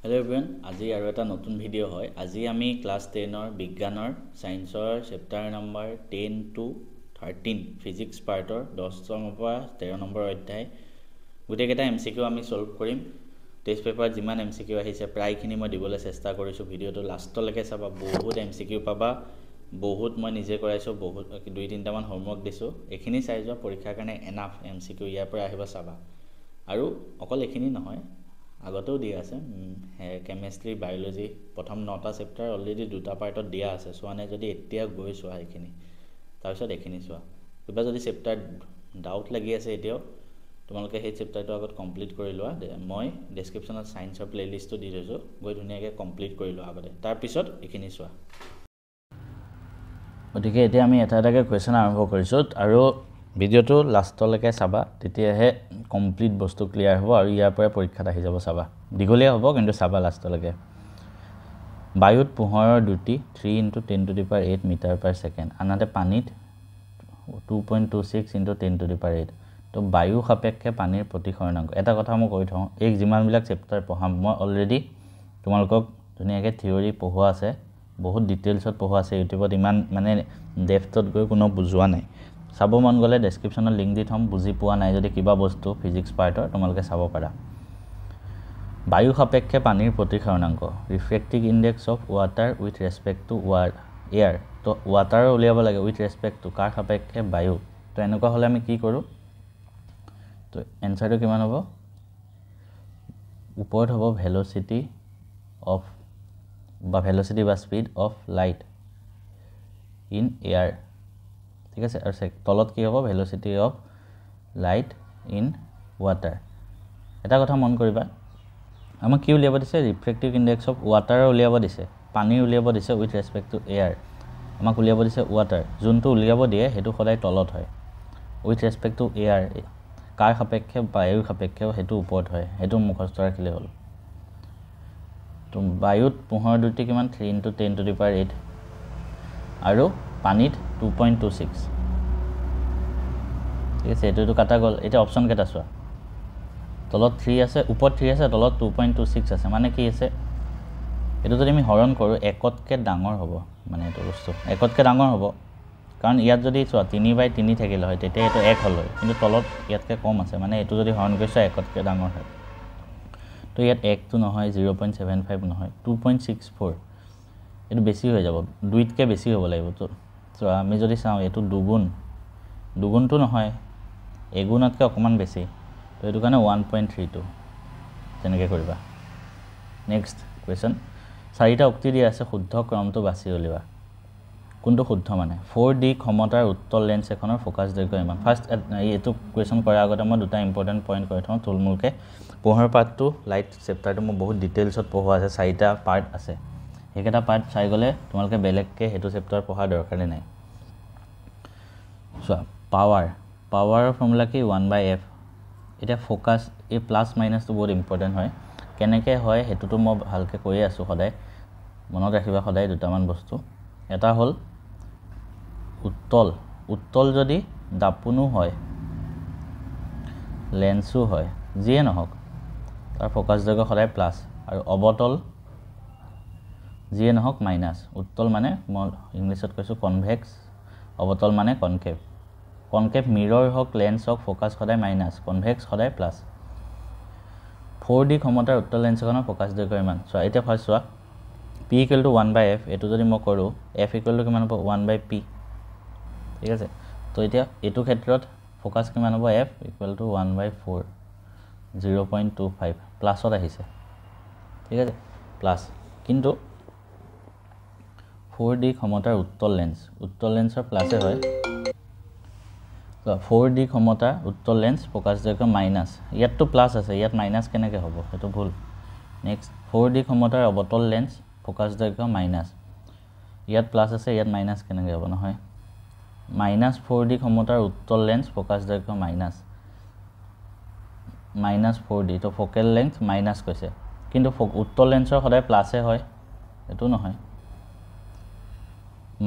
Hello everyone, আজি আৰু এটা নতুন ভিডিও হয়। আজি আমি ক্লাস 10 ৰ বিজ্ঞানৰ সায়েন্সৰ চেপ্টাৰ নম্বৰ 10 to 13 ফিজিক্স পাৰ্টৰ 10 নম্বৰ পৰা 13 নম্বৰ অধ্যায় গুটেকেটা এমসিকিউ আমি সলভ কৰিম। টেস্ট পেপাৰ যিমান এমসিকিউ আহিছে প্ৰায়খিনি মই দিবলৈ চেষ্টা কৰিছো। ভিডিওটো লাষ্টলৈকে চাবা, বহুত এমসিকিউ পাবা, বহুত মই নিজে কৰাইছো, বহুত 2-3টা মান হোমৱৰ্ক দিছো। এখিনি চাই যোৱা, পৰীক্ষাৰ কাৰণে এনাফ এমসিকিউ ইয়াৰ পৰা আহিব চাবা। আৰু অকল এখিনি নহয়, আগতেও দিয়া আছে কেমিষ্ট্ৰি বায়োলজি প্ৰথম 9টা চেপ্টাৰ অলৰেডি 2টা পাৰ্টত দিয়া আছে। সোৱানে যদি এতিয়া গৈ চোৱা এখিনি, তাৰপিছত এখিনি চোৱা। কিবা যদি চেপ্টাৰ ডাউট লাগি আছে এতিয়াও, তোমালোকে সেই চেপ্টাৰটো আগত কমপ্লিট কৰি লোৱা। মই ডেসক্ৰিপচনত সায়েন্সৰ প্লেলিষ্টটো দি দিছো, গৈ ধুনীয়াকৈ কমপ্লিট কৰি লোৱা আগতে, তাৰপিছত এখিনি চোৱা। গতিকে এতিয়া আমি এটা এটাকৈ কুৱেশ্যন আৰম্ভ কৰিছোঁ আৰু ভিডিওটো লাষ্টলৈকে চাবা, তেতিয়াহে কমপ্লিট বস্তু ক্লিয়াৰ হ'ব আৰু ইয়াৰ পৰা পৰীক্ষাত আহি যাব চাবা। দীঘলীয়া হ'ব কিন্তু চাবা লাষ্টলৈকে। বায়ুত পোহৰৰ দ্ৰুতি 3 × 10⁸ মিটাৰ পাৰ ছেকেণ্ড, আনহাতে পানীত 2.26 × 10⁸। তো বায়ু সাপেক্ষে পানীৰ প্ৰতিসৰণাংক। এটা কথা মই কৈ থওঁ, এই যিমানবিলাক চেপ্টাৰ পঢ়াম মই অলৰেডি তোমালোকক ধুনীয়াকৈ থিয়ৰি পঢ়োৱা আছে, বহুত ডিটেইলছত পঢ়োৱা আছে। ইউটিউবত ইমান মানে ডেপথত গৈ কোনো বুজোৱা নাই। চাব মন গ'লে ডেসক্ৰিপচনত লিংক দি থম। বুজি পোৱা নাই যদি কিবা বস্তু ফিজিক্স পাৰ্টৰ, তোমালোকে চাব পাৰা। বায়ু সাপেক্ষে পানীৰ প্ৰতিসৰণাংক, refractive index of water with respect to air. তো ৱাটাৰৰ উলিয়াব লাগে উইথ ৰেসপেক্ট টু কাৰ সাপেক্ষে, বায়ু। তো এনেকুৱা হ'লে আমি কি কৰোঁ, তো এনসাৰটো কিমান হ'ব, ওপৰত হ'ব ভেলোচিটি অফ বা ভেলোচিটি বা speed of light in air, ঠিক আছে। আৰু তলত কি হ'ব, velocity of light in water. এটা কথা মন কৰিবা, আমাক কি উলিয়াব দিছে, ৰিফ্ৰেক্টিভ ইনডেক্স অফ ৱাটাৰৰ উলিয়াব দিছে, পানীৰ উলিয়াব দিছে উইথ ৰেসপেক্ট টু এয়াৰ। আমাক উলিয়াব দিছে ৱাটাৰ, যোনটো উলিয়াব দিয়ে সেইটো সদায় তলত হয়। উইথ ৰেসপেক্ট টু এয়াৰ কাৰ সাপেক্ষে, বায়ুৰ সাপেক্ষেও সেইটো ওপৰত হয়। সেইটো মুখস্থ ৰাখিলে হ'ল। তো বায়ুত পোহৰৰ দ্ৰুতি কিমান, 3 × 10⁸ আৰু পানীত 2.26, ঠিক আছে। এইটো কাটা গ'ল। এতিয়া অপশ্যন কেইটা চোৱা, তলত 3 আছে, ওপৰত 3 আছে, তলত 2.26 আছে। মানে কি আছে, এইটো যদি আমি হৰণ কৰোঁ 1তকৈ ডাঙৰ হ'ব, মানে এইটো বস্তু 1তকৈ ডাঙৰ হ'ব। কাৰণ ইয়াত যদি চোৱা 3/3 থাকিলে হয় তেতিয়া এইটো 1 হ'ল হয়, কিন্তু তলত ইয়াতকৈ কম আছে, মানে এইটো যদি হৰণ কৰিছে 1তকৈ ডাঙৰ হয়। তো ইয়াত 1টো নহয়, 0.75 নহয়, 2.64, এইটো বেছি হৈ যাব, 2তকৈ বেছি হ'ব লাগিব। তো চোৱা আমি যদি চাওঁ এইটো দুগুণটো নহয়, এগুণতকৈ অকণমান বেছি, তো এইটো কাৰণে 1.32 তেনেকৈ কৰিবা। নেক্সট কুৱেশ্যন, 4টা উক্তি দিয়া আছে, শুদ্ধ ক্ৰমটো বাছি উলিওৱা। কোনটো শুদ্ধ মানে, 4D ক্ষমতাৰ উত্তল লেন্স এখনৰ ফ'কাছ দৈৰ্ঘ্য ইমান। ফাৰ্ষ্ট এইটো কুৱেশ্যন কৰাৰ আগতে মই 2টা ইম্পৰ্টেণ্ট পইণ্ট কৈ থওঁ থুলমূলকৈ। পোহৰ পাৰ্টটো, লাইট চেপ্টাৰটো মোৰ বহুত ডিটেইলছত পঢ়োৱা আছে, 4টা পাৰ্ট আছে। সেইকেইটা পাৰ্ট চাই গ'লে তোমালোকে বেলেগকৈ সেইটো চেপ্টাৰ পঢ়াৰ দৰকাৰেই নাই। চোৱা, পাৱাৰৰ ফৰ্মুলা কি, 1/f। এতিয়া ফ'কাছ, এই প্লাছ মাইনাছটো বহুত ইম্পৰ্টেণ্ট হয়। কেনেকৈ হয় সেইটোতো মই ভালকৈ কৈয়ে আছোঁ, সদায় মনত ৰাখিবা সদায় 2টামান বস্তু। এটা হ'ল উত্তল যদি দাপোনো হয়, লেন্সো হয়, যিয়ে নহওক, তাৰ ফ'কাছ দৈৰ্ঘ্য সদায় প্লাছ। আৰু অৱতল যিয়ে নহওক মাইনাছ। উত্তল মানে মই ইংলিছত কৈছোঁ কনভেক্স, অৱতল মানে কনকেভ। কনকেভ মিৰৰ হওক, লেন্স হওক, ফ'কাছ সদায় মাইনাছ, কনভেক্স সদায় প্লাছ। 4D ক্ষমতাৰ উত্তল লেন্স এখনৰ ফ'কাছ দৈৰ্ঘ্য ইমান। চোৱা এতিয়া ফাৰ্ষ্ট চোৱা, P = 1/f, এইটো যদি মই কৰোঁ F = কিমান হ'ব, 1/p, ঠিক আছে। তো এতিয়া এইটো ক্ষেত্ৰত ফ'কাছ কিমান হ'ব, F = 1/4, 0.25 প্লাছত আহিছে, ঠিক আছে, প্লাছ। কিন্তু 4D ক্ষমতাৰ উত্তল লেন্সৰ প্লাছে হয়। 4D ক্ষমতাৰ উত্তল লেন্স ফ'কাছ দৈৰ্ঘ্য মাইনাছ, ইয়াততো প্লাছ আছে, ইয়াত মাইনাছ কেনেকৈ হ'ব, সেইটো ভুল। নেক্সট 4D ক্ষমতাৰ অৱতল লেন্স ফ'কাছ দৈৰ্ঘ্য মাইনাছ, ইয়াত প্লাছ আছে, ইয়াত মাইনাছ কেনেকৈ হ'ব, নহয়। -4D ক্ষমতাৰ উত্তল লেন্স ফ'কাছ দৈৰ্ঘ্য -4D, তো ফ'কেল লেন্থ মাইনাছ কৈছে, কিন্তু উত্তল লেন্সৰ সদায় প্লাছে হয়, এইটো নহয়।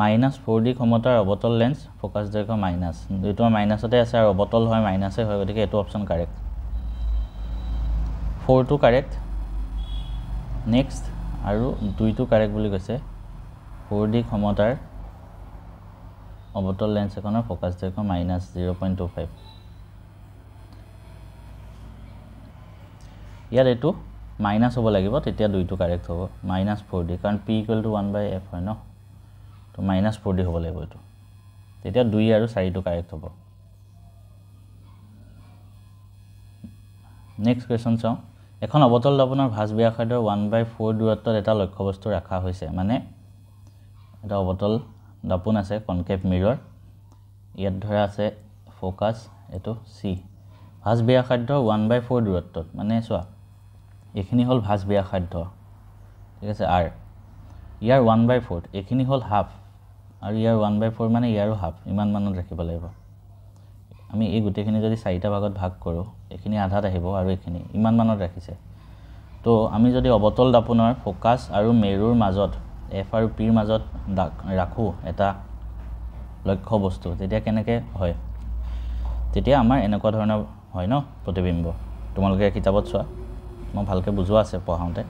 -4D ক্ষমতাৰ অৱতল লেন্স ফ'কাছ দৈৰ্ঘ্য মাইনাছ, এইটো মাইনাছতে আছে আৰু অৱতল হয় মাইনাছে হয়, গতিকে এইটো অপশ্যন কাৰেক্ট। 4টো কাৰেক্ট, নেক্সট আৰু দুইটো কাৰেক্ট বুলি কৈছে 4D ক্ষমতাৰ অবতল লেন্স এখনৰ ফোকাস দৈৰ্ঘ্য -0.25 ইয়াত এটো মাইনাস হ'ব লাগিব তেতিয়া দুইটো কাৰেক্ট হ'ব -4D কাৰণ p = 1/f হয় ন তো -4D হ'ব লাগিব এটো তেতিয়া 2 আৰু 4 টো কাৰেক্ট হ'ব নেক্সট কোৱেশ্চন চাও এখন অবতল দপনৰ ভাঁজ ব্যাসাৰ্ধৰ 1/4 দূৰত্বত এটা লক্ষ্যবস্তু ৰাখা হৈছে মানে এটা অবতল দপন আছে কনকেভ মিৰৰ ইয়াত ধৰা আছে ফোকাস এটো c ভাঁজ ব্যাসাৰ্ধৰ 1/4 দূৰত্বত মানে চোৱা এখিনি হল ভাঁজ ব্যাসাৰ্ধ ঠিক আছে r ইয়াৰ 1/4 এখিনি হল হাফ আৰু ইয়াৰ 1/4 মানে ইয়াৰো হাফ ইমান মানত ৰাখিব লাগিব আমি এই গুটেখিনি যদি 4টা ভাগত ভাগ কৰো এখিনি আধাত আহিব আৰু এখিনি ইমান মানত ৰাখিছে তো আমি যদি অবতল দপনৰ ফোকাস আৰু মেৰুৰ মাজত f আৰু p ৰ মাজত ৰাখো এটা লক্ষ্য বস্তু তেতিয়া কেনেকৈ হয় তেতিয়া আমাৰ এনেকুৱা ধৰণৰ হয় ন প্ৰতিবিম্ব তোমালোকে কিতাপত চোৱা মই ভালকে বুজোৱা আছে পঢ়াওঁতে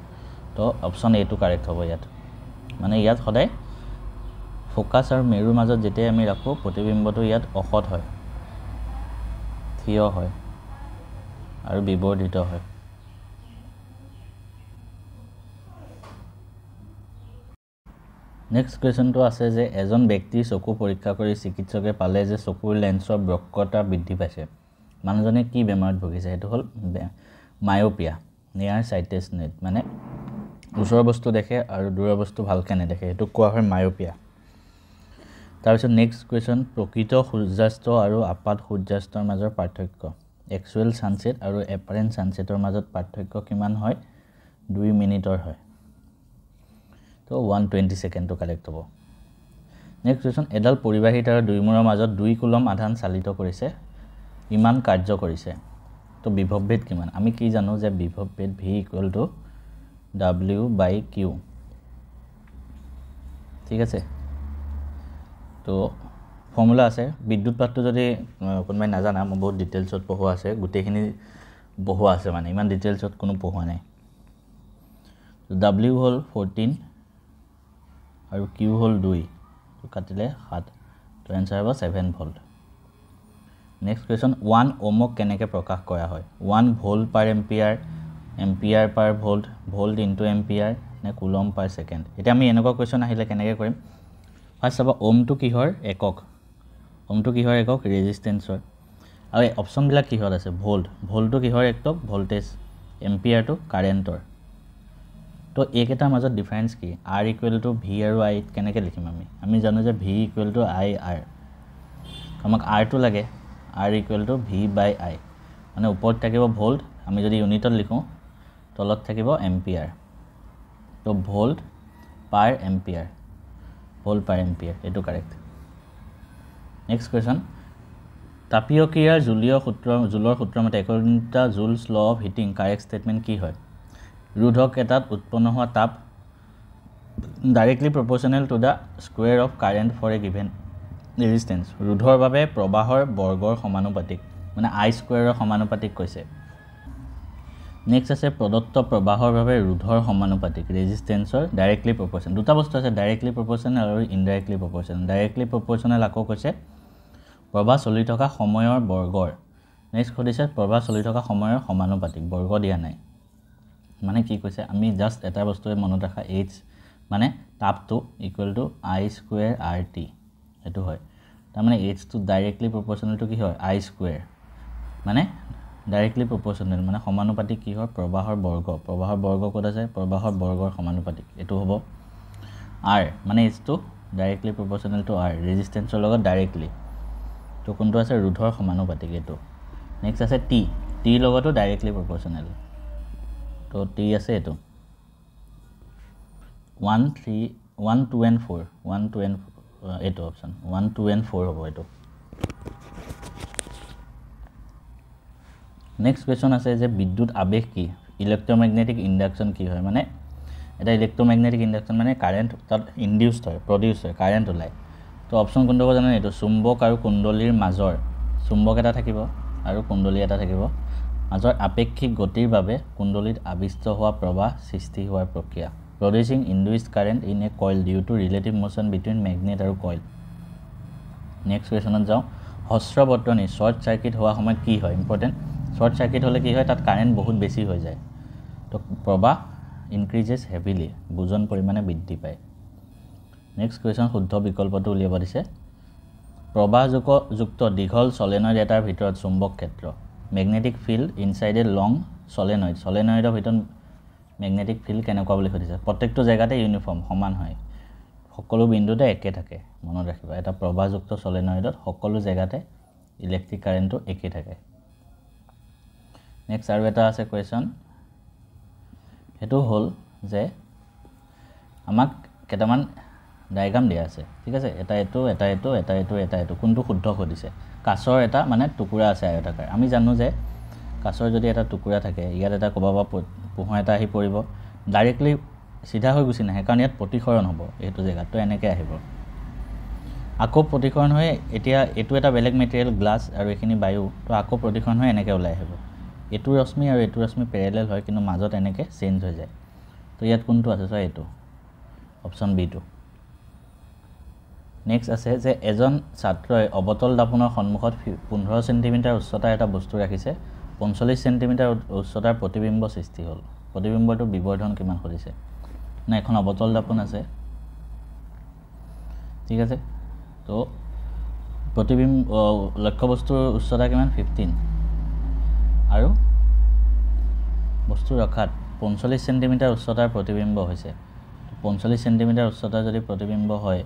তো অপচন এ টো কাৰেক্ট হ'ব ইয়াত মানে ইয়াত সদায় ফোকাস আৰু মেৰুৰ মাজত যেতিয়া আমি ৰাখো প্ৰতিবিম্বটো ইয়াত অখত হয় থিয় হয় আৰু বিবৰ্ধিত হয় নেক্সট কোৱেশ্চনটো আছে যে এজন ব্যক্তিৰ চকু পৰীক্ষা কৰি চিকিৎসকে পালে যে চকুৰ লেন্সৰ বক্ৰতা বৃদ্ধি পাইছে মানুহজনে কি বেমাৰত ভুগিছে এটো হল মায়োপিয়া নিয়াৰ সাইটেছনেছ মানে ওচৰৰ বস্তু দেখে আৰু দূৰৰ বস্তু ভালকৈ নেদেখে এটো কোৱা হয় মায়োপিয়া তাৰপিছত নেক্সট কোৱেশ্চন প্ৰকৃত সূৰ্যাস্ত আৰু আপাত সূৰ্যাস্তৰ মাজৰ পাৰ্থক্য একচুৱেল সানসেট আৰু এপাৰেন্ট সানসেটৰ মাজত পাৰ্থক্য কিমান হয় 2 মিনিটৰ হয় তো 120 সেকেন্ড তো কাৰেক্ট হ'ব নেক্সট কোৱেশ্চন এডাল পৰিবাহী তাৰৰ দুই মূৰৰ মাজত 2 কুলম আধান চালিত কৰিছে ইমান কাৰ্য কৰিছে তো বিভৱ ভেদ কিমান আমি কি জানো যে বিভৱ ভেদ v = w/q ঠিক আছে তো ফৰ্মুলা আছে বিদ্যুৎ পাতটো যদি কোনবাই নাজানা মই বহুত ডিটেইলছত পঢ়োৱা আছে গুটেখিনি পঢ়োৱা আছে মানে ইমান ডিটেইলছত কোনো পঢ়োৱা নাই তো w হল 14 আৰু q হল 2 তো কাটিলে 7 তো आंसर হ'ব 7 ভোল্ট নেক্সট কোৱেশ্চন 1 ওহমক কেনেকৈ প্ৰকাশ কৰা হয় 1 ভোল্ট পাৰ এম্পিয়াৰ এম্পিয়াৰ পাৰ ভোল্ট ভোল্ট ইনটু এম্পিয়াৰ নে কুলম পাৰ সেকেন্ড এটা আমি এনেকুৱা কোৱেশ্চন আহিলে কেনেকৈ কৰিম ফাৰ্স্ট হ'ব ওহমটো কিহৰ একক ওহমটো কিহৰ একক ৰেজিস্ট্যান্সৰ আৰু অপচন বিলাক কিহৰ আছে ভোল্ট ভোল্টটো কিহৰ একক ভোল্টেজ এম্পিয়াৰটো কাৰেন্টৰ তো একেটাৰ মাজত ডিফাৰেন্স কি r = v আৰু i কেনেকৈ লিখিম আমি জানো যে v = i r আমাক r টো লাগে r = v/i মানে ওপৰত থাকিব ভোল্ট আমি যদি ইউনিটত লিখো তলত থাকিব এম্পিয়াৰ তো ভোল্ট পাৰ এম্পিয়াৰ ভোল্ট পাৰ এম্পিয়াৰ এটো কাৰেক্ট নেক্সট কোৱেশ্চন তাপীয় ক্ৰিয়াৰ জুলৰ সূত্ৰ মতে according to Joule's law of heating correct statement কি হয় ৰোধক এটাত উৎপন্ন হোৱা তাপ directly proportional to the square of current for a given resistance ৰোধৰ বাবে প্ৰবাহৰ বৰ্গৰ সমানুপাতিক মানে i স্কয়াৰৰ সমানুপাতিক কৈছে নেক্সট আছে প্ৰদত্ত প্ৰবাহৰ বাবে ৰোধৰ সমানুপাতিক ৰেজিস্ট্যান্সৰ ডাইৰেক্টলি প্ৰপোৰ্শনাল দুটা বস্তু আছে ডাইৰেক্টলি প্ৰপোৰ্শনাল আৰু ইনডাইৰেক্টলি প্ৰপোৰ্শনাল ডাইৰেক্টলি প্ৰপোৰ্শনাল আকৌ কৈছে প্ৰবাহ চলি থকা সময়ৰ বৰ্গৰ নেক্সট কৈছে প্ৰবাহ চলি থকা সময়ৰ সমানুপাতিক বৰ্গ দিয়া নাই মানে কি কৈছে আমি জাস্ট এটা বস্তুৱে মনত ৰাখা h মানে তাপটো = i স্কয়াৰ rt এটো হয় তাৰ মানে h to directly proportional to কি হয় i স্কয়াৰ মানে directly proportional মানে সমানুপাতিক কি হয় প্ৰবাহৰ বৰ্গ ক'ত আছে প্ৰবাহৰ বৰ্গৰ সমানুপাতিক এটো হ'ব r মানে h to directly proportional to r ৰেজিস্ট্যান্সৰ লগত ডাইৰেক্টলি তো কোনটো আছে ৰোধৰ সমানুপাতিক এটো নেক্সট আছে t লগতো ডাইৰেক্টলি proportional তো t আছে এটো 1 3 1 2 and 4 1 2 and এটো অপচন 1 2 and 4 হ'ব এটো নেক্সট কোৱেশ্চন আছে যে বিদ্যুৎ আবেশ কি ইলেক্ট্ৰোম্যাগনেটিক ইন্ডাকশন কি হয় মানে এটা ইলেক্ট্ৰোম্যাগনেটিক ইন্ডাকশন মানে কাৰেন্ট তাত ইনডিউসড হয় প্ৰডিউস হয় কাৰেন্ট ওলায় তো অপচন কোনটো জানেন এটো চুম্বক আৰু কুণ্ডলীৰ মাজৰ চুম্বক এটা থাকিব আৰু কুণ্ডলী এটা থাকিব মাজৰ আপেক্ষিক গতিৰ বাবে কুণ্ডলীত আবিষ্ট হোৱা প্ৰবাহ সৃষ্টি হোৱাৰ প্ৰক্ৰিয়া producing induced current in a coil due to relative motion between magnet আৰু কইল নেক্সট কুৱেশ্যনত যাওঁ হস্ৰ বৰ্তনী শৰ্ট সাৰ্কিট হোৱা সময়ত কি হয় ইম্পৰ্টেণ্ট শৰ্ট সাৰ্কিট হ'লে কি হয় তাত কাৰেণ্ট বহুত বেছি হৈ যায় তো প্ৰবাহ ইনক্ৰিজেছ হেভিলি বুজন পৰিমাণে বৃদ্ধি পায় নেক্সট কুৱেশ্যন শুদ্ধ বিকল্পটো উলিয়াব দিছে প্ৰবাহযুক্ত দীঘল সলেনয়েড এটাৰ ভিতৰত চুম্বক ক্ষেত্ৰ magnetic field inside a long সলেনয়েডৰ ভিতৰত মেগনেটিক ফিল্ড কেনেকুৱা বুলি সুধিছে প্ৰত্যেকটো জেগাতে ইউনিফৰ্ম সমান হয় সকলো বিন্দুতে একে থাকে মনত ৰাখিবা এটা প্ৰবাহযুক্ত সলেনয়েডত সকলো জেগাতে ইলেক্ট্ৰিক কাৰেণ্টটো একে থাকে নেক্সট আৰু এটা আছে কুৱেশ্যন হেতু হল যে আমাক কেটামান ডায়াগ্ৰাম দিয়া আছে ঠিক আছে এটা কোনটো শুদ্ধ সুধিছে কাচৰ এটা মানে টুকুৰা আছে আয়তাকাৰ আমি জানো যে কাচৰ যদি এটা টুকুৰা থাকে ইয়াত এটা কবাবা পোহৰ এটা আহি পৰিব ডাইৰেক্টলি সিধা হৈ গুছি নাহে কাৰণ ইয়াত প্ৰতিসৰণ হ'ব এইটো জেগাত তো এনেকৈ আহিব আকৌ প্ৰতিসৰণ হৈ এতিয়া এটো এটা বেলেগ মেটেৰিয়েল গ্লাছ আৰু এখিনি বায়ু তো আকৌ প্ৰতিসৰণ হৈ এনেকৈ ওলাই আহিব এটো ৰশ্মি আৰু এটো ৰশ্মি প্যাৰেলাল হয় কিন্তু মাজত এনেকৈ চেঞ্জ হৈ যায় তো ইয়াত কোনটো আছে সো এটো অপচন বি টো নেক্সট আছে যে এজন ছাত্ৰই অবতল দাপনৰ সন্মুখত 15 সেন্টিমিটাৰ উচ্চতাৰ এটা বস্তু ৰাখিছে 45 সেন্টিমিটাৰ উচ্চতাৰ প্ৰতিবিম্ব সৃষ্টি হ'ল প্ৰতিবিম্বটো বিবৰ্ধন কিমান কৰিছে না এখন অবতল দাপন আছে ঠিক আছে তো প্ৰতিবিম্ব লক্ষ্য বস্তুৰ উচ্চতা কিমান 15 আৰু বস্তু ৰখাত 45 সেন্টিমিটাৰ উচ্চতাৰ প্ৰতিবিম্ব হৈছে 45 সেন্টিমিটাৰ উচ্চতাৰ যদি প্ৰতিবিম্ব হয়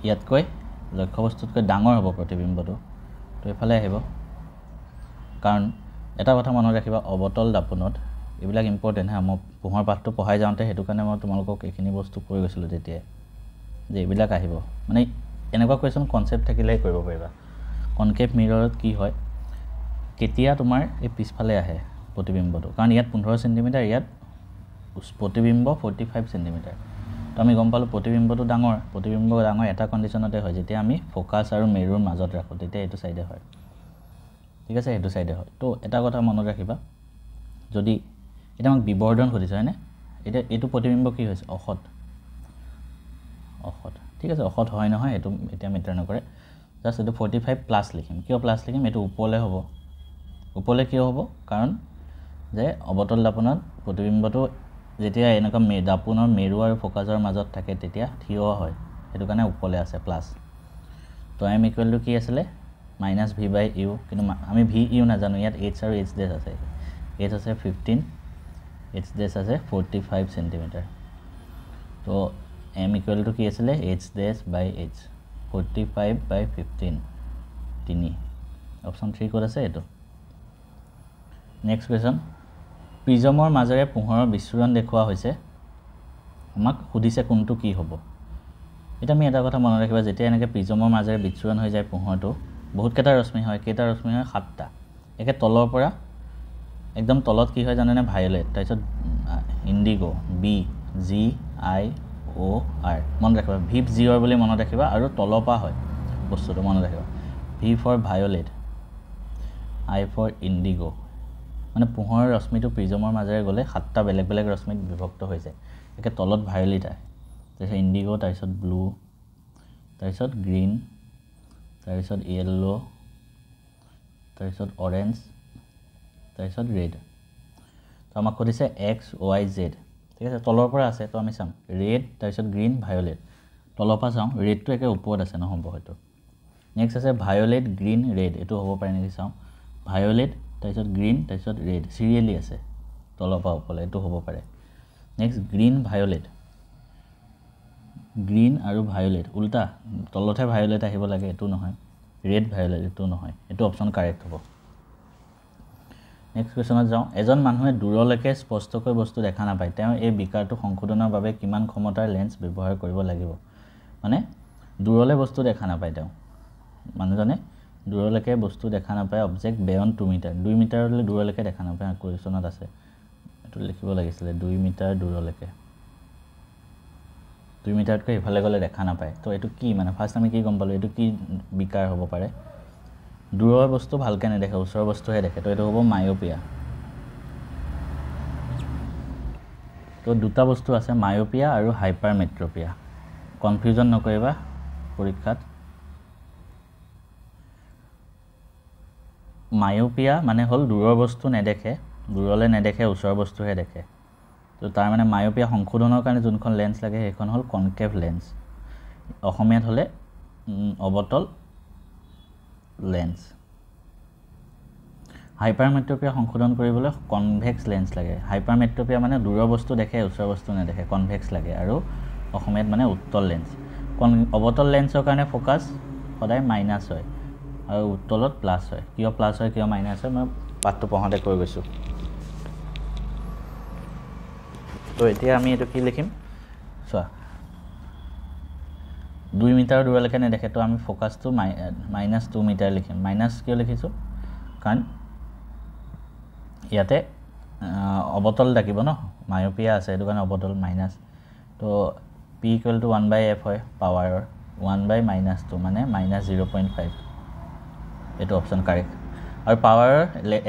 ইয়াতকৈ লক্ষ্য বস্তুতকৈ ডাঙৰ হ'ব প্ৰতিবিম্বটো তো এফালে আহিব কাৰণ এটা কথা মনত ৰাখিবা অবতল দাপনত এইবিলাক ইম্পৰ্টেন্ট হা মই পোহৰ পাঠটো পঢ়াই যাওঁতে হেতু কাৰণে মই তোমালোকক এইখিনি বস্তু কৈ গৈছিল তেতিয়া যে এইবিলাক আহিব মানে এনেকুৱা কোৱেশ্যন কনসেপ্ট থাকিলেই কৰিব পাৰিবা কনকেভ মিৰৰত কি হয় কেতিয়া তোমাৰ এই পিছফালে আহে প্ৰতিবিম্বটো কাৰণ ইয়াত 15 সেন্টিমিটাৰ ইয়াত প্ৰতিবিম্ব 45 সেন্টিমিটাৰ তো আমি গম পালো প্ৰতিবিম্বটো ডাঙৰ এটা কন্ডিশনতে হয় যেতিয়া আমি ফোকাস আৰু মেৰুৰ মাজত ৰাখো তেতিয়া এটো সাইডে হয় ঠিক আছে এটো সাইডে হয় তো এটা কথা মনত ৰাখিবা যদি এটা আমাক বিবৰ্ধন কৰিছে হয়নে এটা এটো প্ৰতিবিম্ব কি হৈছে অখত ঠিক আছে অখত হয় নহয় এটো এতিয়া মিটাৰ নকৰে জাস্ট এটো 45 প্লাস লিখিম কিয় প্লাস লিখিম এটো উপলে হ'ব উপলে কিয় হ'ব কাৰণ যে অবতল দাপনত প্ৰতিবিম্বটো যেতিয়া এনেকা দাপনৰ মেৰু আৰু ফোকাসৰ মাজত থাকে তেতিয়া থিয় হয় এটো কাৰণে উপলে আছে প্লাস তো m ইকুৱেল টু কি আছিল -v/u কিন্তু আমি v/u নাজানো ইয়াত h আৰু h ডেশ আছে h আছে 15 h ডেশ আছে 45 সেন্টিমিটাৰ তো m ইকুৱেল টু কি আছিল h ডেশ বাই h 45 বাই 15 3 অপচন 3 কোড আছে এটো নেক্সট কোৱেশ্যন প্ৰিজমৰ মাজেৰে পোহৰৰ বিচ্ছুৰণ দেখুৱা হৈছে আমাক সুধিছে কোনটো কি হ'ব এটা আমি এটা কথা মনত ৰাখিবা যেতিয়া এনেকে প্ৰিজমৰ মাজেৰে বিচ্ছুৰণ হৈ যায় পোহৰটো বহুত কেটা ৰশ্মি হয় 7টা একে তলৰ পৰা একদম তলত কি হয় জানেনে ভায়োলেট তাৰপিছত indigo B G I O R মনত ৰাখিবা ভি জিৰ বুলি মনত ৰাখিবা আৰু তলপা হয় বস্তুটো মনত ৰাখিবা V for violet I for indigo মানে পোহৰৰ ৰশ্মিটো প্ৰিজমৰ মাজেৰে গলে 7টা বেলেগ বেলেগ ৰশ্মিত বিভক্ত হৈ যায় একে তলত ভায়োলেট আহে তাৰপিছত ইন্ডিগো তাৰপিছত ব্লু তাৰপিছত গ্ৰীন তাৰপিছত ইয়েলো তাৰপিছত অৰেঞ্জ তাৰপিছত ৰেড তো আমাক কৈছে x y z ঠিক আছে তলৰ পৰা আছে তো আমি চাম ৰেড তাৰপিছত গ্ৰীন ভায়োলেট তলৰ পৰা চাম ৰেডটো একে ওপৰত আছে নহব হয়তো নেক্সট আছে ভায়োলেট গ্ৰীন ৰেড এটো হ'ব পাৰে নেকি চাম ভায়োলেট তাৰপিছত গ্ৰীন তাৰপিছত ৰেড সিৰিয়ালি আছে তলৰ পৰা ওপৰলৈ এটো হ'ব পাৰে নেক্সট গ্ৰীন ভায়োলেট গ্ৰীন আৰু ভায়োলেট উল্টা তলতে ভায়োলেট আহিব লাগে এটো নহয় ৰেড ভায়োলেট এটো নহয় এটো অপচন কাৰেক্ট হ'ব নেক্সট কোৱেশ্যনত যাওঁ এজন মানুহে দূৰলৈকে স্পষ্টকৈ বস্তু দেখা নাপায় তেওঁ এই বিকাৰটো সংশোধনৰ বাবে কিমান ক্ষমতাৰ লেন্স ব্যৱহাৰ কৰিব লাগিব মানে দূৰলৈ বস্তু দেখা নাপায় তেওঁ মানুহজনে দূৰলৈকে বস্তু দেখা নাপায় অবজেক্ট বিয়ন্ড 2 মিটাৰ 2 মিটাৰলৈ দূৰলৈকে দেখা নাপায় কোৱেশ্যনত আছে এটো লিখিব লাগিছিল 2 মিটাৰ দূৰলৈকে 2 মিটাৰতকৈ ইফালে গলে দেখা নাপায় তো এটো কি মানে ফাৰ্স্ট আমি কি গম পালো এটো কি বিকাৰ হ'ব পাৰে দূৰৰ বস্তু ভালকৈ নেদেখে, ওচৰৰ বস্তুহে দেখে, তো এইটো হ'ব মায়োপিয়া। তো দুটা বস্তু আছে, মায়োপিয়া আৰু হাইপাৰমেট্ৰপিয়া। কনফিউজন নকৰিবা পৰীক্ষাত। মায়োপিয়া মানে হ'ল দূৰৰ বস্তু নেদেখে, দূৰলৈ নেদেখে, ওচৰৰ বস্তুহে দেখে। তো তাৰ মানে মায়োপিয়া সংশোধনৰ কাৰণে যোনখন লেন্স লাগে সেইখন হ'ল কনকেভ লেন্স, অসমীয়াত হ'লে অৱতল লেন্স। হাইপাৰমেট্ৰপিয়া সংশোধন কৰিবলৈ কনভেক্স লেন্স লাগে। হাইপাৰমেট্ৰপিয়া মানে দূৰৰ বস্তু দেখে, ওচৰৰ বস্তু নেদেখে, কনভেক্স লাগে, আৰু অসমীয়াত মানে উত্তল লেন্স। অৱতল লেন্সৰ কাৰণে ফ'কাছ সদায় মাইনাছ হয় আৰু উত্তলত প্লাছ হয়। কিয় প্লাছ হয়, কিয় মাইনাছ হয়, মই পাঠটো পঢ়োঁতে কৈ গৈছোঁ। তো এতিয়া আমি এইটো কি লিখিম চোৱা, 2 মিটাৰ দূৰলৈকে নেদেখে, তো আমি ফ'কাছটো -2 মিটাৰ লিখিম। মাইনাছ কিয় লিখিছোঁ, কাৰণ ইয়াতে অৱতল থাকিব ন, মায়োপিয়া আছে, সেইটো কাৰণে অৱতল মাইনাছ। তো P = 1/f হয় পাৱাৰৰ, 1/-2 মানে -0.5, এইটো অপশ্যন কাৰেক্ট। আৰু পাৱাৰৰ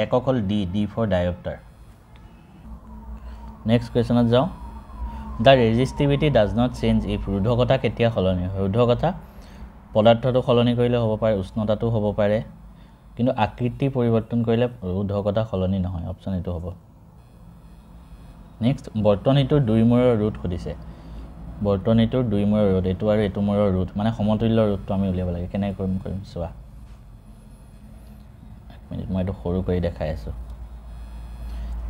একক হ'ল D ফৰ ডায়োপ্টাৰ। নেক্সট কুৱেশ্যনত যাওঁ। The resistivity does not change if, ৰোধকতা কেতিয়া সলনি হয়? ৰোধকতা পদাৰ্থটো সলনি কৰিলে হ'ব পাৰে, উষ্ণতাটো হ'ব পাৰে, কিন্তু আকৃতি পৰিৱৰ্তন কৰিলে ৰোধকতা সলনি নহয়। অপশ্যন এইটো হ'ব। নেক্সট, বৰ্তনীটোৰ 2 মূৰৰ ৰোধ সুধিছে। বৰ্তনীটোৰ 2 মূৰৰ ৰোধ, এইটো আৰু এইটো মূৰৰ ৰোধ, মানে সমতুল্য ৰোধটো আমি উলিয়াব লাগে। কেনেকৈ কৰিম চোৱা, 1 মিনিট, মই এইটো সৰু কৰি দেখাই আছোঁ।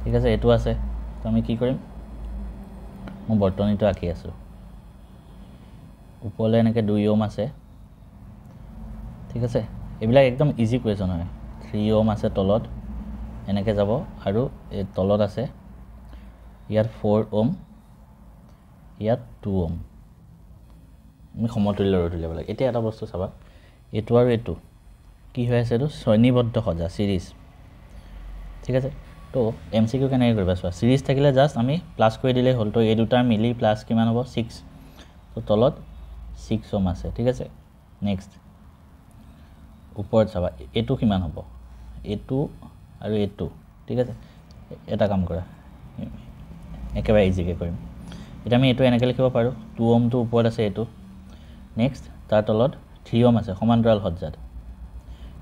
ঠিক আছে, এইটো আছে, তো আমি কি কৰিম, মই বৰ্তনীটো আঁকি আছোঁ। ওপৰলৈ এনেকৈ 2 ওহম আছে, ঠিক আছে। এইবিলাক একদম ইজি কুৱেশ্যন হয়। 3 ওহম আছে তলত, এনেকৈ যাব, আৰু এই তলত আছে ইয়াত 4 ওহম, ইয়াত 2 ওহম। আমি সমতুল্য ৰোধ উলিয়াব লাগে। এতিয়া এটা বস্তু চাবা, এইটো আৰু এইটো কি হৈ আছে, এইটো শ্ৰেণীবদ্ধ সজা, ছিৰিজ, ঠিক আছে। তো MCQ কেনেকৈ কৰিবা চোৱা, ছিৰিজ থাকিলে জাষ্ট আমি প্লাছ কৰি দিলেই হ'ল। তো এই দুটাৰ মিলি প্লাছ কিমান হ'ব, 6। তো তলত 6 ওহম আছে, ঠিক আছে। নেক্সট, ওপৰত চাবা, এইটো কিমান হ'ব, এইটো আৰু এইটো, ঠিক আছে। এটা কাম কৰা, একেবাৰে ইজিকৈ কৰিম। এতিয়া আমি এইটো এনেকৈ লিখিব পাৰোঁ, 2 ওহমটো ওপৰত আছে এইটো। নেক্সট, তাৰ তলত 3 ওহম আছে সমান্তৰাল সজ্জাত।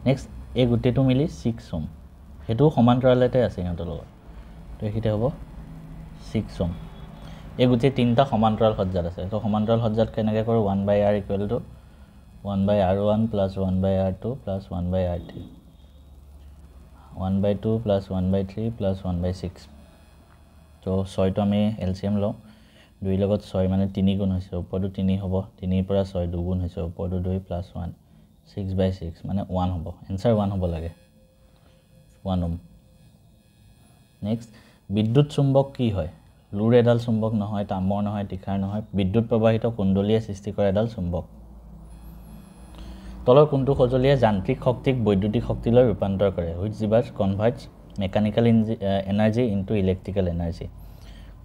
নেক্সট, এই গোটেইটো মিলি 6 ওহম, সেইটোও সমান্তৰালতে আছে সিহঁতৰ লগত, তো এইখিনিতে হ'ব 6 ওহম। এই গোটেই 3টা সমান্তৰাল সজ্জাত আছে। তো সমান্তৰাল সজ্জাত কেনেকৈ কৰোঁ, 1/r = 1/r1 + 1/r2 + 1/r3, 1/2 + 1/3 + 1/6। তো 6টো আমি LCM লওঁ, 2 লগত 6 মানে 3 গুণ হৈছে, ওপৰতো 3 হ'ব, 3ৰ পৰা 6 2 গুণ হৈছে, ওপৰতো 2 + 1, 6/6 মানে 1 হ'ব। এনচাৰ 1 হ'ব লাগে, 1 ওহম। নেক্সট, বিদ্যুৎ চুম্বক কি হয়? লুৰ এডাল চুম্বক নহয়, তামৰ নহয়, তীখাৰ নহয়, বিদ্যুৎ প্ৰবাহিত কুণ্ডলীয়ে সৃষ্টি কৰা এডাল চুম্বক। তলৰ কোনটো সঁজুলিয়ে যান্ত্ৰিক শক্তিক বৈদ্যুতিক শক্তিলৈ ৰূপান্তৰ কৰে? Which device converts mechanical energy into electrical energy?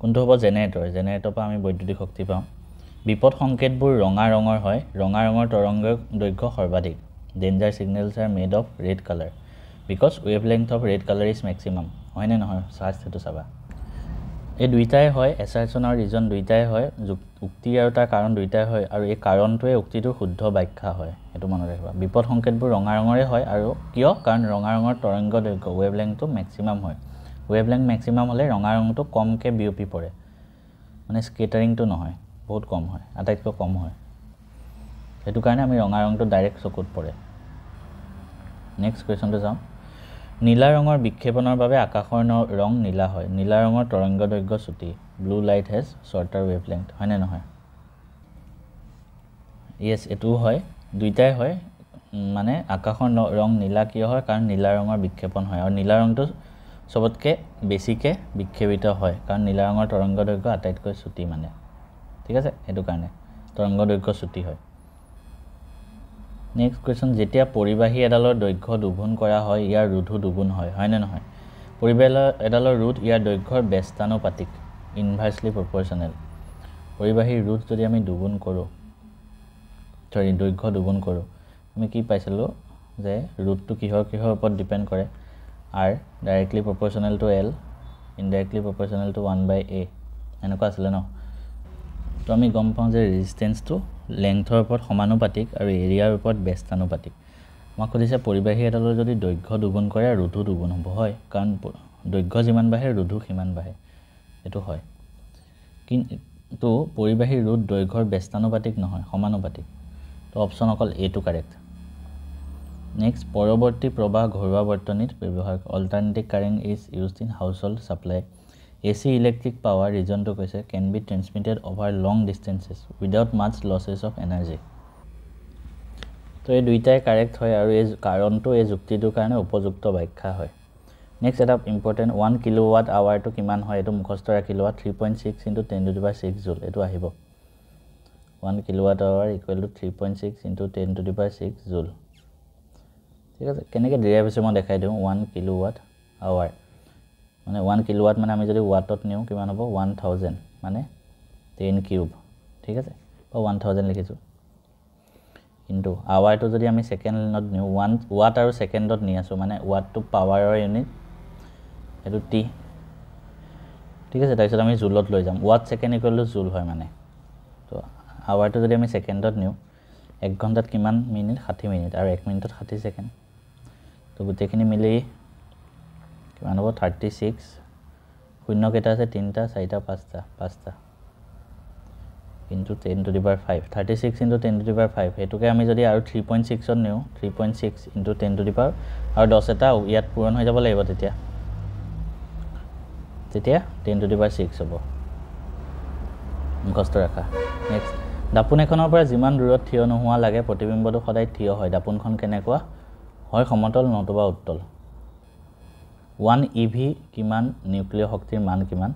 কোনটো হ'ব, জেনেৰেটৰ। জেনেৰেটৰৰ পৰা আমি বৈদ্যুতিক শক্তি পাওঁ। বিপদ সংকেতবোৰ ৰঙা ৰঙৰ হয়, ৰঙা ৰঙৰ তৰংগ দৈৰ্ঘ্য সৰ্বাধিক। Danger signals are made of red colour because wave length of red colour is maximum. হয়নে নহয়, সেইটো চাবা। এই দুইটাই হয়, এছাৰচন আৰু ৰিজন দুইটাই হয়, উক্তি আৰু তাৰ কাৰণ দুইটাই হয়, আৰু এই কাৰণটোৱে উক্তিটোৰ শুদ্ধ ব্যাখ্যা হয়, সেইটো মনত ৰাখিবা। বিপদ সংকেতবোৰ ৰঙা ৰঙৰে হয়, আৰু কিয়, কাৰণ ৰঙা ৰঙৰ তৰংগ দৈৰ্ঘ্য ৱেভ লেংথটো মেক্সিমাম হয়। ৱেভ লেংথ মেক্সিমাম হ'লে ৰঙা ৰঙটো কমকৈ বিয়পি পৰে, মানে স্কেটাৰিংটো নহয়, বহুত কম হয়, আটাইতকৈ কম হয়। সেইটো কাৰণে আমি ৰঙা ৰঙটো ডাইৰেক্ট চকুত পৰে। নেক্সট কুৱেশ্যনটো যাওঁ। নীলা ৰঙৰ বিক্ষেপণৰ বাবে আকাশৰ ৰং নীলা হয়। নীলা ৰঙৰ তৰংগ দৈৰ্ঘ্য চুটি। Blue light has shorter wave length. হয়নে নহয়? ইয়েছ, এইটোও হয়, দুইটাই হয়। মানে আকাশৰ ৰং নীলা কিয় হয়, কাৰণ নীলা ৰঙৰ বিক্ষেপণ হয়, আৰু নীলা ৰংটো চবতকৈ বেছিকৈ বিক্ষেপিত হয়, কাৰণ নীলা ৰঙৰ তৰংগ দৈৰ্ঘ্য আটাইতকৈ চুটি, মানে ঠিক আছে, সেইটো কাৰণে তৰংগ দৈৰ্ঘ্য চুটি হয়। নেক্সট কুৱেশ্যন, যেতিয়া পৰিবাহী এডালৰ দৈৰ্ঘ্য দুগুণ কৰা হয়, ইয়াৰ ৰোধো দুগুণ হয়। হয়নে নহয়? পৰিবাহী এডালৰ ৰোধ ইয়াৰ দৈৰ্ঘ্যৰ ব্যস্তানুপাতিক, ইনভাৰ্চলি প্ৰপৰ্চনেল। পৰিবাহীৰ ৰোধ যদি আমি দুগুণ কৰোঁ, দৈৰ্ঘ্য দুগুণ কৰোঁ, আমি কি পাইছিলোঁ, যে ৰুটটো কিহৰ ওপৰত ডিপেণ্ড কৰে r directly proportional to l indirectly proportional to 1/a এনেকুৱা আছিলে ন তো আমি গম পাওঁ যে ৰেজিষ্টেন্সটো লেংথৰ ওপৰত সমানুপাতিক আৰু এৰিয়াৰ ওপৰত ব্যস্তানুপাতিক আমাক কৈছে পৰিবাহী এডালৰ যদি দৈৰ্ঘ্য দুগুণ কৰে ৰোধো দুগুণ হ'ব হয় কাৰণ দৈৰ্ঘ্য যিমান বাঢ়ে ৰোধো সিমান বাঢ়ে এটো হয় কিন্তু পৰিবাহী ৰোধ দৈৰ্ঘ্যৰ ব্যস্তানুপাতিক নহয় সমানুপাতিক তো অপচন অকল এটো কাৰেক্ট নেক্সট পৰৱৰ্তী প্ৰবাহ ঘৰুৱা বৰ্তনীত ব্যৱহাৰ alternative current is used in household supply AC electric power region to কৈছে can be transmitted over long distances without much losses of energy তো এই দুইটাই কারেক্ট হয় আৰু এই কাৰণটো এই যুক্তিটোৰ কাৰণে উপযুক্ত ব্যাখ্যা হয় নেক্সট এটা ইম্পৰ্টেন্ট 1 কিলোৱাট আৱাৰ তো কিমান হয় এটো মুখস্থ ৰাখিলোৱা 3.6 * 10^6 জুল এটো আহিব 1 কিলোৱাট আৱাৰ = 3.6 * 10^6 জুল ঠিক আছে কেনেকৈ ডেৰাইভ হৈছে মই দেখাই দিওঁ 1 কিলোৱাট আৱাৰ মানে 1 কিলোৱাট মানে আমি যদি ওয়াটত নিও কিমান হ'ব 1000 মানে 10 কিউব ঠিক আছে বা 1000 লিখিছো কিন্তু আৱাৰটো যদি আমি সেকেন্ডত নিও 1 ওয়াট আৰু সেকেন্ডত নি আছো মানে ওয়াট টু পাৱাৰৰ ইউনিট এটো টি ঠিক আছে তাৰপিছত আমি জুলত লৈ যাম ওয়াট সেকেন্ড = জুল হয় মানে তো আৱাৰটো যদি আমি সেকেন্ডত নিও 1 ঘন্টাত কিমান মিনিট 60 মিনিট আৰু 1 মিনিটত 60 সেকেন্ড তো গোটেইখিনি মিলি কিমান হ'ব 36 শূন্য কেটা আছে 3টা 4টা 5টা into 10^5 36 into 10^5 এটোকে আমি যদি আৰু 3.6 ত নিও 3.6 into 10^, আৰু 10 এটা ইয়াত পূৰণ হৈ যাব লাগিব তেতিয়া 10^6 হ'ব মুখস্থ ৰাখা নেক্সট দাপোন এখনৰ পৰা যিমান দূৰত থিয় নোহোৱা লাগে প্ৰতিবিম্বটো সদায় থিয় হয় দাপোনখন কেনেকুৱা হয় সমতল নতুবা উত্তল 1 eV কিমান নিউক্লিয় শক্তিৰ মান কিমান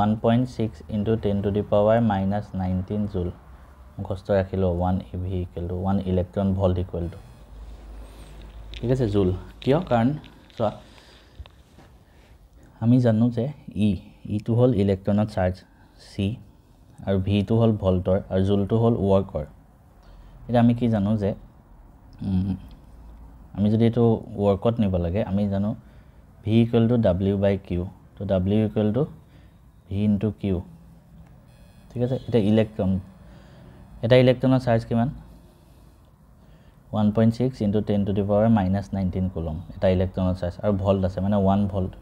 1.6 into 10^-19 জুল মুখস্থ ৰাখিলো 1 eV = 1 ইলেক্ট্ৰন ভোল্ট = ঠিক আছে জুল কিয় কাৰণ চোৱা আমি জানো যে ই টু হল ইলেক্ট্ৰনৰ চাৰ্জ c আৰু v টু হল ভোল্টৰ আৰু জুল টু হল ওয়াৰ্কৰ এটা আমি কি জানো যে আমি যদি এটো ওয়াৰ্কত নিব লাগে আমি জানো v = w/q তো w = v into q ঠিক আছে এটা ইলেক্ট্ৰনৰ চাৰ্জ কিমান 1.6 into 10^-19 কুলম এটা ইলেক্ট্ৰনৰ চাৰ্জ আৰু ভোল্ট আছে মানে 1 ভোল্ট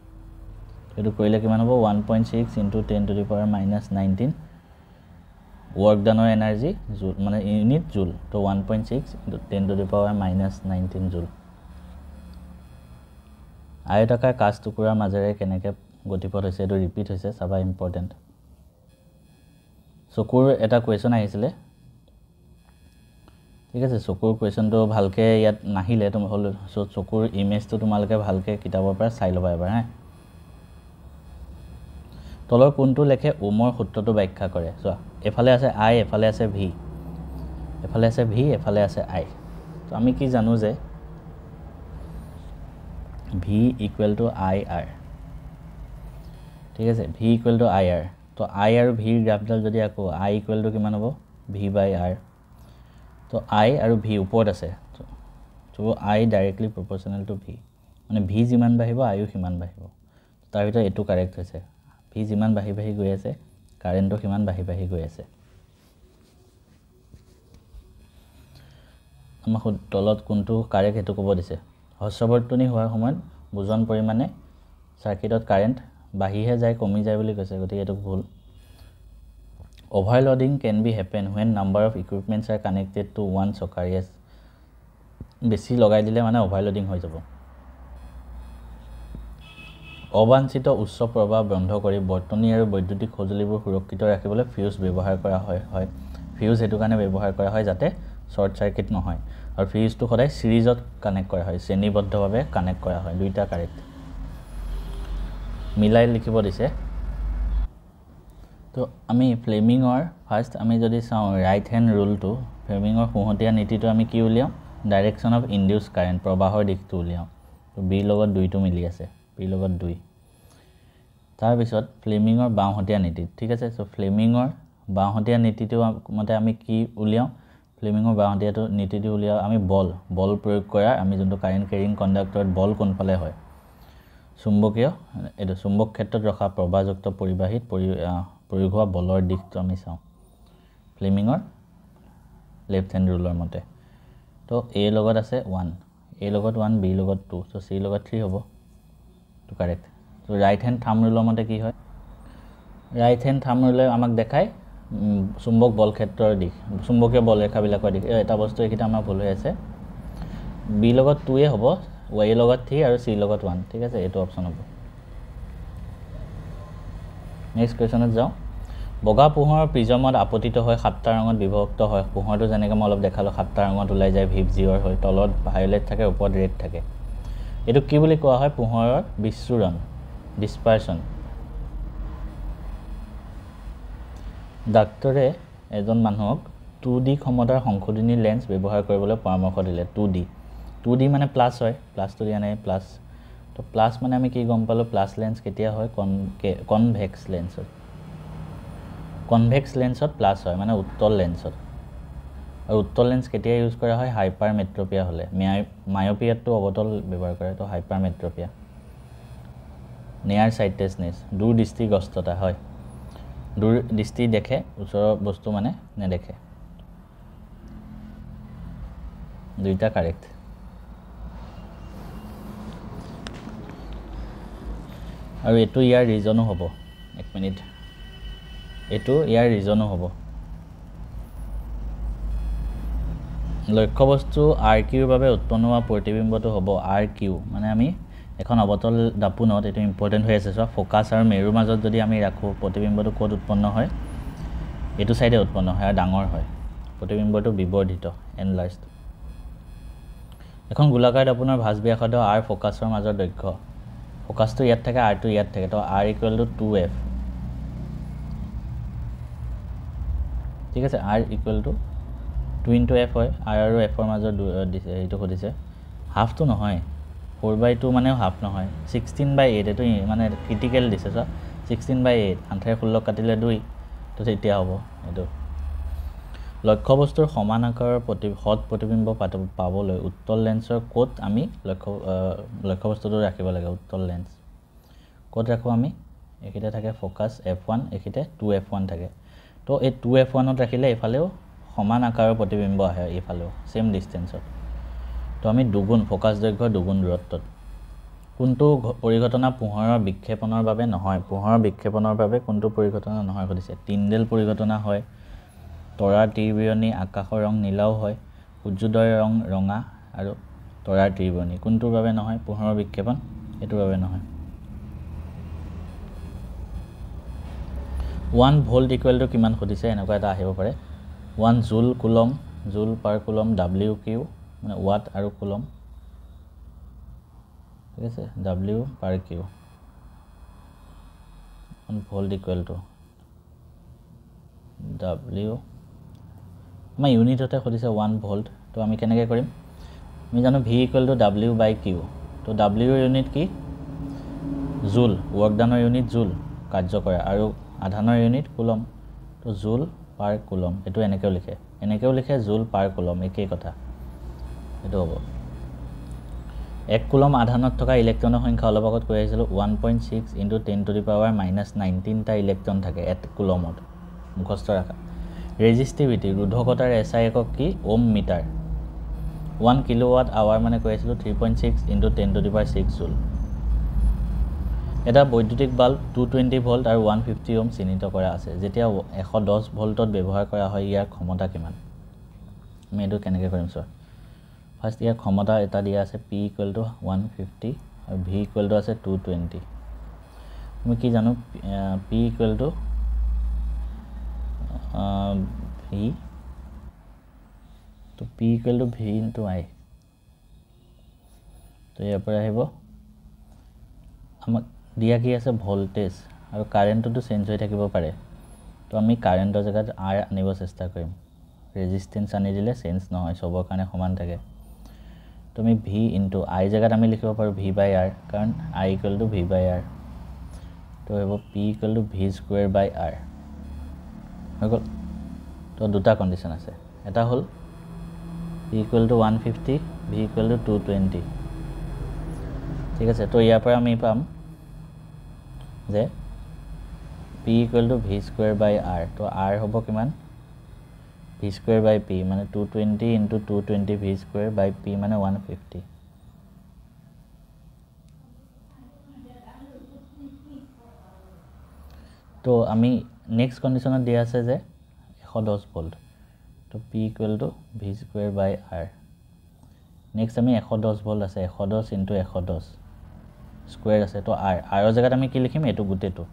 এটো কৰিলে কিমান হ'ব 1.6 into 10^-19 ওয়াৰ্ক ডানৰ এনাৰ্জি জুল মানে ইউনিট জুল তো 1.6 into 10^-19 জুল আয়তাকাৰ কাচ টুকুৰাৰ মাজেৰে কেনেকৈ গতিপথ হৈছে এটো ৰিপিট হৈছে সবা ইম্পৰ্টেন্ট চকুৰ এটা কোৱেশ্চন আহিছিল ঠিক আছে চকুৰ কোৱেশ্চনটো ভালকে ইয়াত নাহিলে তুমি হল চকুৰ ইমেজটো তোমালকে ভালকে কিতাবৰ পৰা চাই লবা এবাৰ হা তলৰ কোনটো লেখে ওমৰ সূত্ৰটো ব্যাখ্যা কৰে চোৱা এফালে আছে i এফালে আছে v এফালে আছে v এফালে আছে i তো আমি কি জানো যে v = ir ঠিক আছে v = ir তো i আৰু v ৰ গ্ৰাফডাল যদি আকৌ i = কিমান হ'ব v/r তো i আৰু v ওপৰত আছে তো i directly proportional to v মানে v যিমান বাঢ়িব i ও সিমান বাঢ়িব তাৰ ভিতৰত এটো কাৰেক্ট হৈছে v যিমান বাঢ়ি গৈ আছে কাৰেন্টটো কিমান বাঢ়ি গৈ আছে আমাক তলত কোনটো কাৰেক্ট হেতু ক'ব দিছে হস্ৰবৰ্তনী হোৱাৰ সময়ত বুজন পৰিমাণে সাৰ্কিটত কাৰেন্ট বাঢ়িহে যায় কমি যায় বুলি কৈছে গতিকে এটো ভুল overloading can be happen when number of equipments are connected to one socket yes বেছি লগাই দিলে মানে overloading হৈ যাব অবাঞ্ছিত উচ্চ প্ৰবাহ বন্ধ কৰি বৰ্তনী আৰু বৈদ্যুতিক সঁজুলিবোৰ সুৰক্ষিত ৰাখিবলৈ ফিউজ ব্যৱহাৰ কৰা হয় ফিউজ হেতু কাৰণে ব্যৱহাৰ কৰা হয় যাতে শৰ্ট সাৰ্কিট নহয় আৰু ফিউজটো সদায় সিৰিজত কানেক্ট কৰা হয় শ্ৰেণীবদ্ধভাৱে কানেক্ট কৰা হয় দুইটা কাৰেক্ট মিলাই লিখিব দিছে তো আমি ফ্লেমিংৰ ফাৰ্স্ট আমি যদি চাও ৰাইট হ্যান্ড ৰুলটো ফ্লেমিংৰ সোহতীয়া নীতিটো আমি কি উলিয়াও ডাইৰেকশন অফ ইনডিউস কাৰেন্ট প্ৰবাহৰ দিশটো উলিয়াও তো বি লগত 2 টো মিলি আছে বি লগত 2 তাৰ পিছত ফ্লেমিংৰ বাওহতীয়া নীতি ঠিক আছে সো ফ্লেমিংৰ বাওহতীয়া নীতিটো মতে আমি কি উলিয়াও ফ্লেমিঙৰ বাউণ্ডেৰীটো নীতিটো উলিয়াও আমি বল প্ৰয়োগ কৰাৰ আমি যোনটো কাৰেণ্ট কেৰিং কণ্ডাক্টৰত বল কোনফালে হয় চুম্বকীয় এইটো চুম্বক ক্ষেত্ৰত ৰখা প্ৰবাহযুক্ত পৰিবাহীত প্ৰয়োগ হোৱা বলৰ দিশটো আমি চাওঁ ফ্লেমিঙৰ লেফ্ট হেণ্ড ৰুলৰ মতে তো এ লগত আছে 1 এ লগত 1 বি লগত 2 তো চি লগত 3 হ'ব তো কাৰেক্ট তো ৰাইট হেণ্ড থাম্ব ৰুলৰ মতে কি হয় ৰাইট হেণ্ড থাম্ব ৰুলে আমাক দেখায় চুম্বক বল ক্ষেত্ৰৰ দিশ চুম্বকীয় বল ৰেখাবিলাকৰ দিশ এটা বস্তু এইকেইটা আমাৰ ভুল হৈ আছে বি লগত 2 এ হ'ব ৱাই লগত 3 আৰু চি লগত 1 ঠিক আছে এইটো অপচন হ'ব নেক্সট কুৱেশ্যনত যাওঁ বগা পোহৰৰ প্ৰিজমত আপতিত হৈ 7টা ৰঙত বিভক্ত হয় পোহৰটো যেনেকৈ মই অলপ দেখালোঁ 7টা ৰঙত ওলাই যায় ভিভ জিঅ'ৰ হয় তলত ভায়োলেট থাকে ওপৰত ৰেড থাকে এইটো কি বুলি কোৱা হয় পোহৰৰ বিচ্ছুৰণ ডিছপাৰচন ডাক্তৰে এজন মানুহক 2D ক্ষমতাৰ সংশোধনী লেন্স ব্যৱহাৰ কৰিবলৈ পৰামৰ্শ দিলে 2D মানে প্লাছ হয় প্লাছটো দিয়া নাই প্লাছ তো প্লাছ মানে আমি কি গম পালোঁ প্লাছ লেন্স কেতিয়া হয় কনভেক্স লেন্সত কনভেক্স লেন্সত প্লাছ হয় মানে উত্তল লেন্সত আৰু উত্তল লেন্স কেতিয়া ইউজ কৰা হয় হাইপাৰমেট্ৰপিয়া হ'লে মায়োপিয়াতটো অৱতল ব্যৱহাৰ কৰে তো হাইপাৰমেট্ৰপিয়া নিয়াৰ চাইটেছনেছ দূৰ দৃষ্টিগ্ৰস্ততা হয় দূৰ দৃষ্টি দেখে ওচৰৰ বস্তু মানে নেদেখে দুইটা কাৰেক্ট আৰু এইটো ইয়াৰ ৰিজনো হ'ব 1 মিনিট এইটো ইয়াৰ ৰিজনো হ'ব লক্ষ্যবস্তু আৰ কিউৰ বাবে উৎপন্ন হোৱা প্ৰতিবিম্বটো হ'ব আৰ কিউ মানে আমি এখন অৱতল দাপোনত এইটো ইম্পৰ্টেণ্ট হৈ আছে চোৱা ফ'কাছ আৰু মেৰুৰ মাজত যদি আমি ৰাখোঁ প্ৰতিবিম্বটো ক'ত উৎপন্ন হয় এইটো চাইডে উৎপন্ন হয় আৰু ডাঙৰ হয় প্ৰতিবিম্বটো বিবৰ্ধিত এনলাৰ্জড এখন গোলাকাৰ দাপোনৰ ভাঁজ ব্যাসাৰ্ধ আৰ ফ'কাছৰ মাজৰ দৈৰ্ঘ্য ফ'কাছটো ইয়াত থাকে আৰটো ইয়াত থাকে তো আৰ ইকুৱেল টু 2f ঠিক আছে R equal to 2 into F হয় আৰ আৰু এফৰ মাজৰ এইটো সুধিছে হাফটো নহয় 4/2 মানেও হাফ নহয় 16/8 এইটো মানে ক্ৰিটিকেল দিছে চোৱা 16/8 16 কাটিলে 2 তো তেতিয়া হ'ব এইটো লক্ষ্যবস্তুৰ সমান আকাৰৰ সৎ প্ৰতিবিম্ব পাবলৈ উত্তল লেন্সৰ ক'ত আমি লক্ষ্যবস্তুটো ৰাখিব লাগে উত্তল লেন্স ক'ত ৰাখোঁ আমি এইকেইটা থাকে ফ'কাছ F1 এইকেইটা 2F1 থাকে তো এই 2F1ত ৰাখিলে এইফালেও সমান আকাৰৰ প্ৰতিবিম্ব আহে এইফালেও সেম ডিষ্টেন্সত তো আমি দুগুণ ফ'কাছ দৈৰ্ঘ্য দুগুণ দূৰত্বত কোনটো পৰিঘটনা পোহৰৰ বিক্ষেপণৰ বাবে নহয় পোহৰৰ বিক্ষেপণৰ বাবে কোনটো পৰিঘটনা নহয় সুধিছে তিনডেল পৰিঘটনা হয় তৰাৰ ত্ৰিবিৰণী আকাশৰ ৰং নীলাও হয় সূৰ্যোদয়ৰ ৰং ৰঙা আৰু তৰাৰ ত্ৰিবিৰণী কোনটোৰ বাবে নহয় পোহৰৰ বিক্ষেপণ এইটোৰ বাবে নহয় 1 ভোল্ট ইকুৱেল টু কিমান সুধিছে এনেকুৱা এটা আহিব পাৰে 1 joule coulomb joule per coulomb W Q মানে ৱাট আৰু কুলম ঠিক আছে W per Q 1 volt equal to W আমাৰ ইউনিটতে সুধিছে 1 ভোল্ট তো আমি কেনেকৈ কৰিম আমি জানো V equal to W by Q তো ডাব্লিউৰ ইউনিট কি জুল ৱৰ্ক ডানৰ ইউনিট জুল কাৰ্য কৰা আৰু আধানৰ ইউনিট কুলম তো জুল পাৰ কুলম এইটো এনেকৈও লিখে জুল পাৰ কুলম একেই কথা এইটো হ'ব 1 কুলম আধানত থকা ইলেক্ট্ৰনৰ সংখ্যা অলপ আগত কৈ আহিছিলোঁ 1.6 × 10⁻−19টা ইলেক্ট্ৰন থাকে 1 কুলমত মুখস্থ ৰাখা ৰেজিষ্টিভিটি ৰোধকতাৰ এছআই একক কি ওম মিটাৰ 1 কিলোৱাট আৱাৰ মানে কৈ আহিছিলোঁ 3.6 × 10⁶ জুল এটা বৈদ্যুতিক বাল্ব 220 ভোল্ট আৰু 150 ওম চিহ্নিত কৰা আছে যেতিয়া 110 ভোল্টত ব্যৱহাৰ কৰা হয় ইয়াৰ ক্ষমতা কিমান আমি এইটো কেনেকৈ কৰিম চোৱা ফাৰ্ষ্ট ইয়াৰ ক্ষমতা এটা দিয়া আছে P ইকুৱেল টু 150 আৰু V ইকুৱেল টু আছে 220 আমি কি জানো P ইকুৱেল টু V তো P equal two V into I তো ইয়াৰ পৰা আহিব আমাক দিয়া কি আছে ভোল্টেজ আৰু কাৰেণ্টটো চেঞ্জ হৈ থাকিব পাৰে তো আমি কাৰেণ্টৰ জেগাত R আনিব চেষ্টা কৰিম ৰেজিষ্টেন্স আনি দিলে চেঞ্জ নহয় সবৰ কাৰণে সমান থাকে তো আমি V ইনটু I জেগাত আমি লিখিব পাৰোঁ V/R কাৰণ I ইকুৱেল টু V/R তো হ'ব P equal to V² by R হৈ গ'ল তো দুটা কণ্ডিশ্যন আছে এটা হ'ল p equal to 150 v equal to 220 ঠিক আছে তো ইয়াৰ পৰা আমি পাম যে p equal to v square by r তো r হ'ব কিমান v square by p মানে 220 into 220 v square by p মানে 150 তো আমি নেক্সট কন্ডিশনত দিয়া আছে যে 110 ভোল্ট তো p equal to v square by r next আমি 110 ভোল্ট আছে 110 into 110 স্কয়ার আছে তো r r এর জায়গাত আমি কি লিখিম এটো গুটেটো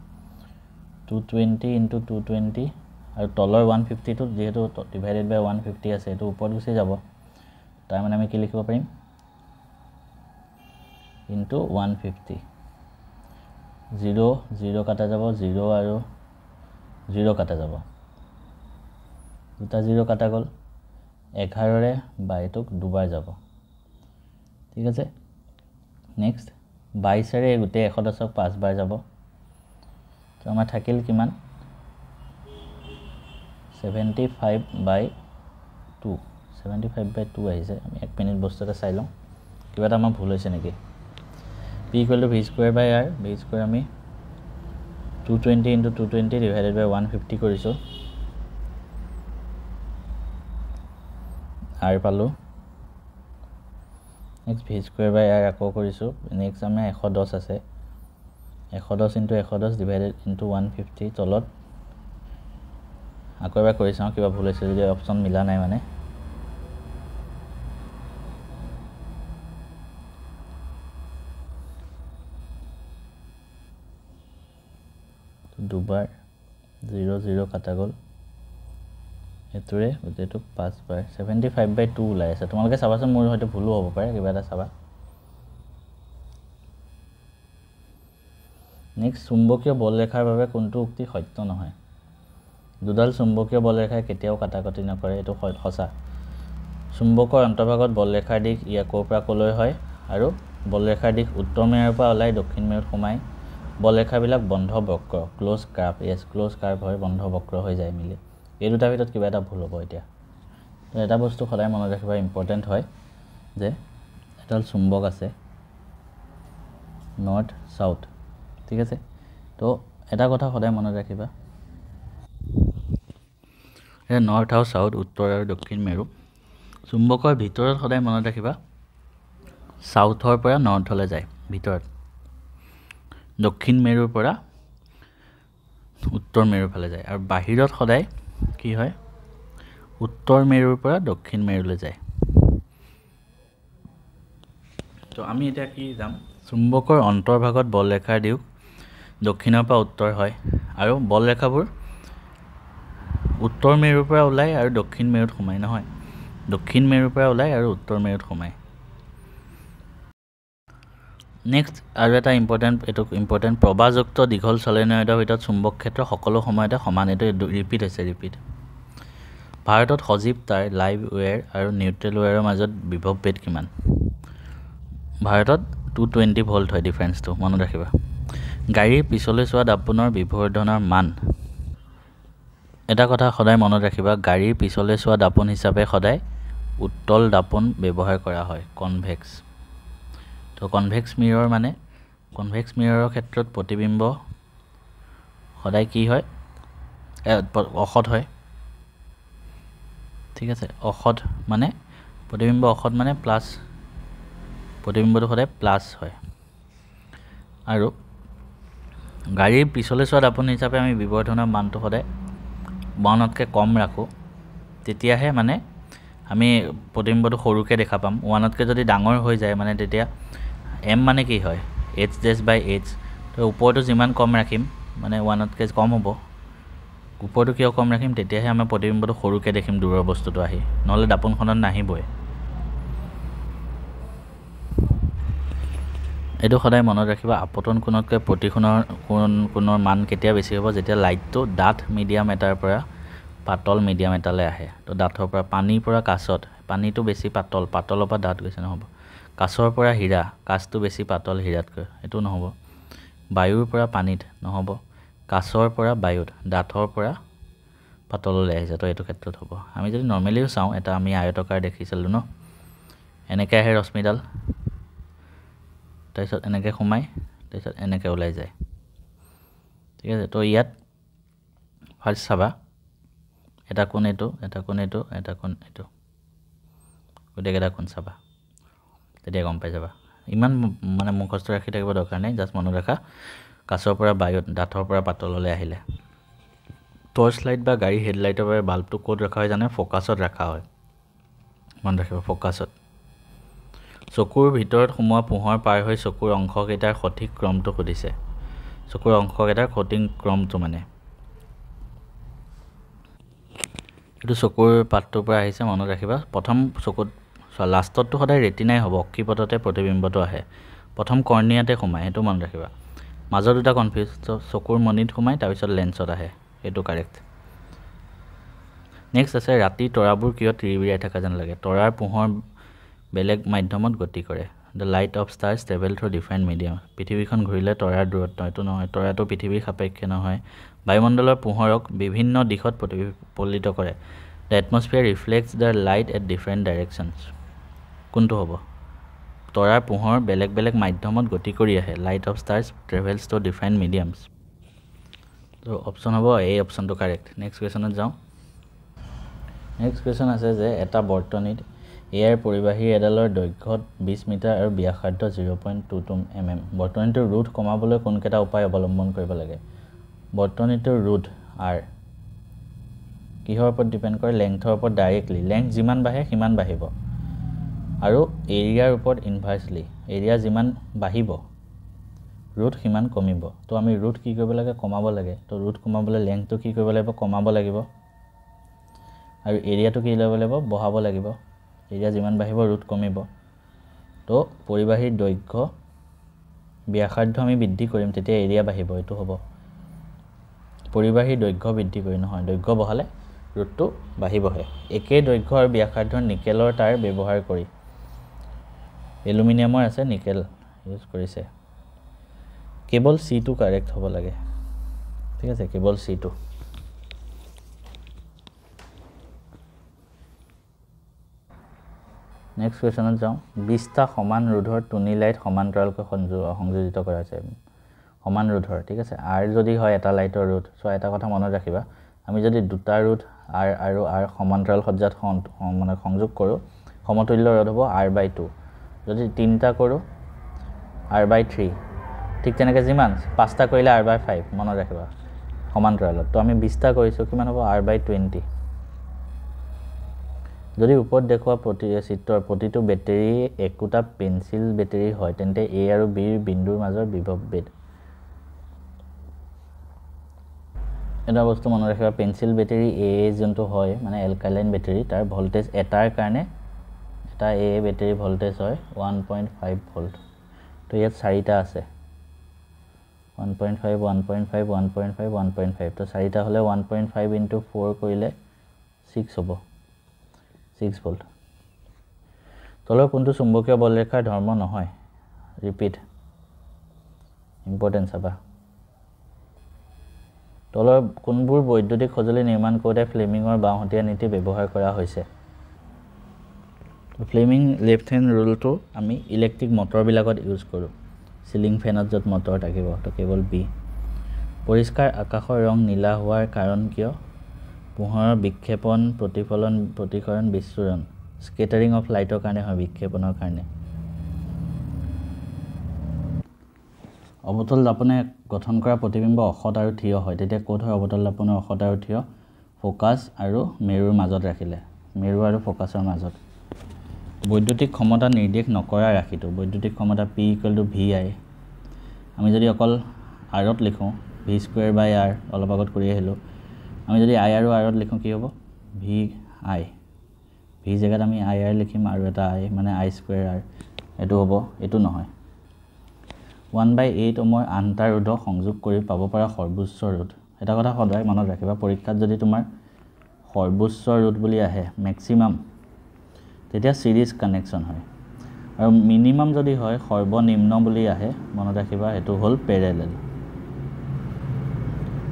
220 into 220 আৰু তলৰ 150 টো যেহেতু ডিভাইডেড বাই 150 আছে এটো ওপৰত গুছি যাব তাৰ মানে আমি কি লিখিব পাৰিম into 150 0 0 কাটা যাব 0 আৰু 0 কাটা যাব দুটা 0 কাটা গল 11 ৰে 22 ক দুবাৰ যাব ঠিক আছে নেক্সট 22 ৰে গুটে 110 ক 5 বাৰ যাব তো আমাৰ থাকিল কিমান 75/2 75/2 আহিছে আমি 1 মিনিট বস্তুটা চাই লওঁ কিবা এটা আমাৰ ভুল হৈছে নেকি p equal to v square by r v square আমি 220 into 220 divided by 150 কৰিছো r পালো next v square by r আকৌ কৰিছো next আমি 110 আছে 110 into 110 divided into 150 তলত আকৌ এবাৰ কৰি চাওঁ কিবা ভুল হৈছে যদি অপচন মিলা নাই মানে দুবাৰ 0 0 কাটা গল এতৰে ওতেটো 5 বাৰ 75/2 ওলাই আছে তোমালোকে চাবাচোন মোৰ হয়তো ভুল হ'ব পাৰে কিবা এটা চাবা নেক্সট চুম্বকীয় বলৰেখাৰ বাবে কোনটো উক্তি সত্য নহয় দুডাল চুম্বকীয় বলৰেখাই কেতিয়াও কাটাকটি নকৰে এটো সঁচা চুম্বকৰ অন্তৰ্ভাগত বলৰেখাৰ দিশ ইয়া কোপৰা কলৈ হয় আৰু বলৰেখাৰ দিশ উত্তৰ মেৰুৰ পৰা ওলাই দক্ষিণ মেৰুত সোমাই বলৰেখাবিলাক বন্ধ বক্ৰ ক্লোজ কাৰ্ভ এস ক্লোজ কাৰ্ভ হয় বন্ধ বক্ৰ হৈ যায় মিলি এই দুটা ভিতৰত কিবা এটা ভুল হ'ব এতিয়া তো এটা বস্তু সদায় মনত ৰাখিবা ইম্পৰ্টেন্ট হয় যে এডাল চুম্বক আছে নৰ্থ সাউথ ঠিক আছে তো এটা কথা সদায় মনত ৰাখিবা এ নৰ্থ আৰু সাউথ উত্তৰ আৰু দক্ষিণ মেৰু চুম্বকৰ ভিতৰত সদায় মনত ৰাখিবা সাউথৰ পৰা নৰ্থলৈ যায় ভিতৰত দক্ষিণ মেৰুৰ পৰা উত্তৰ মেৰুৰ ফালে যায় আৰু বাহিৰত সদায় কি হয় উত্তৰ মেৰুৰ পৰা দক্ষিণ মেৰুলৈ যায় তো আমি এটা কি যাম চুম্বকৰ অন্তৰ্ভাগত বলৰেখাৰ দিশ দক্ষিণৰ পৰা উত্তৰ হয় আৰু বলৰেখাবোৰ উত্তৰ মেৰুৰ পৰা ওলাই আৰু দক্ষিণ মেৰুত সোমাই নহয় দক্ষিণ মেৰুৰ পৰা ওলাই আৰু উত্তৰ মেৰুত সোমাই নেক্সট আৰু এটা ইম্পৰ্টেন্ট প্ৰবাহযুক্ত দীঘল সলেনয়ডৰ ভিতৰত চুম্বক ক্ষেত্ৰ সকলো সময়তে সমান এটো ৰিপিট ভাৰতত সজীৱ তাৰ লাইভ ওয়্যাৰ আৰু নিউট্ৰেল ওয়্যাৰৰ মাজত বিভৱ ভেদ কিমান ভাৰতত 220 ভোল্ট হয় ডিফাৰেন্সটো মনত ৰাখিবা গাড়ীৰ পিছলৈ চোৱা দাপোনৰ বিভৱৰ্ধনৰ মান এটা কথা সদায় মনত ৰাখিবা গাড়ীৰ পিছলৈ চোৱা দাপোন হিচাপে সদায় উত্তল দাপোন ব্যৱহাৰ কৰা হয় কনভেক্স তো কনভেক্স মিৰৰ মানে কনভেক্স মিৰৰৰ ক্ষেত্ৰত প্ৰতিবিম্ব সদায় কি হয় অসৎ হয় ঠিক আছে অসৎ মানে প্ৰতিবিম্ব অসৎ মানে প্লাস প্ৰতিবিম্বটো সদায় প্লাস হয় আৰু গাড়ীৰ পিছলৈ চোৱা দাপোন হিচাপে আমি বিৱৰ্ধনৰ মানটো সদায় 1তকৈ কম ৰাখো তেতিয়াহে মানে আমি প্ৰতিবিম্বটো সৰুকে দেখা পাম 1তকৈ যদি ডাঙৰ হৈ যায় মানে তেতিয়া m মানে কি হয় h dash by h তো ওপৰটো যিমান কম ৰাখিম মানে 1তকৈ কম হ'ব ওপৰটো কিয় কম ৰাখিম তেতিয়াহে আমি প্ৰতিবিম্বটো সৰুকে দেখিম দূৰৰ বস্তুটো আহি নহলে দাপোনখনত নাহিবই এটো সদায় মনত ৰাখিবা আপতন কোণতকৈ প্ৰতিকোণৰ কোণৰ মান কেতিয়া বেছি হ'ব যেতিয়া লাইটটো ডাঠ মিডিয়াম এটাৰ পৰা পাতল মিডিয়াম এটালৈ আহে তো ডাঠৰ পৰা পানীৰ পৰা কাছত পানীটো বেছি পাতলৰ পৰা ডাঠ গৈছে নহব কাছৰ পৰা হীৰা কাছটো বেছি পাতল হীৰাতকৈ এটো নহব বায়ুৰ পৰা পানীত নহব কাছৰ পৰা বায়ুত ডাঠৰ পৰা পাতললৈ আহিছে, তো এইটো ক্ষেত্ৰত হ'ব। আমি যদি নৰ্মেলিও চাওঁ, এটা আমি আয়তকাৰ দেখিছিলোঁ ন, এনেকৈ আহে ৰশ্মিডাল, তাৰপিছত এনেকৈ সোমাই, তাৰপিছত এনেকৈ ওলাই যায়, ঠিক আছে। তো ইয়াত ফাৰ্ষ্ট চাবা, এটা কোণ এইটো, এটা কোণ এইটো, এটা কোণ এইটো, গোটেইকেইটা কোণ চাবা, তেতিয়া গম পাই যাবা। ইমান মানে মুখস্থ ৰাখি থাকিব দৰকাৰ নাই, জাষ্ট মনত ৰাখা কাছৰ পৰা বায়ুত, ডাঠৰ পৰা পাতললৈ আহিলে। টৰ্চ লাইট বা গাড়ী হেডলাইটৰ বাবে বাল্বটো ক'ত ৰখা হয় জানে? ফ'কাছত ৰখা হয়, মনত ৰাখিব, ফ'কাছত। চকুৰ ভিতৰত সোমোৱা পোহৰ পাৰ হৈ চকুৰ অংশকেইটাৰ সঠিক ক্ৰমটো সুধিছে, চকুৰ অংশকেইটাৰ সঠিক ক্ৰমটো মানে এইটো চকুৰ পাতটোৰ পৰা আহিছে, মনত ৰাখিবা। প্ৰথম চকুত চোৱা, লাষ্টতটো সদায় ৰেটিনাই হ'ব, অক্ষিপথতে প্ৰতিবিম্বটো আহে, প্ৰথম কৰ্ণিয়াতে সোমায়, সেইটো মনত ৰাখিবা। মাজৰ দুটা কনফিউজ, চকুৰ মণিত সোমায়, তাৰপিছত লেন্সত আহে, সেইটো কাৰেক্ট। নেক্সট আছে, ৰাতি তৰাবোৰ কিয় তিৰিবিৰাই থকা যেন লাগে? তৰাৰ পোহৰ বেলেগ মাধ্যমত গতি কৰে। The light of stars travel through different medium. পৃথিৱীখন ঘূৰিলে তৰাৰ দূৰত্ব, এইটো নহয়, তৰাটো পৃথিৱীৰ সাপেক্ষে নহয়। বায়ুমণ্ডলৰ পোহৰক বিভিন্ন দিশত প্ৰতিফলিত কৰে। The atmosphere reflects the light at different directions. কোনটো হ'ব? তৰাৰ পোহৰ বেলেগ বেলেগ মাধ্যমত গতি কৰি আহে। Light of stars travels to different mediums. তো অপশ্যন হ'ব এই অপশ্যনটো কাৰেক্ট। নেক্সট কুৱেশ্যনত যাওঁ। নেক্সট কুৱেশ্যন আছে যে এটা বৰ্তনীত এয়াৰ পৰিবাহী এডালৰ দৈৰ্ঘ্যত 20 মিটাৰ আৰু ব্যাসাৰ্ধ 0.22 mm। বৰ্তনীটোৰ ৰোধ কমাবলৈ কোনকেইটা উপায় অৱলম্বন কৰিব লাগে? বৰ্তনীটোৰ ৰোধ আৰ কিহৰ ওপৰত ডিপেণ্ড কৰে? লেংথৰ ওপৰত ডাইৰেক্টলি। লেংথ যিমান বাঢ়ে সিমান বাঢ়িব, আৰু এৰিয়াৰ ওপৰত ইনভাৰ্চলি। এৰিয়া যিমান বাঢ়িব ৰোধ সিমান কমিব। তো আমি ৰোধ কি কৰিব লাগে? কমাব লাগে। তো ৰোধ কমাবলৈ লেংথটো কি কৰিব লাগিব? কমাব লাগিব, আৰু এৰিয়াটো কি ল'ব লাগিব? বঢ়াব লাগিব। এৰিয়া যিমান বাঢ়িব ৰোধ কমিব। তো পৰিবাহীৰ দৈৰ্ঘ্য ব্যাসাৰ্ধ আমি বৃদ্ধি কৰিম, তেতিয়া এৰিয়া বাঢ়িব, এইটো হ'ব। পৰিবাহীৰ দৈৰ্ঘ্য বৃদ্ধি কৰি নহয়, দৈৰ্ঘ্য বঢ়ালে ৰোধটো বাঢ়িবহে। একেই দৈৰ্ঘ্য আৰু ব্যাসাৰ্ধৰ নিকেলৰ তাঁৰ ব্যৱহাৰ কৰি, এলুমিনিয়ামৰ আছে, নিকেল ইউজ কৰিছে। কেৱল চিটো কাৰেক্ট হ'ব লাগে, ঠিক আছে, কেৱল চিটো। নেক্সট কুৱেশ্যনত যাওঁ। 20টা সমান ৰোধৰ টুনি লাইট সমান্তৰালকৈ সংযোজিত কৰা আছে, সমান ৰোধৰ, ঠিক আছে। আৰ যদি হয় এটা লাইটৰ ৰোধ, চ' এটা কথা মনত ৰাখিবা, আমি যদি দুটা ৰোধ আৰ আৰু আৰ সমান্তৰাল সজ্জাত মানে সংযোগ কৰোঁ, সমতুল্য ৰোধ হ'ব R/2। যদি 3টা কৰোঁ R/3, ঠিক তেনেকৈ যিমান 5টা কৰিলে R/5, মনত ৰাখিবা সমান্তৰালত। তো আমি 20টা কৰিছোঁ, কিমান হ'ব? R/20। যদি ওপৰত দেখুওৱা চিত্ৰৰ প্ৰতিটো বেটেৰী একোটা পেঞ্চিল বেটেৰী হয়, তেন্তে এ আৰু বিৰ বিন্দুৰ মাজৰ বিভৱ বেদ। এটা বস্তু মনত ৰাখিবা, পেঞ্চিল বেটেৰী এ যোনটো হয় মানে এলকালাইন বেটেৰী, তাৰ ভল্টেজ এটাৰ কাৰণে, এটা এ বেটেৰী ভল্টেজ হয় 1.5 ভল্ট। তো ইয়াত 4টা আছে, 1.5, 1.5, 1.5, 1.5। তো 4টা হ'লে 1.5 × 4 কৰিলে 6 হ'ব, 6 ভল্ট। তলৰ কোনটো চুম্বকীয় বলৰেখাৰ ধৰ্ম নহয়? ৰিপিট, ইম্পৰ্টেণ্ট চাবা। তলৰ কোনবোৰ বৈদ্যুতিক সঁজুলি নিৰ্মাণ কৰোঁতে ফ্লেমিঙৰ বাওঁহতীয়া নীতি ব্যৱহাৰ কৰা হৈছে? ফ্লেমিং লেফ্ট হেণ্ড ৰুলটো আমি ইলেক্ট্ৰিক মটৰবিলাকত ইউজ কৰোঁ, চিলিং ফেনত য'ত মটৰ থাকিব, তো কেৱল বি। পৰিষ্কাৰ আকাশৰ ৰং নীলা হোৱাৰ কাৰণ কিয়? পোহৰৰ বিক্ষেপণ, প্ৰতিফলন, প্ৰতিসৰণ, বিচ্ছুৰণ। স্কেটাৰিং অফ লাইটৰ কাৰণে হয়, বিক্ষেপণৰ কাৰণে। অৱতল দাপনে গঠন কৰা প্ৰতিবিম্ব অসৎ আৰু থিয় হয়, তেতিয়া ক'ত হয় অৱতল দাপনৰ অসৎ আৰু থিয়? ফ'কাছ আৰু মেৰুৰ মাজত ৰাখিলে, মেৰু আৰু ফ'কাছৰ মাজত। বৈদ্যুতিক ক্ষমতা নিৰ্দেশ নকৰা ৰাশিটো, বৈদ্যুতিক ক্ষমতা P = VI। আমি যদি অকল আৰত লিখোঁ V²/R, অলপ আগত কৰি আহিলোঁ। আমি যদি I আৰু Rত লিখোঁ কি হ'ব? VI। ভি জেগাত আমি IR লিখিম আৰু এটা I, মানে I²R, এইটো হ'ব, এইটো নহয়। 1/8 ওমৰ আনটা ৰোধক সংযোগ কৰি পাব পৰা সৰ্বোচ্চ ৰোধ। এটা কথা সদায় মনত ৰাখিবা, পৰীক্ষাত যদি তোমাৰ সৰ্বোচ্চ ৰোধ বুলি আহে, মেক্সিমাম, তেতিয়া চিৰিজ কানেকশ্যন হয়, আৰু মিনিমাম যদি হয় সৰ্বনিম্ন বুলি আহে, মনত ৰাখিবা সেইটো হ'ল পেৰেলেল,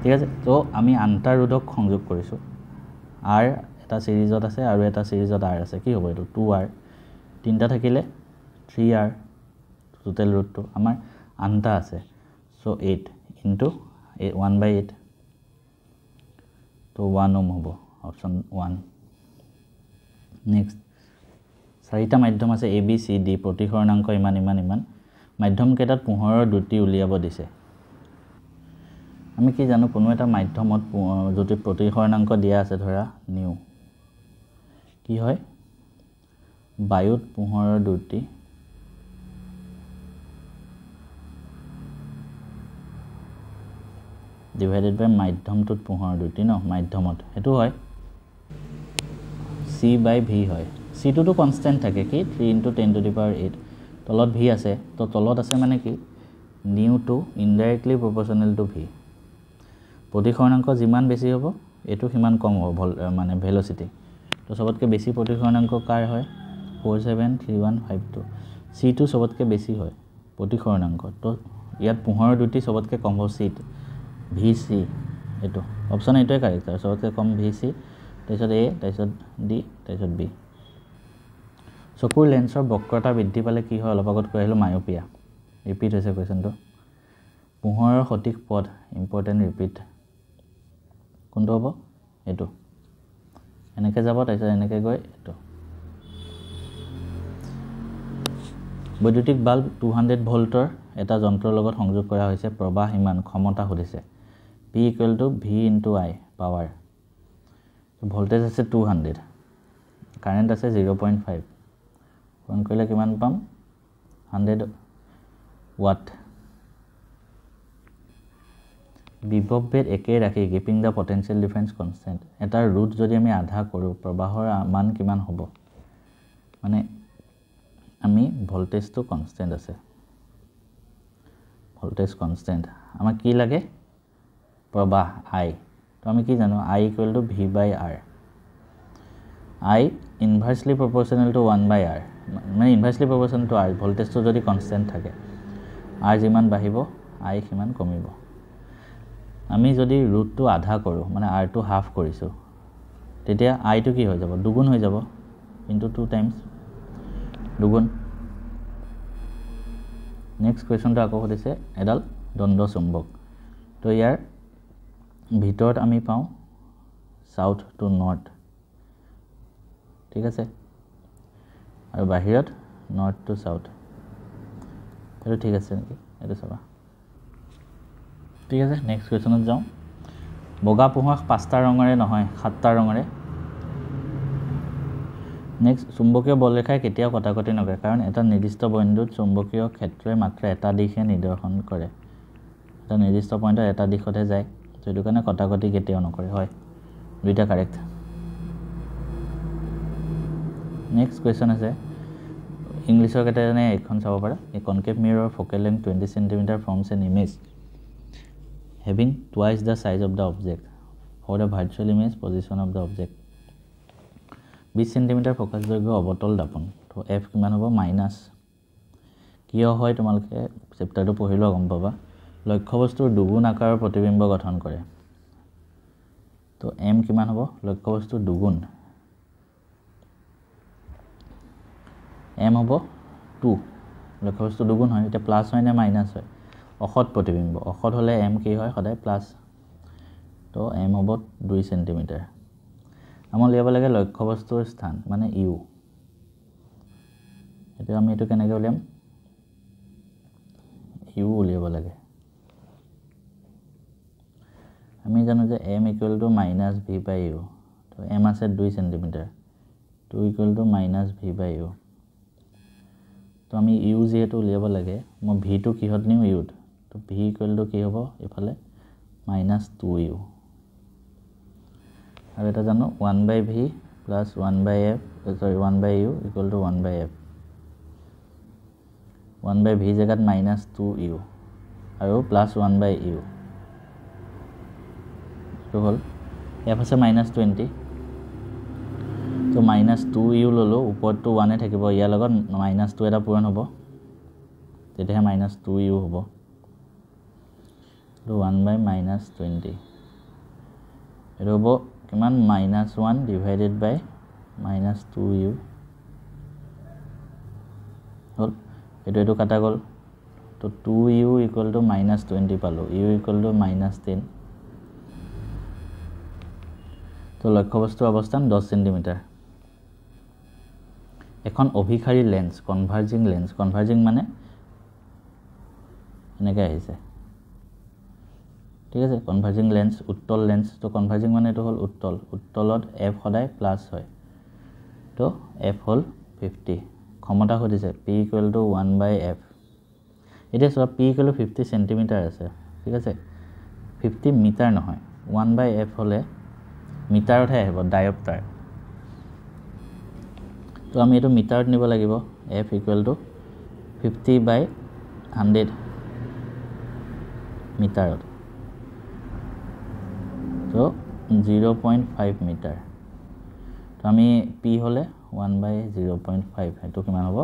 ঠিক আছে। তো আমি আনটা ৰোধক সংযোগ কৰিছোঁ, r এটা সিৰিজত আছে আৰু এটা সিৰিজত r আছে কি হ'ব এটো 2r তিনটা থাকিলে 3r টোটাল ৰুটটো আমাৰ আনটা আছে সো 8 ইনটু 1/8 তো 1 ওম হ'ব অপচন 1 নেক্সট চাৰিটা মাধ্যম আছে a b c d প্ৰতিসৰণাংক ইমান ইমান ইমান মাধ্যম কেইটাত পোহৰৰ দুটি উলিয়াব দিছে আমি কি জানো কোনো এটা মাধ্যমত যদি প্ৰতিসৰণাংক দিয়া আছে ধৰা নিউ কি হয় বায়ুত পোহৰৰ দুটি ডিভাইডেড বাই মাধ্যমটোত পোহৰৰ দুটি ন মাধ্যমত হেতু হয় c বাই v হয় c টো কনস্ট্যান্ট থাকে কি 3 * 10^8 তলত v আছে তো তলত আছে মানে কি nu to indirectly proportional to v প্ৰতিসৰণাংক যিমান বেছি হ'ব এটো সিমান কম হ'ব মানে ভেলোসিটি তো সবতকে বেছি প্ৰতিসৰণাংক কাৰ হয় 473152 c টো সবতকে বেছি হয় প্ৰতিসৰণাংক তো ইয়াত পোহৰৰ দুটি সবতকে কম হ'ব c vc এটো অপচন এটোই কাৰেক্ট আৰু সবতকে কম vc তাৰপিছত a তাৰপিছত d তাৰপিছত b চকুৰ লেন্সৰ বক্ৰতা বৃদ্ধি পালে কি হয় অলপ আগত কৈ আহিলো মায়োপিয়া ৰিপিট হৈছে কোৱেশ্চনটো পোহৰৰ সঠিক পথ ইম্পৰ্টেন্ট ৰিপিট কোনটো হ'ব এটো এনেকে যাব তাৰপিছত এনেকে গৈ এটো বৈদ্যুতিক বাল্ব 200 ভোল্টৰ এটা যন্ত্ৰৰ লগত সংযোগ কৰা হৈছে প্ৰবাহ ইমান ক্ষমতা সুধিছে p = v * i power voltage আছে 200 কাৰেন্ট আছে 0.5 কোন কৰিলে কিমান পাম 100 ওয়াট বিভৱ ভেদ একে ৰাখি কিপিং দা পটেনশিয়াল ডিফাৰেন্স কনস্ট্যান্ট এটা ৰুট যদি আমি আধা কৰো প্ৰবাহৰ মান কিমান হ'ব মানে আমি ভোল্টেজটো কনস্ট্যান্ট আছে ভোল্টেজ কনস্ট্যান্ট আমাক কি লাগে প্ৰবাহ i তো আমি কি জানো i = v/r i inversely proportional to 1/r মানে ইনভার্সলি প্রপোর্শনাল টু r ভোল্টেজটো যদি কনস্ট্যান্ট থাকে r যিমান বাঢ়িব i সিমান কমিব আমি যদি ৰুটটো আধা কৰো মানে r টো হাফ কৰিছো তেতিয়া i টো কি হৈ যাব দুগুণ হৈ যাব ইনটু 2 টাইমস দুগুণ নেক্সট কোৱেশ্চনটো আকৌ সুধিছে এডাল দ্বন্দ্ব চুম্বক তো ইয়াৰ ভিতৰত আমি পাও সাউথ টু নৰ্থ ঠিক আছে আৰু বাহিৰত নৰ্থ টু সাউথ এটো ঠিক আছে নেকি এটো চাবা ঠিক আছে নেক্সট কোৱেশ্চনত যাও বগা পোহৰ পাঁচটা ৰঙৰে নহয় সাতটা ৰঙৰে নেক্সট চুম্বকীয় বলৰেখাই কেতিয়াও কটাকটি নকৰে কাৰণ এটা নিৰ্দিষ্ট বিন্দুত চুম্বকীয় ক্ষেত্ৰই মাত্ৰ এটা দিশে নিৰ্দেশন কৰে এটা নিৰ্দিষ্ট পইণ্টত এটা দিশতে যায় তো এটো কাৰণে কটাকটি কেতিয়াও নকৰে হয় দুইটা কাৰেক্ট নেক্সট কোৱেশ্চন আছে ইংলিশৰ কেটানে এখন চাব পাৰা a concave mirror focal length 20 cm forms an image having twice the size of the object for the virtual image position of the object 20 cm focus দৈৰ্ঘ্য অবতল দাপন তো f কিমান হ'ব মাইনাস কিয় হয় তোমালকে চেপ্টাৰটো পঢ়িলো গম পাবা লক্ষ্য বস্তুৰ দুগুণ আকাৰৰ প্ৰতিবিম্ব গঠন কৰে তো m কিমান হ'ব লক্ষ্য বস্তুৰ দুগুণ m হ'ব 2 লক্ষ্য বস্তু দুগুণ হয় এটা প্লাস হয় না মাইনাস হয় অখত প্ৰতিবিম্ব অখত হলে m কি হয় সদায় প্লাস তো m হ'ব 2 cm আমাৰ লিয়াব লাগে লক্ষ্য বস্তুৰ স্থান মানে u এটা আমি এটো কেনেকৈ উলিয়াম u উলিয়াব লাগে আমি জানো যে m = -v/u তো m আছে 2 cm 2 = -v/u তো আমি u যেটো উলিয়াব লাগে ম v টো কিহত নিউ u তো v = কি হ'ব এফালে -2u আৰু এটা জানো 1/v + 1/f সৰি 1/u = 1/f 1/v জায়গাত -2u আৰু +1/u তো হল f আছে -20 তো -2u ললো উপৰটো 1 এ থাকিব ইয়াৰ লগত -2 এটা পূৰণ হ'ব তেতিয়া -2u হ'ব তো 1/-20 এটো হ'ব কিমান -1 ডিভাইডেড বাই -2u হ'ল এইটো কাটা গ'ল তো 2u ইকুৱেল টু -20 পালোঁ u ইকুৱেল টু -10 তো লক্ষ্যবস্তুৰ অৱস্থান 10 সেন্টিমিটাৰ এখন অভিখাৰী লেন্স কনভাৰ্জিং মানে এনেকৈ আহিছে ঠিক আছে কনভাৰ্জিং লেন্স উত্তল লেন্স তো কনভাৰ্জিং মানে এইটো হ'ল উত্তলত f সদায় প্লাছ হয় তো f হ'ল 50 ক্ষমতা সুধিছে p ইকুৱেল টু 1/f এতিয়া চোৱা p ইকুৱেল টু 50 সেন্টিমিটাৰ আছে ঠিক আছে 50 মিটাৰ নহয় 1/f হ'লে মিটাৰতহে আহিব ডায়োপ্টাৰ তো আমি এইটো মিটাৰত নিব লাগিব f ইকুৱেল টু 50/100 মিটাৰত তো 0.5 মিটাৰ তো আমি p হ'লে 1/0.5 এইটো কিমান হ'ব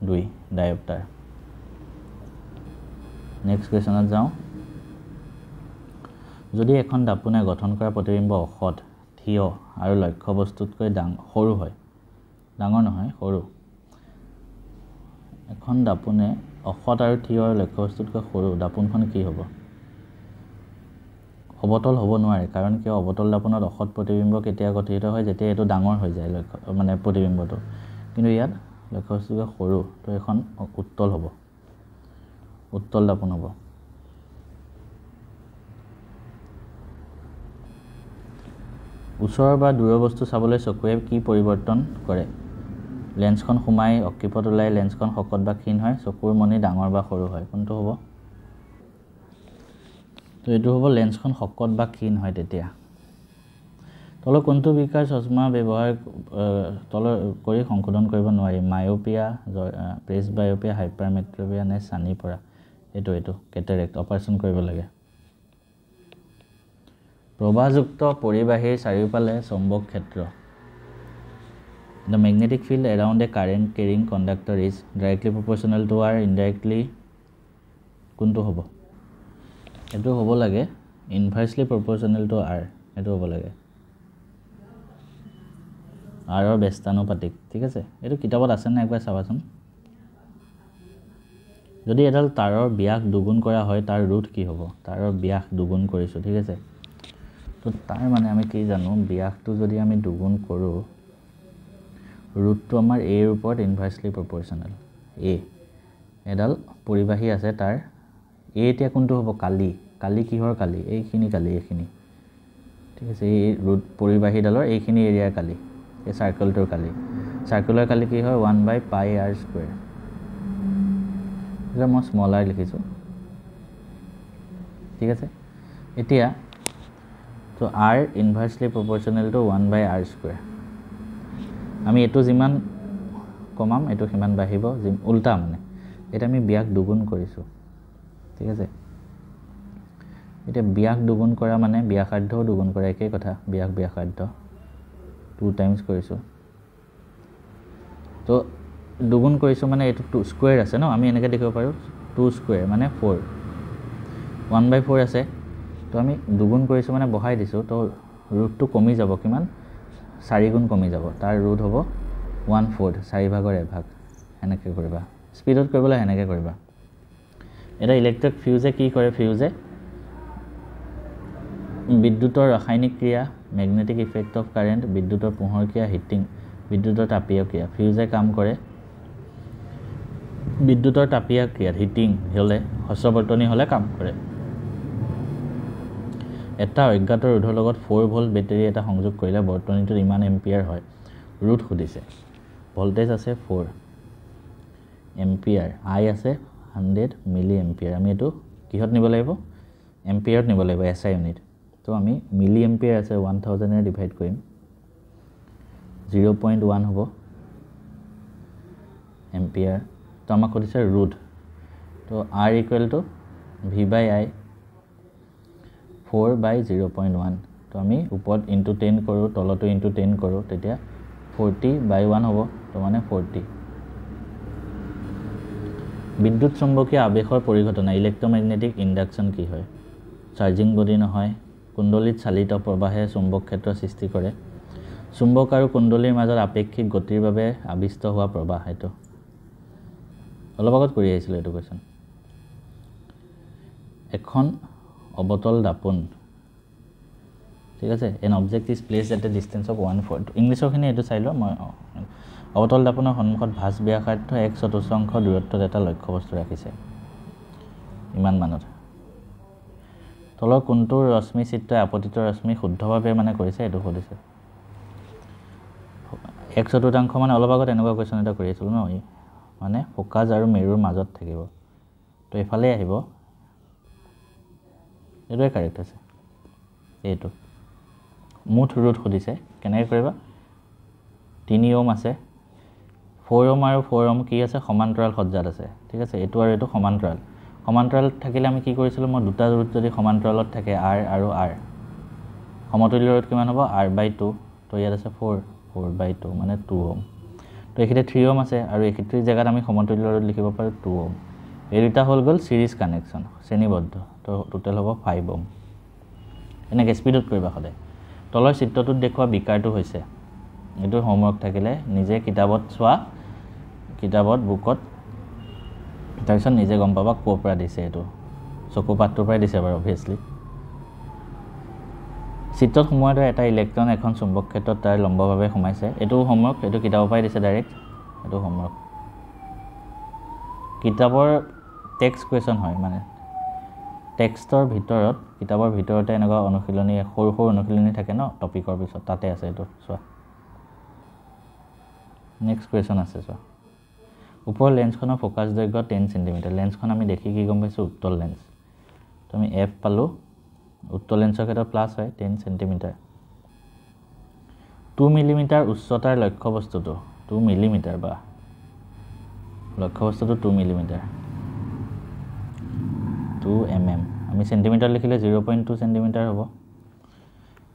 2 ডায়োপ্টাৰ নেক্সট কুৱেশ্যনত যাওঁ যদি এখন দাপোনে গঠন কৰা প্ৰতিবিম্ব অসৎ থিয় আৰু লক্ষ্যবস্তুতকৈ সৰু হয় ডাঙৰ নহয় সৰু এখন দাপোনে অসৎ আৰু থিয় আৰু লক্ষ্যবস্তুতকৈ সৰু দাপোনখন কি হ'ব অবতল হ'ব নোৱাৰে কাৰণ কিয় অবতল দাপোনত অসৎ প্ৰতিবিম্ব কেতিয়া গঠিত হয় যেতিয়া এইটো ডাঙৰ হৈ যায় মানে প্ৰতিবিম্বটো কিন্তু ইয়াত লক্ষ্যবস্তুতকৈ সৰু তো এখন উত্তল হ'ব উত্তল দাপোন হ'ব ওচৰৰ বা দূৰৰ বস্তু চাবলৈ চকুৱে কি পৰিৱৰ্তন কৰে লেন্সখন সোমাই অক্ষিপত ওলাই লেন্সখন শকত বা ক্ষীণ হয় চকুৰ মণি ডাঙৰ বা সৰু হয় কোনটো হ'ব তো এইটো হ'ব লেন্সখন শকত বা ক্ষীণ হয় তেতিয়া তলৰ কোনটো বিকাৰ চশমা ব্যৱহাৰ কৰি সংশোধন কৰিব নোৱাৰি মায়োপিয়া প্ৰেছবায়োপিয়া হাইপাৰমেট্ৰোপিয়া নে চানি পৰা এইটো কেটাৰেক্ট অপাৰেশ্যন কৰিব লাগে প্ৰবাহযুক্ত পৰিবাহীৰ চাৰিওফালে চৌম্বক ক্ষেত্ৰ The magnetic field around a current carrying conductor is directly proportional to or indirectly কোনটো হ'ব এইটো হ'ব লাগে inversely proportional to r এইটো হ'ব লাগে r ৰ ব্যস্তানুপাতিক ঠিক আছে এইটো কিতাপত আছে না একবাৰ চাবাচোন যদি এডাল তাৰৰ ব্যাস দুগুণ কৰা হয় তাৰ ৰুট কি হ'ব তাৰৰ ব্যাস দুগুণ কৰিছো ঠিক আছে তো তাৰ মানে আমি কি জানো ব্যাসটো যদি আমি দুগুণ কৰোঁ ৰুটটো আমাৰ a ৰ ওপৰত ইনভাৰ্সলি প্ৰপৰ্চনেল a এডাল পৰিবাহী আছে তাৰ a এতিয়া কোনটো হ'ব কালি কিহৰ কালি এইখিনি ঠিক আছে এই ৰুট পৰিবাহীডালৰ এইখিনি এৰিয়াৰ কালি এই সাৰ্কেলটোৰ কালি সাৰ্কুলাৰ কালি কি হয় 1/πr²। এটা মই স্মল r লিখিছো ঠিক আছে এতিয়া তো r ইনভাৰ্সলি প্ৰপৰ্চনেল টু 1/r²। আমি এটো যিমান কমাম এটো কিমান বাঢ়িব উল্টা মানে এটা আমি ব্যাস দুগুণ কৰিছো ঠিক আছে এটা ব্যাস দুগুণ কৰা মানে ব্যাসাৰ্ধও দুগুণ কৰা একেই কথা ব্যাসাৰ্ধ 2 টাইমছ কৰিছো তো দুগুণ কৰিছো মানে এটো 2 স্কয়াৰ আছে ন আমি এনেকৈ দেখিব পাৰো 2 স্কয়াৰ মানে 4 1/4 আছে তো আমি দুগুণ কৰিছো মানে বহাই দিছো তো ৰুটটো কমি যাব কিমান 4 গুণ কমি যাব তাৰ ৰুট হ'ব 1/4 4 ভাগৰ 1 ভাগ এনেকৈ কৰিবা স্পিডত কৰিবলৈ এনেকৈ কৰিবা এটা ইলেক্ট্ৰিক ফিউজে কি কৰে ফিউজে বিদ্যুতৰ ৰাসায়নিক ক্ৰিয়া ম্যাগনেটিক ইফেক্ট অফ কাৰেন্ট বিদ্যুতৰ পোহৰ ক্ৰিয়া হিটিং বিদ্যুতৰ তাপীয় ক্ৰিয়া ফিউজে কাম কৰে বিদ্যুতৰ তাপীয় ক্ৰিয়া হিটিং হলে হস্ৰবৰ্তনী হলে কাম কৰে এটা অজ্ঞাত ৰোধৰ লগত 4 ভোল্ট বেটাৰী এটা সংযোগ কৰিলে বৰ্তনীটো ইমান এম্পিয়াৰ হয় ৰুট সুধিছে ভোল্টেজ আছে 4 এম্পিয়াৰ আই আছে 100 মিলি এম্পিয়াৰ আমি এটো কিহত নিব লাগিব এম্পিয়াৰত নিব লাগিব এসআই ইউনিট তো আমি মিলি এম্পিয়াৰ আছে 1000 এ ডিভাইড কৰিম 0.1 হ'ব এম্পিয়াৰ তো আমাক কৈছে ৰুট তো r ইকুৱেল টু v/i 4/0.1 তো আমি ওপৰত ইনটু 10 কৰো তলটো ইনটু 10 কৰো তেতিয়া 40/1 হ'ব তো মানে 40 বিদ্যুৎ চুম্বকীয় আবেশৰ পৰিঘটনা ইলেক্ট্ৰোম্যাগনেটিক ইন্ডাকশন কি হয় চাৰ্জিং বডি নহয় কুণ্ডলীত চালিত প্ৰবাহে চুম্বক ক্ষেত্ৰ সৃষ্টি কৰে চুম্বক আৰু কুণ্ডলীৰ মাজত আপেক্ষিক গতিৰ বাবে আবিষ্ট হোৱা প্ৰবাহ এইটো অলপ আগত কৰি আহিছিলোঁ এইটো কোৱেশ্যন এখন অবতল দাপোন ঠিক আছে an object is placed at a distance of 1/4 ইংলিছৰখিনি এইটো চাই লওঁ মই অবতল দাপোনৰ সন্মুখত ভাঁজ ব্যাসাৰ্ধ 1/4 দূৰত্বত এটা লক্ষ্যবস্তু ৰাখিছে ইমান মানত তলৰ কোনটোৰ ৰশ্মি চিত্ৰই আপতিত ৰশ্মি শুদ্ধভাৱে মানে কৰিছে এইটো সুধিছে 1/4 মানে অলপ আগত এনেকুৱা কোৱেশ্যন এটা কৰি আছিলোঁ ন মানে ফোকাস আৰু মেৰুৰ মাজত থাকিব তো এফালে আহিব এইটোৱে কাৰেক্ট আছে এইটো মুঠ ৰুট সুধিছে কেনেকৈ কৰিবা 3 ওম আছে 4 ওম আৰু 4 ওম কি আছে সমান্তৰাল সজ্জাত আছে ঠিক আছে এইটো আৰু এইটো সমান্তৰাল থাকিলে আমি কি কৰিছিলোঁ মই দুটা ৰুট যদি সমান্তৰালত থাকে r আৰু r সমতুল্য ৰুট কিমান হ'ব r/2 তো ইয়াত আছে 4/2 মানে 2 ওম তো এখিতে 3 ওম আছে আৰু এখিতে জায়গাত আমি সমতুল্য ৰুট লিখিব পাৰো 2 ওম এই দুটা হল গল সিৰিজ কানেকশন শ্ৰেণীবদ্ধ তো টোটাল হ'ব 5 ওম এনেকৈ স্পিডত কৰিবা সদায় তলৰ চিত্ৰটোত দেখুৱা বিকাৰটো হৈছে এইটো হোমৱৰ্ক থাকিলে নিজে কিতাপত চোৱা কিতাপত বুকত তাৰপিছত নিজে গম পাবা ক'ৰ পৰা দিছে এইটো চকু পাতটোৰ পৰাই দিছে বাৰু অবভিয়াছলি চিত্ৰত সোমোৱাৰ দৰে এটা ইলেক্ট্ৰন এখন চুম্বক ক্ষেত্ৰত তাৰ লম্বভাৱে সোমাইছে এইটো হোমৱৰ্ক এইটো কিতাপৰ পৰাই দিছে ডাইৰেক্ট এইটো হোমৱৰ্ক কিতাপৰ টেক্সট কুৱেশ্যন হয় মানে টেক্সটৰ ভিতৰত কিতাপৰ ভিতৰতে এনেকুৱা অনুশীলনী সৰু সৰু অনুশীলনী থাকে ন টপিকৰ পিছত তাতে আছে এইটো চোৱা নেক্সট কুৱেশ্যন আছে চোৱা ওপৰৰ লেন্সখনৰ ফোকাস দৈৰ্ঘ্য 10 সেন্টিমিটাৰ লেন্সখন আমি দেখি কি গম পাইছোঁ উত্তল লেন্স তো আমি এফ পালোঁ উত্তল লেন্সৰ ক্ষেত্ৰত প্লাছ হয় 10 সেন্টিমিটাৰ 2 মিলিমিটাৰ উচ্চতাৰ লক্ষ্যবস্তুটো 2 মিলিমিটাৰ বা লক্ষ্যবস্তুটো 2 মিলিমিটাৰ 2 mm আমি সেন্টিমিটাৰ লিখিলে 0.2 সেন্টিমিটাৰ হ'ব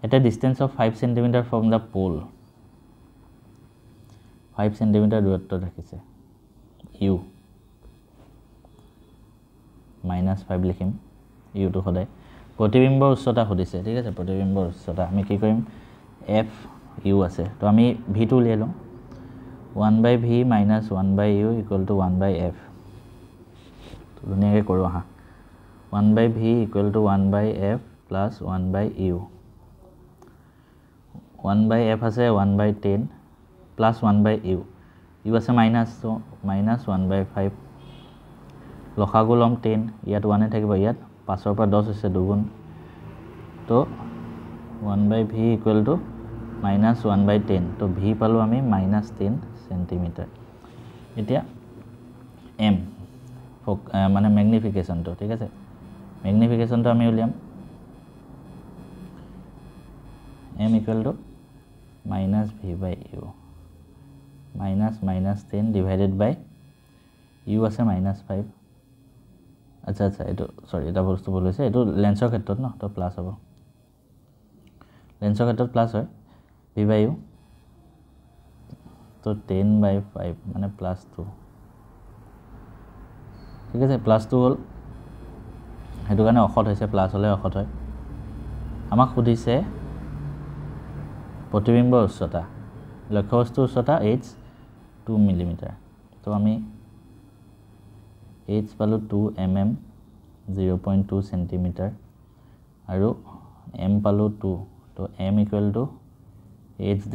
এটা distance of 5 centimetre from the pole 5 centimetre দূৰত্ব ৰাখিছে ইউ -5 লিখিম ইউটো সদায় প্ৰতিবিম্বৰ উচ্চতা সুধিছে ঠিক আছে প্ৰতিবিম্বৰ উচ্চতা আমি কি কৰিম এফ ইউ আছে তো আমি ভিটো উলিয়াই লওঁ 1/v - 1/u = 1/f তো ধুনীয়াকৈ কৰোঁ আহা 1/v = 1/f + 1/u 1/f আছে 1/10 + 1/u u আছে মাইনাস তো -1/5 লসাগু লম 10 ইয়াত 1 এ থাকিব ইয়াত 5 ৰ পৰা 10 হৈছে দুগুণ তো 1/v = -1/10 তো v পালো আমি -10 সেন্টিমিটাৰ এতিয়া m মানে ম্যাগনিফিকেশনটো ঠিক আছে ম্যাগনিফিকেশনটো আমি উলিয়াম m = -v/u -10 divided by u আছে -5 আচ্ছা এইটো সৰি এটা বস্তু ভুল হৈছে এইটো লেন্সৰ ক্ষেত্ৰত ন তো প্লাস হ'ব লেন্সৰ ক্ষেত্ৰত প্লাস হয় v/u তো 10/5 মানে +2 ঠিক আছে +2 হ'ল হেতু কাৰণে অখত হৈছে প্লাস হলে অখত হয় আমাক সুধিছে প্ৰতিবিম্বৰ উচ্চতা লক্ষ্যবস্তুৰ উচ্চতা h 2 মিলিমিটাৰ তো আমি h পালো 2 mm 0.2 সেন্টিমিটাৰ আৰু m পালো 2 তো m = h'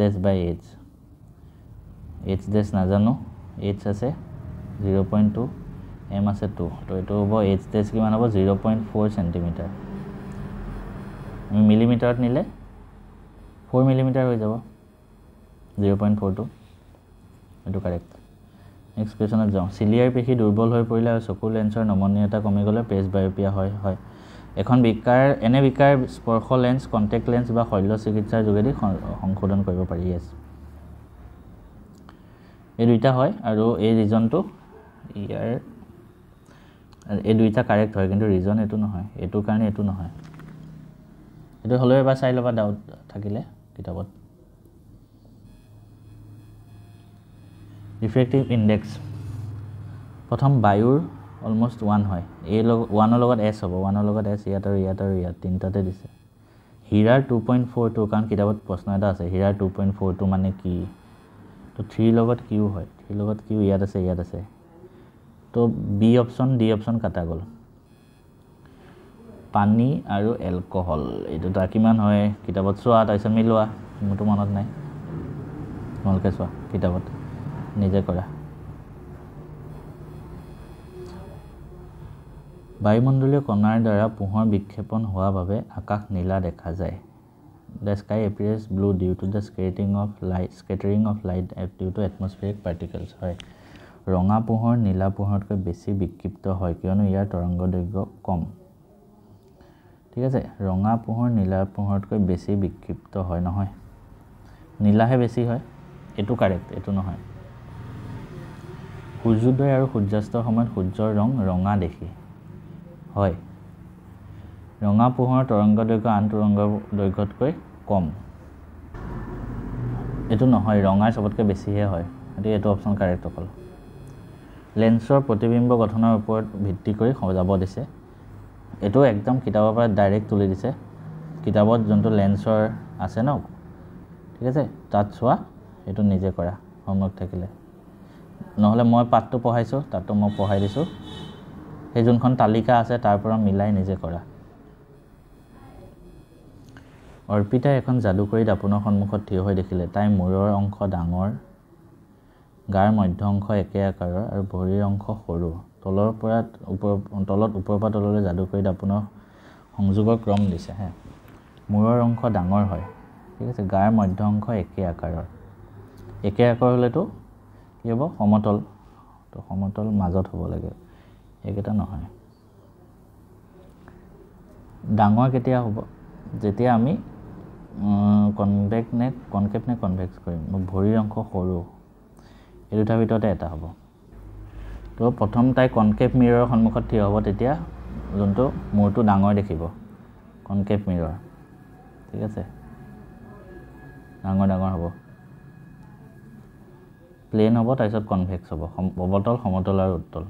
h' নাজানো h আছে 0.2 m আছে 2 তো এটো হ'ব h' কিমান হ'ব 0.4 সেন্টিমিটাৰ আমি মিলিমিটাৰত নিলে 4 মিলিমিটাৰ হৈ যাব 0.42 এটো কাৰেক্ট নেক্সট কোৱেশ্যনত যাওঁ চিলিয়াৰ পেশী দুৰ্বল হৈ পৰিলে আৰু চকুৰ লেন্সৰ নমনীয়তা কমি গলে প্ৰেছ বায়োপিয়া হয় এখন বিকাৰ এনে বিকাৰ স্পৰ্শ লেন্স কন্টেক্ট লেন্স বা শল্য চিকিৎসাৰ যোগেদি সংশোধন কৰিব পাৰি এই দুইটা হয় আৰু এই ৰিজনটো ইয়াৰ এই দুইটা কাৰেক্ট হয় কিন্তু ৰিজন এটো নহয় এটো কাৰণে এটো নহয় এটো হলো এবাৰ চাই লবা ডাউট থাকিলে কিতাপত ৰিফ্ৰেক্টিভ ইনডেক্স প্ৰথম বায়ুৰ অলমোস্ট 1 হয় এই 1 ৰ লগত s হ'ব 1 ৰ লগত s ইয়াত আৰু ইয়াত আৰু ইয়াত তিনটাতে দিছে হীৰাৰ 2.42 কাৰণ কিতাপত প্ৰশ্ন এটা আছে হীৰাৰ 2.42 মানে কি তো 3 লগত কিউ হয় 3 লগত কিউ ইয়াত আছে তো বি অপশ্যন ডি অপশ্যন কাটা গ'ল পানী আৰু এলকহল এইটো তাৰ কিমান হয় কিতাপত চোৱা তাৰপিছত মিলোৱা মোৰতো মনত নাই তোমালোকে চোৱা কিতাপত নিজে কৰা বায়ুমণ্ডলীয় কণাৰ দ্বাৰা পোহৰ বিক্ষেপণ হোৱাৰ বাবে আকাশ নীলা দেখা যায় The sky appears blue due to the scattering of light due to atmospheric particles হয় ৰঙা পোহৰ নীলা পোহৰতকৈ বেছি বিক্ষিপ্ত হয় কিয়নো ইয়াৰ তৰংগদৈৰ্ঘ্য কম ঠিক আছে ৰঙা পোহৰ নীলা পোহৰতকৈ বেছি বিক্ষিপ্ত হয় নহয় নীলাহে বেছি হয় এটো কাৰেক্ট এটো নহয় সূৰ্যোদয় আৰু সূৰ্যাস্তৰ সময়ত সূৰ্যৰ ৰং ৰঙা দেখি হয় ৰঙা পোহৰৰ তৰংগদৈৰ্ঘ্য আন তৰংগদৈৰ্ঘ্যতকৈ কম এটো নহয় ৰঙা সবতকৈ বেছিহে হয় এটো অপচন কাৰেক্ট অকল লেন্সৰ প্ৰতিবিম্ব গঠনৰ ওপৰত ভিত্তি কৰি সজাব দিছে এটো একদম কিতাপৰ পৰা ডাইৰেক্ট তুলি দিছে কিতাপত যোনটো লেন্সৰ আছে ন ঠিক আছে তাত চোৱা এটো নিজে কৰা হোমৱৰ্ক থাকিলে নহলে মই পাঠটো পঢ়াইছো তাতো মই পঢ়াই দিছো এই যোনখন তালিকা আছে তাৰ পৰা মিলাই নিজে কৰা অৰ্পিতা এখন যাদুকৰী দাপোনৰ সন্মুখত থিয় হৈ দেখিলে তাই মূৰৰ অংশ ডাঙৰ গাৰ মধ্য অংশ একে আকাৰৰ আৰু ভৰিৰ অংশ সৰু তলৰ পৰা ওপৰৰ পৰা তললৈ যাদুকৰী দাপোনৰ সংযোগৰ ক্ৰম দিছে হে মূৰৰ অংশ ডাঙৰ হয় ঠিক আছে গাৰ মধ্য অংশ একে আকাৰৰ হলেতো কি হ'ব সমতল তো সমতল মাজত হ'ব লাগে একেটা নহয় ডাঙৰ কেতিয়া হ'ব যেতিয়া আমি কনভেক্স নে কনভেক্স কৰিম ভৰিৰ অংশ সৰু এই দুটাৰ ভিতৰতে এটা হ'ব তো প্ৰথম তাই কনকেভ মিৰৰৰ সন্মুখত থিয় হ'ব তেতিয়া যোনটো মূৰটো ডাঙৰ দেখিব কনকেভ মিৰৰ ঠিক আছে ডাঙৰ হ'ব প্লেন হ'ব তাৰপিছত কনভেক্স হ'ব অৱতল সমতল আৰু উত্তল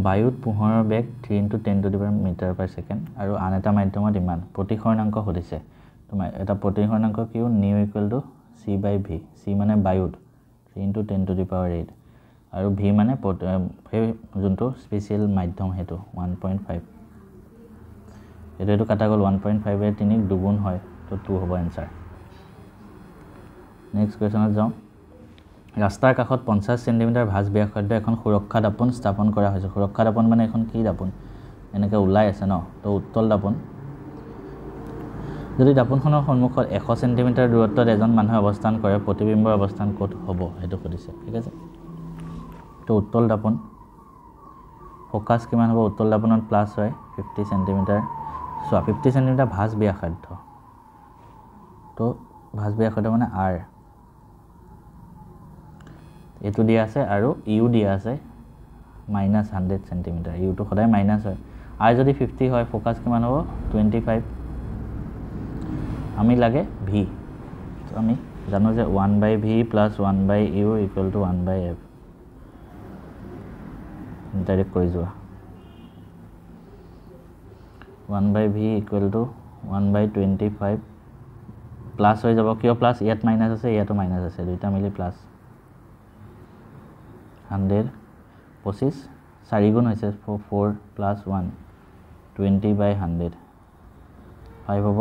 বায়ুত পোহৰৰ বেগ 3 × 10⁻⁷ আৰু আন এটা মাধ্যমত ইমান প্ৰতিসৰণাংক সুধিছে তোমাৰ এটা প্ৰতিসৰণাংক Q nu equal to c/v c মানে বায়ুত 3 × 10⁸ আৰু v মানে সেই যোনটো স্পেচিয়েল মাধ্যম হেতু 1.5 এটো কাটা গ'ল 1.5 এ 3 দুগুণ হয় তো 2 হ'ব आंसर নেক্সট কোৱেশ্চনত যাও ৰাস্তাৰ কাষত 50 সেন্টিমিটাৰ ভাঁজ ব্যাসাৰ্ধ এখন সুৰক্ষা দাপোন স্থাপন কৰা হৈছে সুৰক্ষা দাপোন মানে এখন কি দাপোন এনেকৈ ওলাই আছে ন তো উত্তল দাপোন যদি দাপোনখনৰ সন্মুখত 100 সেন্টিমিটাৰ দূৰত্বত এজন মানুহ অৱস্থান কৰে প্ৰতিবিম্বৰ অৱস্থান ক'ত হ'ব হেতু সুধিছে ঠিক আছে তো উত্তল দাপোন ফোকাস কিমান হ'ব উত্তল দাপোনত প্লাস হয় 50 সেন্টিমিটাৰ 50 সেন্টিমিটাৰ ভাঁজ ব্যাসাৰ্ধ তো ভাঁজ ব্যাসাৰ্ধ মানে r এটো দিয়া আছে আৰু ইউ দিয়া আছে -100 সেন্টিমিটাৰ ইউ তো সদায় মাইনাস হয় আর যদি 50 হয় ফোকাস কিমান হ'ব 25 আমি লাগে v তো আমি জানো যে 1/v + 1/u = 1/f ডাইৰেক্ট কৰি যোৱা 1/v = 1/25 প্লাস হৈ যাব কিয় প্লাস ইয়াত মাইনাস আছে ইয়াতো মাইনাস আছে দুইটা মিলি প্লাস 100 25 4 গুণ হৈছে 4 + 1 20/100 5 হ'ব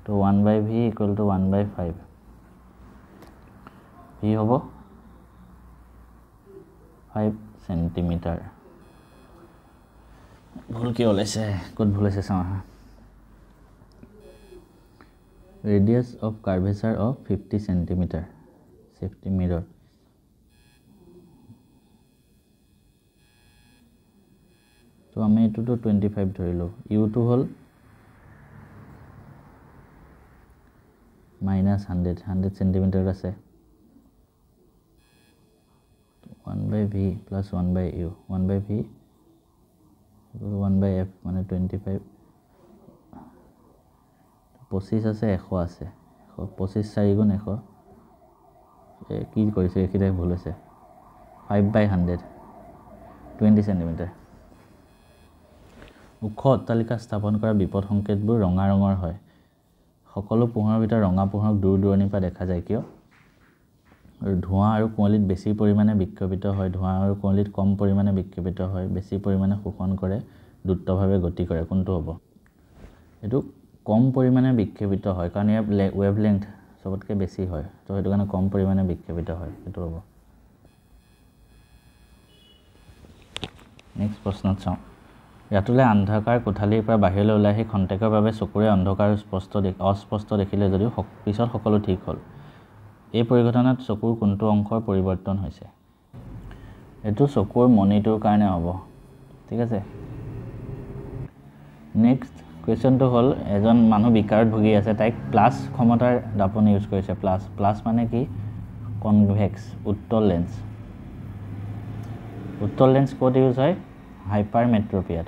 তো 1/v = 1/5 v হ'ব 5 সেন্টিমিটাৰ ভুল কি ওলাইছে ক'ত ভুল হৈছে চাও radius of curvature of 50 centimeter safety mirror তো আমি এটো তো 25 ধৰিলো u to হল -100 সেন্টিমিটার আছে 1/v + 1/u 1/v = 1/f মানে 25 25 আছে 100 আছে 25 4 গুণ 100 কি কৰিছে এখিতে ভুল আছে 5/100 20 সেন্টিমিটাৰ ওখ অট্টালিকা স্থাপন কৰা বিপদ সংকেতবোৰ ৰঙা ৰঙৰ হয় সকলো পোহৰৰ ভিতৰত ৰঙা পোহৰক দূৰ দূৰণিৰ পৰা দেখা যায় কিয় আৰু ধোঁৱা আৰু কুঁৱলীত বেছি পৰিমাণে বিক্ষেপিত হয় ধোঁৱা আৰু কুঁৱলীত কম পৰিমাণে বিক্ষেপিত হয় বেছি পৰিমাণে শোষণ কৰে দ্ৰুতভাৱে গতি কৰে কোনটো হ'ব এটো কম পৰিমাণে বিক্ষেপিত হয় কাৰণ ইয়াৰ ওয়েভলেংথ সবতকৈ বেছি হয় তো সেইটো কাৰণে কম পৰিমাণে বিক্ষেপিত হয় এটো হ'ব নেক্সট প্ৰশ্ন চাওঁ ৰাতুলে অন্ধকাৰ কোঠালীৰ পৰা বাহিৰলৈ ওলাই আহি খন্তেকৰ বাবে চকুৰে অন্ধকাৰ অস্পষ্ট দেখিলে যদিও পিছত সকলো ঠিক হ'ল এই পৰিঘটনাত চকুৰ কোনটো অংশৰ পৰিৱৰ্তন হৈছে এটো চকুৰ মনিটোৰ কাৰণে হ'ব ঠিক আছে নেক্সট কোৱেশ্চনটো হ'ল এজন মানুহ বিকাৰত ভুগি আছে তাইক প্লাছ ক্ষমতাৰ দাপন ইউজ কৰিছে প্লাছ মানে কি কনভেক্স উত্তল লেন্স ক'ত ইউজ হয় হাইপাৰমেট্ৰপিয়াত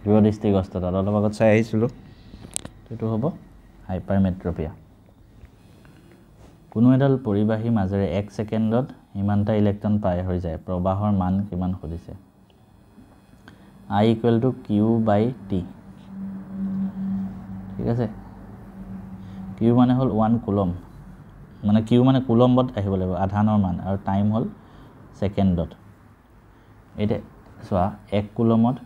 দূৰদৃষ্টিগ্ৰস্ততা অলপ আগত চাই আহিছিলোঁ এইটো হ'ব হাইপাৰমেট্ৰপিয়া কোনো এডাল পৰিবাহী মাজেৰে 1 ছেকেণ্ডত ইমানটা ইলেক্ট্ৰন পাৰ হৈ যায় প্ৰবাহৰ মান কিমান খুদিছে I = Q/T ঠিক আছে Q মানে হ'ল 1 কুলম মানে Q মানে কুলম্বত আহিব লাগিব আধানৰ মান আৰু টাইম হ'ল ছেকেণ্ডত এটা সোৱা 1 কুলমত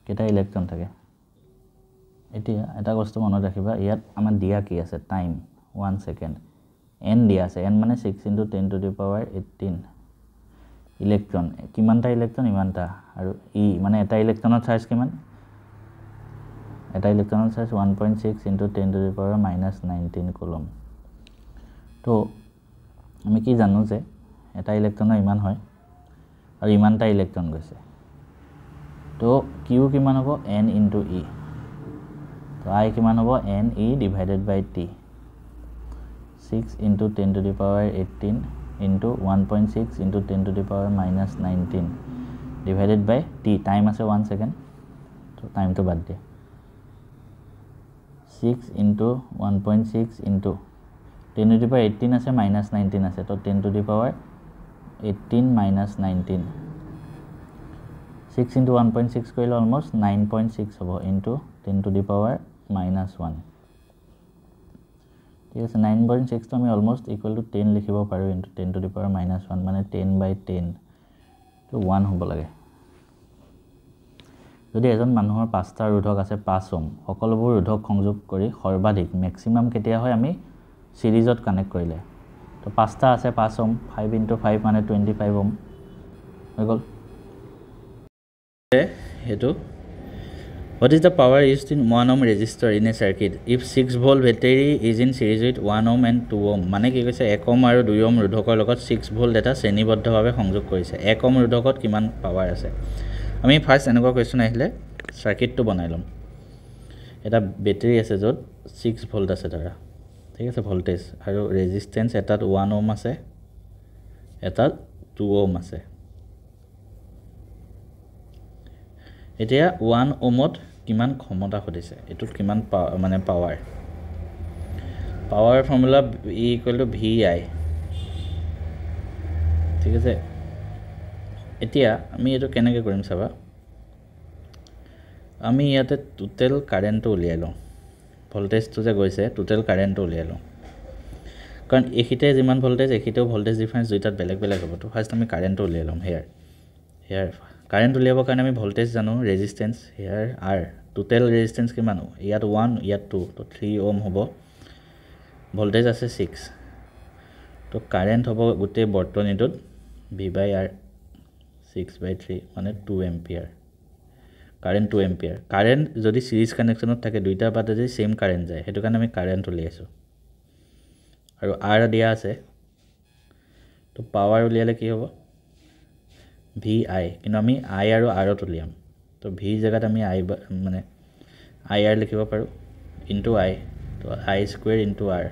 কেটা ইলেক্ট্ৰন থাকে এতিয়া এটা বস্তু মনত ৰাখিবা ইয়াত আমাৰ দিয়া কি আছে টাইম 1 সেকেন্ড n দিয়া আছে n মানে 6 × 10⁻18 ইলেক্ট্ৰন কিমানটা ইলেক্ট্ৰন ইমানটা আৰু e মানে এটা ইলেক্ট্ৰনৰ চাৰ্জ কিমান এটা ইলেক্ট্ৰনৰ চাৰ্জ 1.6 × 10⁻−19 কুলম তো আমি কি জানো যে এটা ইলেক্ট্ৰনৰ ইমান হয় আৰু ইমানটা ইলেক্ট্ৰন গৈছে তো q কিমান হ'ব n × e তো I কিমান হ'ব NE / T 6 × 10⁻18 into 1.6 × 10⁻−19 divided by T time আছে 1 second তো time to বাদ দিয়ে 6 × 1.6 into 10⁻18 আছে -19 আছে তো 10⁻18 -19 6 × 1.6 কৰিলে অলমোষ্ট 9.6 হ'ব into 10⁻−1 ঠিক আছে 9.6 তো আমি অলমোষ্ট ইকুৱেল টু 10 লিখিব পাৰো into 10⁻−1 মানে 10/10 তো 1 হ'ব লাগে যদি এজন মানুহৰ 5টা ৰোধক আছে 5 ওম সকলোবোৰ ৰোধক সংযোগ কৰি সৰ্বাধিক ম্যাক্সিমাম কেতিয়া হয় আমি সিৰিজত কানেক্ট কৰিলে তো 5টা আছে 5 ওম 5 × 5 মানে 25 ওম হৈ গ'ল হেতু What is the power used in 1 ohm resistor in a circuit if 6 volt battery is in series with 1 ohm and 2 ohm মানে কি কৈছে 1 ohm আৰু 2 ohm ৰোধকৰ লগত 6 volt এটা শ্ৰেণীবদ্ধভাৱে সংযোগ কৰিছে 1 ohm ৰোধকত কিমান পাৱাৰ আছে আমি ফাৰ্স্ট এনেকুৱা কোৱেশ্চন আহিলে সাৰ্কিটটো বনাই লম এটা বেটাৰী আছে যত 6 ভোল্ট আছে ধৰা ঠিক আছে ভোল্টেজ আৰু ৰেজিস্ট্যান্স এটাত 1 ohm আছে এটাত 2 ohm আছে এতিয়া 1 ohmত কিমান ক্ষমতা খুদিছে এটুত কিমান মানে পাৱাৰ ফৰ্মুলা E = VI ঠিক আছে এতিয়া আমি এটো কেনেকৈ কৰিম চাবা আমি ইয়াতে টোটাল কাৰেন্টটো উলিয়াই লওঁ ভোল্টেজটো যে গৈছে টোটাল কাৰেন্টটো উলিয়াই লওঁ কাৰণ এখিতে যিমান ভোল্টেজ এখিতেও ভোল্টেজ ডিফাৰেন্স দুইটাত বেলেগ বেলেগ হ'ব তো ফাৰ্স্ট আমি কাৰেন্টটো উলিয়াই লম হিয়াৰ কাৰেন্ট উলিয়াবৰ কাৰণে আমি ভোল্টেজ জানো ৰেজিস্ট্যান্স হিয়াৰ R টোটাল ৰেজিস্ট্যান্স কিমান ইয়াত 1 ইয়াত 2 তো 3 ওম হ'ব ভোল্টেজ আছে 6 তো কাৰেন্ট হ'ব গোটে বৰ্তনীটোত V/R 6/3 মানে 2 এম্পিয়াৰ কাৰেন্ট 2 এম্পিয়াৰ কাৰেন্ট যদি সিৰিজ কানেকশনত থাকে দুইটা বাদে যদি সেম কাৰেন্ট যায় হেতু কাৰণে আমি কাৰেন্ট উলিয়াইছো আৰু R দিয়া আছে তো পাৱাৰ উলিয়ালে কি হ'ব VI কিন্তু আমি I আৰু R ত উলিয়াম তো V জায়গাত আমি I মানে IR লিখিব পাৰো ইনটু I তো I square into R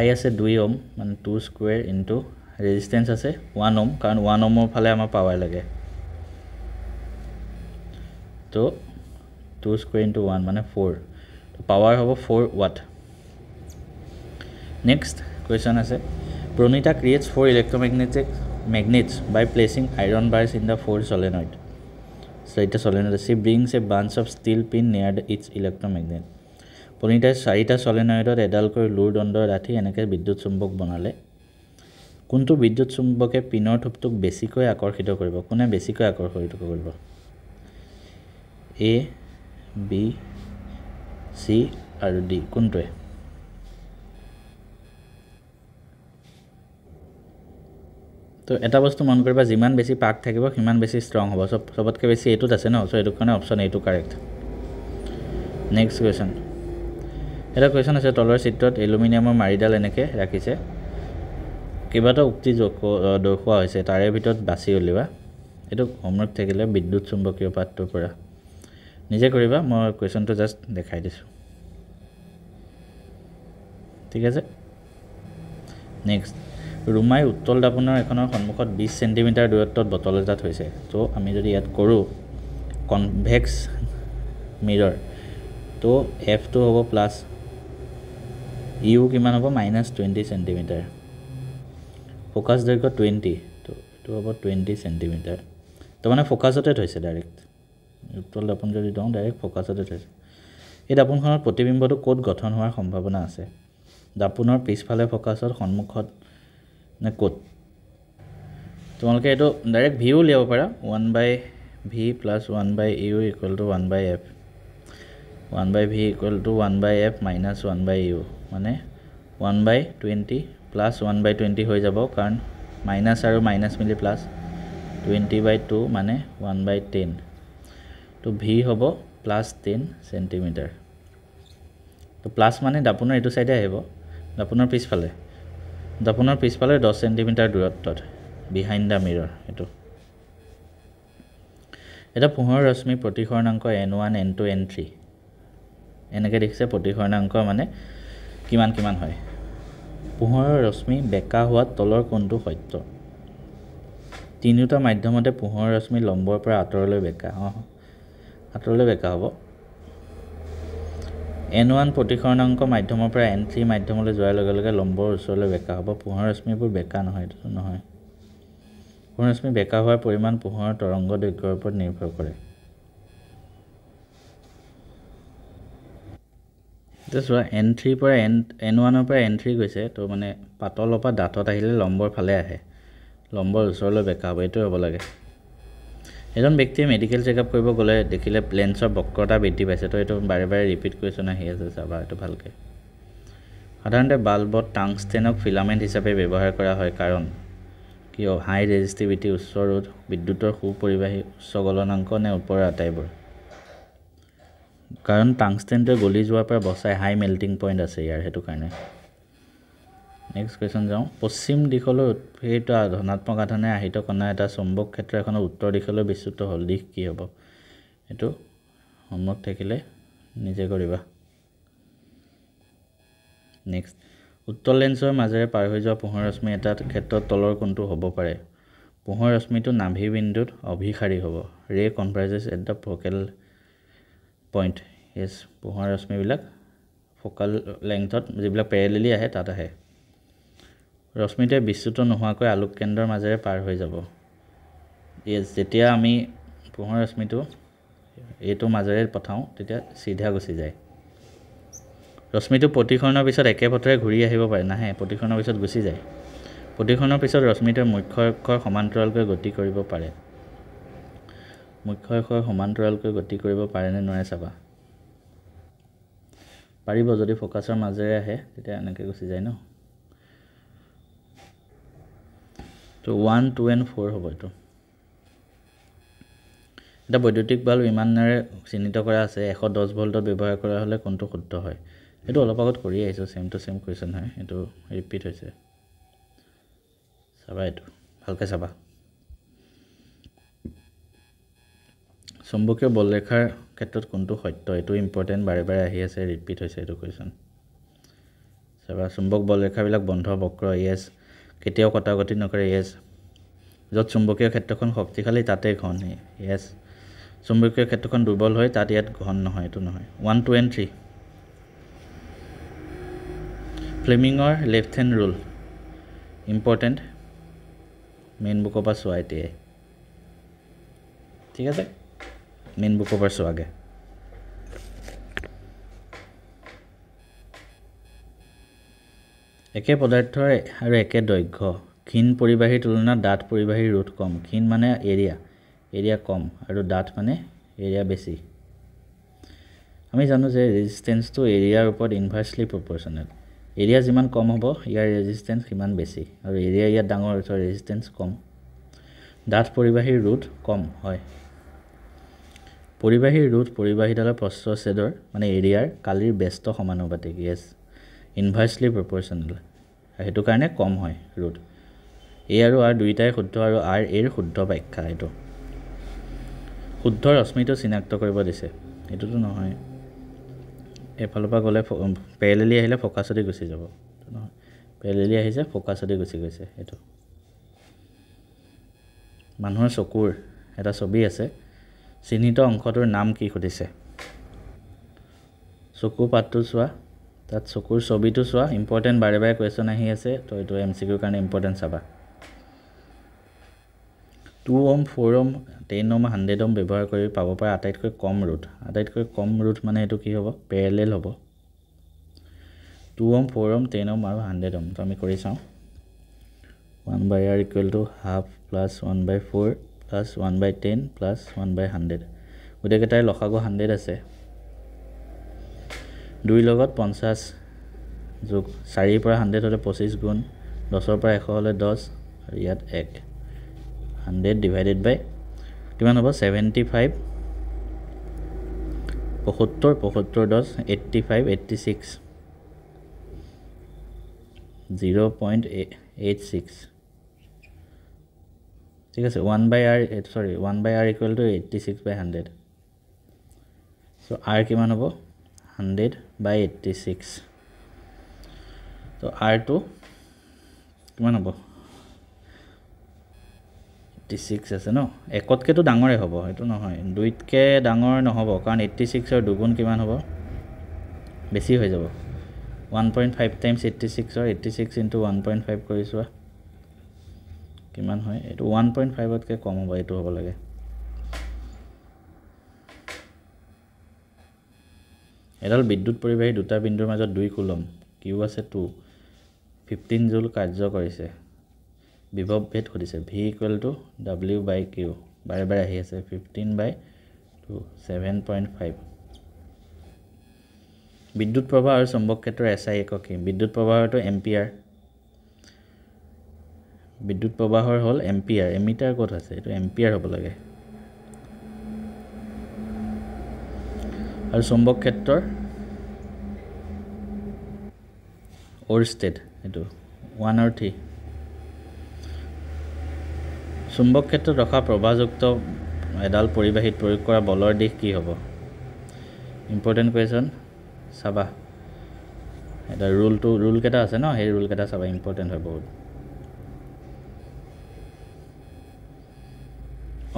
I আছে 2 ওম মানে 2 স্কয়াৰ ইনটু ৰেজিস্ট্যান্স আছে 1 ওম কাৰণ 1 ওমৰ ফালে আমাৰ পাৱাৰ লাগে तो 2 square into 1 माने 4 तो पावर होबो 4 watt नेक्स्ट क्वेश्चन আছে प्रोनिता creates 4 electromagnetic magnets by placing iron bars in the 4 solenoid. So it is solenoid. She brings a bunch of steel pin near its electromagnet. Ponita 4টা solenoidত এডালকৈ লোৰ দণ্ড ৰাখি এনেকৈ বিদ্যুৎ চুম্বক বনালে কোনটো বিদ্যুৎ চুম্বকে পিনৰ থোপটোক বেছিকৈ আকৰ্ষিত কৰিব কোনে বেছিকৈ আকৰ্ষিত কৰিব A B C আৰু D কোনটোৱে তো এটা বস্তু মন কৰিবা যিমান বেছি পাক থাকিব সিমান বেছি ষ্ট্ৰং হ'ব সবতকৈ বেছি এটোত আছে ন সো এটো কাৰণে অপচন এটো কাৰেক্ট নেক্সট কোৱেশ্চন এটা কোৱেশ্চন আছে তলৰ চিত্ৰত এলুমিনিয়ামৰ মাৰিডাল এনেকৈ ৰাখিছে কিবাটা উক্তি দৰ্শোৱা হৈছে তাৰে ভিতৰত বাছি উলিবা এটো হোমৱৰ্ক থাকিলে বিদ্যুৎ চুম্বকীয় পাঠটোৰ পৰা নিজে কৰিবা মই কোৱেশ্চনটো জাস্ট দেখাই দিছো ঠিক আছে নেক্সট ৰুমাই উত্তল দাপনৰ এখনৰ সন্মুখত 20 সেন্টিমিটাৰ দূৰত্বত বটল এটা থৈছে তো আমি যদি ইয়াত কৰো কনভেক্স মিৰৰ তো F টো হ'ব প্লাস U কিমান হ'ব -20 সেন্টিমিটাৰ ফোকাস দৈৰ্ঘ্য 20 তো এটো হ'ব 20 সেন্টিমিটাৰ তো মানে ফোকাসতে থৈছে ডাইৰেক্ট উত্তল দাপন যদি দওঁ ডাইৰেক্ট ফোকাসতে থৈছে এই দাপনখনৰ প্ৰতিবিম্বটো কোড গঠন হোৱাৰ সম্ভাৱনা আছে দাপনৰ পিছফালে ফোকাসৰ সন্মুখত না কোড তোমালোকে এটো ডাইৰেক্ট ভিউ লিয়াব পাৰা 1/v + 1/u = 1/f 1/v = 1/f - 1/u মানে 1/20 + 1/20 হৈ যাব কাৰণ মাইনাস আৰু মাইনাস মিলি প্লাস 20/2 মানে 1/10 তো v হ'ব +10 সেন্টিমিটাৰ তো প্লাস মানে দাপনৰ এটো সাইডে আহিব দাপনৰ পিছফালে 10 সেন্টিমিটাৰ দূৰত্বত বিহাইন্ড দা মিৰৰ এটো এটা পোহৰৰ ৰশ্মি প্ৰতিসৰণাংক n1 n2 n3 এনেকে দেখিছে প্ৰতিসৰণাংক মানে কিমান হয় পোহৰৰ ৰশ্মি বেকা হোৱা তলৰ কোণটো সত্য তিনিটা মাধ্যমতে পোহৰৰ ৰশ্মি লম্বৰ পৰা আঁতৰলৈ বেকা হ'ব n1 প্ৰতিসৰণাংক মাধ্যমৰ পৰা n3 মাধ্যমলৈ যোৱাৰ লগে লগে লম্বৰ ওচৰলৈ বেকা হ'ব পোহৰৰ ৰশ্মিবোৰ বেকা নহয় পোহৰৰ ৰশ্মি বেকা হোৱাৰ পৰিমাণ পোহৰৰ তৰংগ দৈৰ্ঘ্যৰ ওপৰত নিৰ্ভৰ কৰে দেখোৱা n3 পৰা n1 ৰ পৰা n3 গৈছে তো মানে পাতলৰ পৰা ডাঠত আহিলে লম্বৰ ফালে আহে লম্বৰ ওচৰলৈ বেকা হ'ব এটো হ'ব লাগে এজন ব্যক্তিয়ে মেডিকেল চেকআপ কৰিব গলে দেখিলে লেন্সৰ বক্ৰতা বৃদ্ধি পাইছে তো এটো বাৰে বাৰে ৰিপিট কোৱেশ্চন আহি আছে চাবা এটো ভালকে সাধাৰণতে বাল্বত টাংষ্টেনক ফিলামেন্ট হিচাপে ব্যৱহাৰ কৰা হয় কাৰণ কিয় হাই ৰেজিষ্টিভিটি উচ্চ ৰোধ বিদ্যুতৰ সুপৰিবাহী উচ্চ গলনাংক নে ওপৰৰ আটাইবোৰ কাৰণ টাংষ্টেনটো গলি যোৱাৰ পৰা বচাই হাই মেল্টিং পইণ্ট আছে ইয়াৰ হেতু কাৰণে নেক্সট কোৱেশ্চন যাও পশ্চিম দিশলৈ উৎপেক্ষিত ধনাত্মক আধানে আহিত কণা এটা চুম্বক ক্ষেত্ৰ এখনৰ উত্তৰ দিশলৈ বিস্তৃত হ'ল দিশ কি হ'ব এটো হোমৱৰ্ক থাকিলে নিজে কৰিবা নেক্সট উত্তল লেন্সৰ মাজেৰে পাৰ হৈ যোৱা পোহৰ ৰশ্মি এটা ক্ষেত্ৰত তলৰ কোণটো হ'ব পাৰে পোহৰ ৰশ্মিটো নাভি বিন্দুত অভিসাৰী হ'ব ৰে কনভাৰ্জেছ এট দা ফোকাল পইণ্ট এস পোহৰ ৰশ্মিবিলাক ফোকাল লেংথত যিবিলাক প্যাৰেলেলি আহে তাত আহে ৰশ্মিতে বিস্তৃত নোহোৱাকৈ আলোক কেন্দ্ৰৰ মাজেৰে পাৰ হৈ যাব যেতিয়া আমি পোহৰ ৰশ্মিটো এটো মাজেৰে পঠাও তেতিয়া সিধা গুচি যায় ৰশ্মিটো প্ৰতিসৰণৰ পিছত একে পথৰে ঘূৰি আহিব পাৰে নাহে প্ৰতিসৰণৰ পিছত গুচি যায় প্ৰতিসৰণৰ পিছত ৰশ্মিটোৰ মুখ্য অক্ষৰ সমান্তৰালকৈ গতি কৰিব পাৰে নে নোৱাৰে চাবা পাৰিব যদি ফোকাসৰ মাজেৰে আহে তেতিয়া এনেকৈ গুচি যায় ন তো 1 2 and 4 হ'ব এটো এটা বৈদ্যুতিক বাল্ব ইমানেৰে চিহ্নিত কৰা আছে 110 ভোল্টত ব্যৱহাৰ কৰা হলে কোনটো শুদ্ধ হয় এটো অলপ আগত কৰি আহিছো সেম টু সেম কোৱেশ্চন হয় এটো ৰিপিট হৈছে চাবা এটো ভালকৈ চাবা চুম্বকীয় বলৰেখাৰ ক্ষেত্ৰত কোনটো সত্য এটো ইম্পৰ্টেন্ট বাৰে বাৰে আহি আছে ৰিপিট হৈছে এটো কোৱেশ্চন চাবা চুম্বক বলৰেখাবিলাক বন্ধ বক্ৰ ইয়েস কেতিয়াও কটাগতি নকৰে ইয়েস যত চুম্বকীয় ক্ষেত্ৰখন শক্তিশালী তাতে ঘন ইয়েস চুম্বকীয় ক্ষেত্ৰখন দুৰ্বল হয় তাত ইয়াত ঘন নহয় এটো নহয় 1 2 and 3 ফ্লেমিঙৰ left hand rule important main বুকৰ পৰা চোৱা এতিয়াই ঠিক আছে মেইন বুকৰ পৰা চোৱাগে একে পদাৰ্থৰ আৰু একে দৈৰ্ঘ্য ক্ষীণ পৰিবাহীৰ তুলনাত ডাঠ পৰিবাহীৰ ৰোধ কম ক্ষীণ মানে এৰিয়া কম আৰু ডাঠ মানে এৰিয়া বেছি আমি জানো যে ৰেজিষ্টেন্সটো এৰিয়াৰ ওপৰত ইনভাৰ্সলি প্ৰপৰ্চনেল এৰিয়া যিমান কম হ'ব ইয়াৰ ৰেজিষ্টেন্স সিমান বেছি আৰু এৰিয়া ইয়াত ডাঙৰ হৈছে ৰেজিষ্টেন্স কম ডাঠ পৰিবাহীৰ ৰোধ কম হয় পৰিবাহীৰ ৰোধ পৰিবাহীডালৰ প্ৰস্থচ্ছেদৰ মানে এৰিয়াৰ কালিৰ ব্যস্ত সমানুপাতিক ইয়েছ ইনভাৰ্সলি প্ৰপৰ্চনেল সেইটো কাৰণে কম হয় ৰোধ এ আৰু আৰ দুইটাই শুদ্ধ আৰু আৰ এৰ শুদ্ধ ব্যাখ্যা এইটো শুদ্ধ ৰশ্মিটো চিনাক্ত কৰিব দিছে এইটোতো নহয় এফালৰ পৰা গ'লে পেৰেলেলি আহিলে ফোকাছতে গুচি যাব নহয় পেৰেলেলি আহিছে ফোকাছতে গুচি গৈছে এইটো মানুহৰ চকুৰ এটা ছবি আছে চিহ্নিত অংশটোৰ নাম কি সুধিছে চকু পাতটো চোৱা তাত চকুৰ ছবিটো চোৱা ইম্পৰ্টেন্ট বাৰে বাৰে কোৱেশ্চন আহি আছে তো এইটো এমসিকিউৰ কাৰণে ইম্পৰ্টেন্ট চাবা 2 ওহম 4 ওহম 10 ওহম 100 ওহম ব্যৱহাৰ কৰি পাব পৰা আটাইতকৈ কম ৰোধ মানে এইটো কি হ'ব পেৰেলেল হ'ব 2 ওহম 4 ওহম 10 ওহম আৰু 100 ওহম তো আমি কৰি চাওঁ 1/r = half plus 1/4 plus 1/10 plus 1/100 গোটেইকেইটাই লসাগু 100 আছে 2 লগত 50 যোগ 4 ৰ পৰা 100 হলে 25 গুণ 10 ৰ পৰা 100 হলে 10 আৰু ইয়াত 1 100 divided by কিমান হ'ব 75 75 10 85 86 0.86 ঠিক আছে 1/r = 86/100 so r কিমান হ'ব 100/86 তো r টো কিমান হ'ব 86 আছে ন একতকেটো ডাঙৰে হ'ব এটো নহয় দুইতকে ডাঙৰ নহব কাৰণ 86 ৰ দুগুণ কিমান হ'ব বেছি হৈ যাব 1.5 times 86 ৰ 86 into 1.5 কৰিছোৱা কিমান হয় এটো 1.5 তকে কম হ'ব এটো হ'ব লাগে এডাল বিদ্যুৎ পৰিবাহী দুটা বিন্দুৰ মাজত 2 কুলম কিউ আছে 2 15 জুল কাৰ্য কৰিছে বিভৱ ভেদ সুধিছে v = w/q বাৰে বাৰে আহি আছে 15/2 7.5 বিদ্যুৎ প্ৰবাহ আৰু চুম্বক ক্ষেত্ৰৰ SI একক কি বিদ্যুৎ প্ৰবাহটো এম্পিয়াৰ বিদ্যুৎ প্ৰবাহৰ হ'ল এম্পিয়াৰ এমিটাৰ ক'ত আছে এটো এম্পিয়াৰ হ'ব লাগে আৰু চুম্বক ক্ষেত্ৰৰ ওৰষ্টেড এটো 1 আৰু 3 চুম্বক ক্ষেত্ৰত ৰখা প্ৰবাহযুক্ত এডাল পৰিবাহীত প্ৰয়োগ কৰা বলৰ দিশ কি হ'ব ইম্পৰ্টেন্ট কোৱেশ্চন চাবা এটা ৰুল কেটা আছে ন সেই ৰুল কেটা চাবা ইম্পৰ্টেন্ট হয় বহুত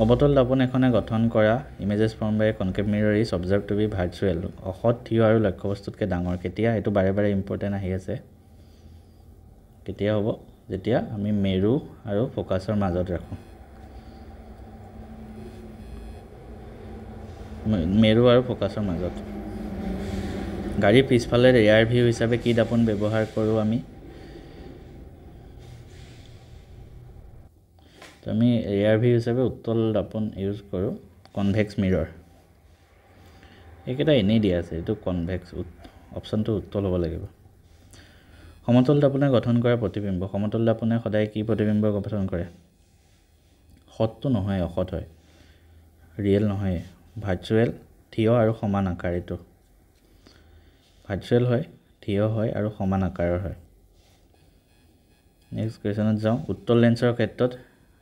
অবতল দাপোন এখনে গঠন কৰা images form by concave mirror is observe to be virtual অসৎ থিয় আৰু লক্ষ্যবস্তুতকৈ ডাঙৰ কেতিয়া এইটো বাৰে বাৰে ইম্পৰ্টেন্ট আহি আছে কেতিয়া হ'ব যেতিয়া আমি মেৰু আৰু ফোকাছৰ মাজত ৰাখো মেৰু আৰু ফোকাছৰ মাজত গাড়ী পিছফালে ৰিয়াৰ ভিউ হিচাপে কি দাপোন ব্যৱহাৰ কৰো আমি তো আমি ৰিয়াৰ ভিউ হিচাপে উত্তল দাপোন ইউজ কৰো কনভেক্স মিৰৰ একেটা এনেই দিয়া আছে এটো কনভেক্স অপচনটো উত্তল হ'ব লাগিব সমতল দাপোনে গঠন কৰা প্ৰতিবিম্ব সমতল দাপোনে সদায় কি প্ৰতিবিম্ব গঠন কৰে সৎটো নহয় অসৎ হয় ৰিয়েল নহয় ভাৰ্চুৱেল থিয় আৰু সমান আকাৰ এটো ভাৰ্চুৱেল হয় থিয় হয় আৰু সমান আকাৰৰ হয় নেক্সট কোৱেশ্চনত যাওঁ উত্তল লেন্সৰ ক্ষেত্ৰত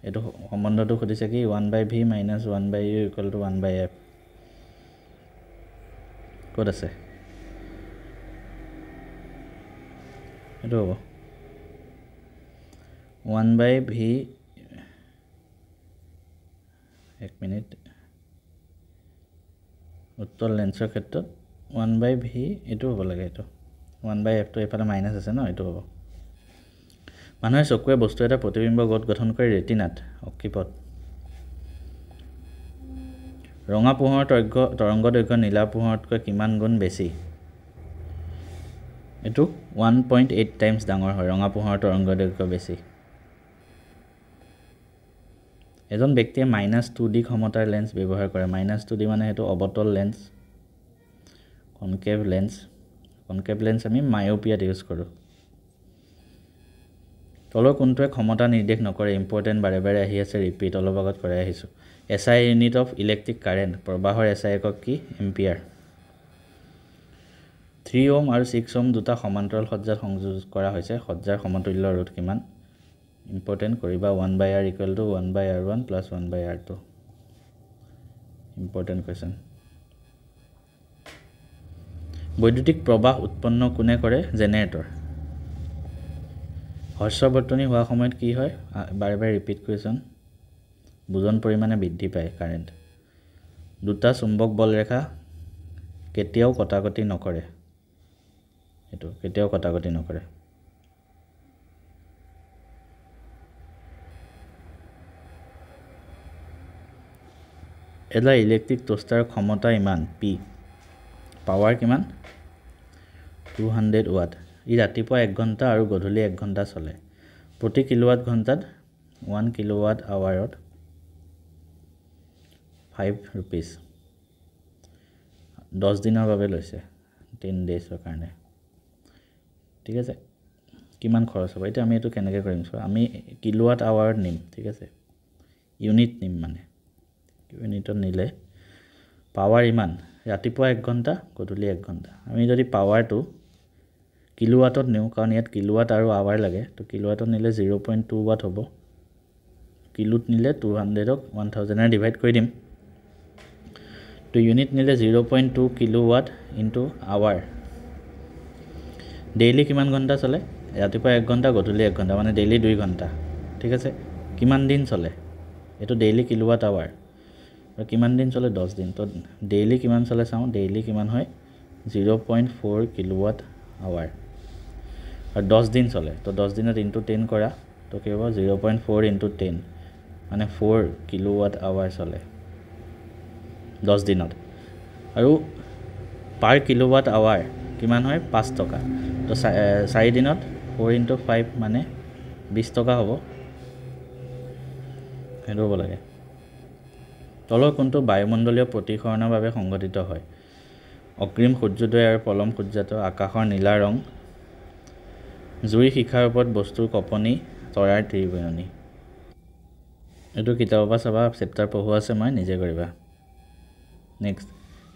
এটো সম্বন্ধটো সুধিছে কি 1/v - 1/u = 1/f ক'ত আছে এটো হ'ব 1/v 1 মিনিট উত্তল লেন্সৰ ক্ষেত্ৰত 1/v এটো হ'ব লাগে এটো 1/f তো এফালে মাইনাস আছে ন এটো হ'ব মানুহে চকুৱে বস্তু এটা প্ৰতিবিম্ব গোট গঠন কৰি ৰেটিনাত অক্ষিপট ৰঙা পোহৰৰ তৰংগ দৈৰ্ঘ্য নীলা পোহৰতকৈ কিমান গুণ বেছি এটো 1.8 টাইমছ ডাঙৰ হয় ৰঙা পোহৰৰ তৰংগ দৈৰ্ঘ্য বেছি এজন ব্যক্তিয়ে -2D ক্ষমতাৰ লেন্স ব্যৱহাৰ কৰে -2D মানে হেতু অবতল লেন্স কনকেভ লেন্স আমি মায়োপিয়াত ইউজ কৰো তলৰ কোনটোৱে ক্ষমতা নিৰ্দেশ নকৰে ইম্পৰ্টেন্ট বাৰে বাৰে আহি আছে ৰিপিট অলপ আগত কৰাই আহিছো SI unit of electric current প্ৰবাহৰ SI একক কি এম্পিয়াৰ 3 ওহম আৰু 6 ওহম দুটা সমান্তৰাল সজ্জাত সংযোগ কৰা হৈছে সজ্জাৰ সমতুল্য ৰোধ কিমান ইম্পৰ্টেন্ট কৰিবা 1/r = 1/r1 + 1/r2 important question বৈদ্যুতিক প্ৰবাহ উৎপন্ন কোনে কৰে জেনাৰেটৰ হৰ্ষবৰ্তনী হোৱা সময়ত কি হয় বাৰে বাৰে ৰিপিট কোৱেশ্চন বুজন পৰিমাণে বৃদ্ধি পায় কাৰেন্ট দুটা চুম্বক বলৰেখা কেতিয়াও কটাকটি নকৰে এটো কেতিয়াও কটাকটি নকৰে এলা ইলেক্ট্ৰিক টোষ্টাৰ ক্ষমতা ইমান P পাৱাৰ কিমান 200 ওয়াট ই ৰাতিপুৱা 1 ঘণ্টা আৰু গধূলি 1 ঘণ্টা চলে প্ৰতি কিলোৱাট ঘণ্টাত 1 কিলোৱাট আৱাৰত 5 rupees 10 দিনৰ বাবে লৈছে 10 ডেজৰ কাৰণে ঠিক আছে কিমান খৰচ হ'ব এটা আমি এটো কেনেকৈ কৰিম আমি কিলোৱাট আৱাৰত নিম ঠিক আছে ইউনিট নিম মানে ইউনিটত নিলে পাৱাৰ ইমান ৰাতিপুৱা 1 ঘণ্টা গধূলি 1 ঘণ্টা আমি যদি পাৱাৰটো কিলোৱাটত নিও কাৰণ ইয়াত কিলোৱাট আৰু আৱাৰ লাগে তো কিলোৱাটত নিলে 0.2 ওয়াট হ'ব কিলোত নিলে 200 ক 1000 এ ডিভাইড কৰি দিম তো ইউনিট নিলে 0.2 কিলোৱাট ইনটু আৱাৰ ডেইলি কিমান ঘণ্টা চলে ৰাতিপুৱা 1 ঘণ্টা গধূলি 1 ঘণ্টা মানে ডেইলি 2 ঘণ্টা ঠিক আছে কিমান দিন চলে এটো ডেইলি কিলোৱাট আৱাৰ আৰু কিমান দিন চলে 10 দিন তো ডেইলি কিমান চলে চাও ডেইলি কিমান হয় 0.4 কিলোৱাট আৱাৰ আৰু 10 দিন চলে তো 10 দিনত ইনটু 10 কৰা তো কি হ'ব 0.4 ইনটু 10 মানে 4 কিলোৱাট আৱাৰ চলে 10 দিনত আৰু পাৰ কিলোৱাট আৱাৰ কিমান হয় 5 টকা তো 4 দিনত 4 ইনটু 5 মানে 20 টকা হ'ব হেটো হ'ব লাগে তলৰ কোনটো বায়ুমণ্ডলীয় প্ৰতিসৰণৰ বাবে সংঘটিত হয় অগ্ৰিম সূৰ্যোদয় আৰু পলম সূৰ্যাস্ত আকাশৰ নীলা ৰং জুই শিখাৰ ওপৰত বস্তুৰ কপনি তৰাৰ ত্ৰিবেণী এটো কিতাপৰ পৰা চাবা চেপ্টাৰ পঢ়ুৱা আছে মই নিজে কৰিবা নেক্সট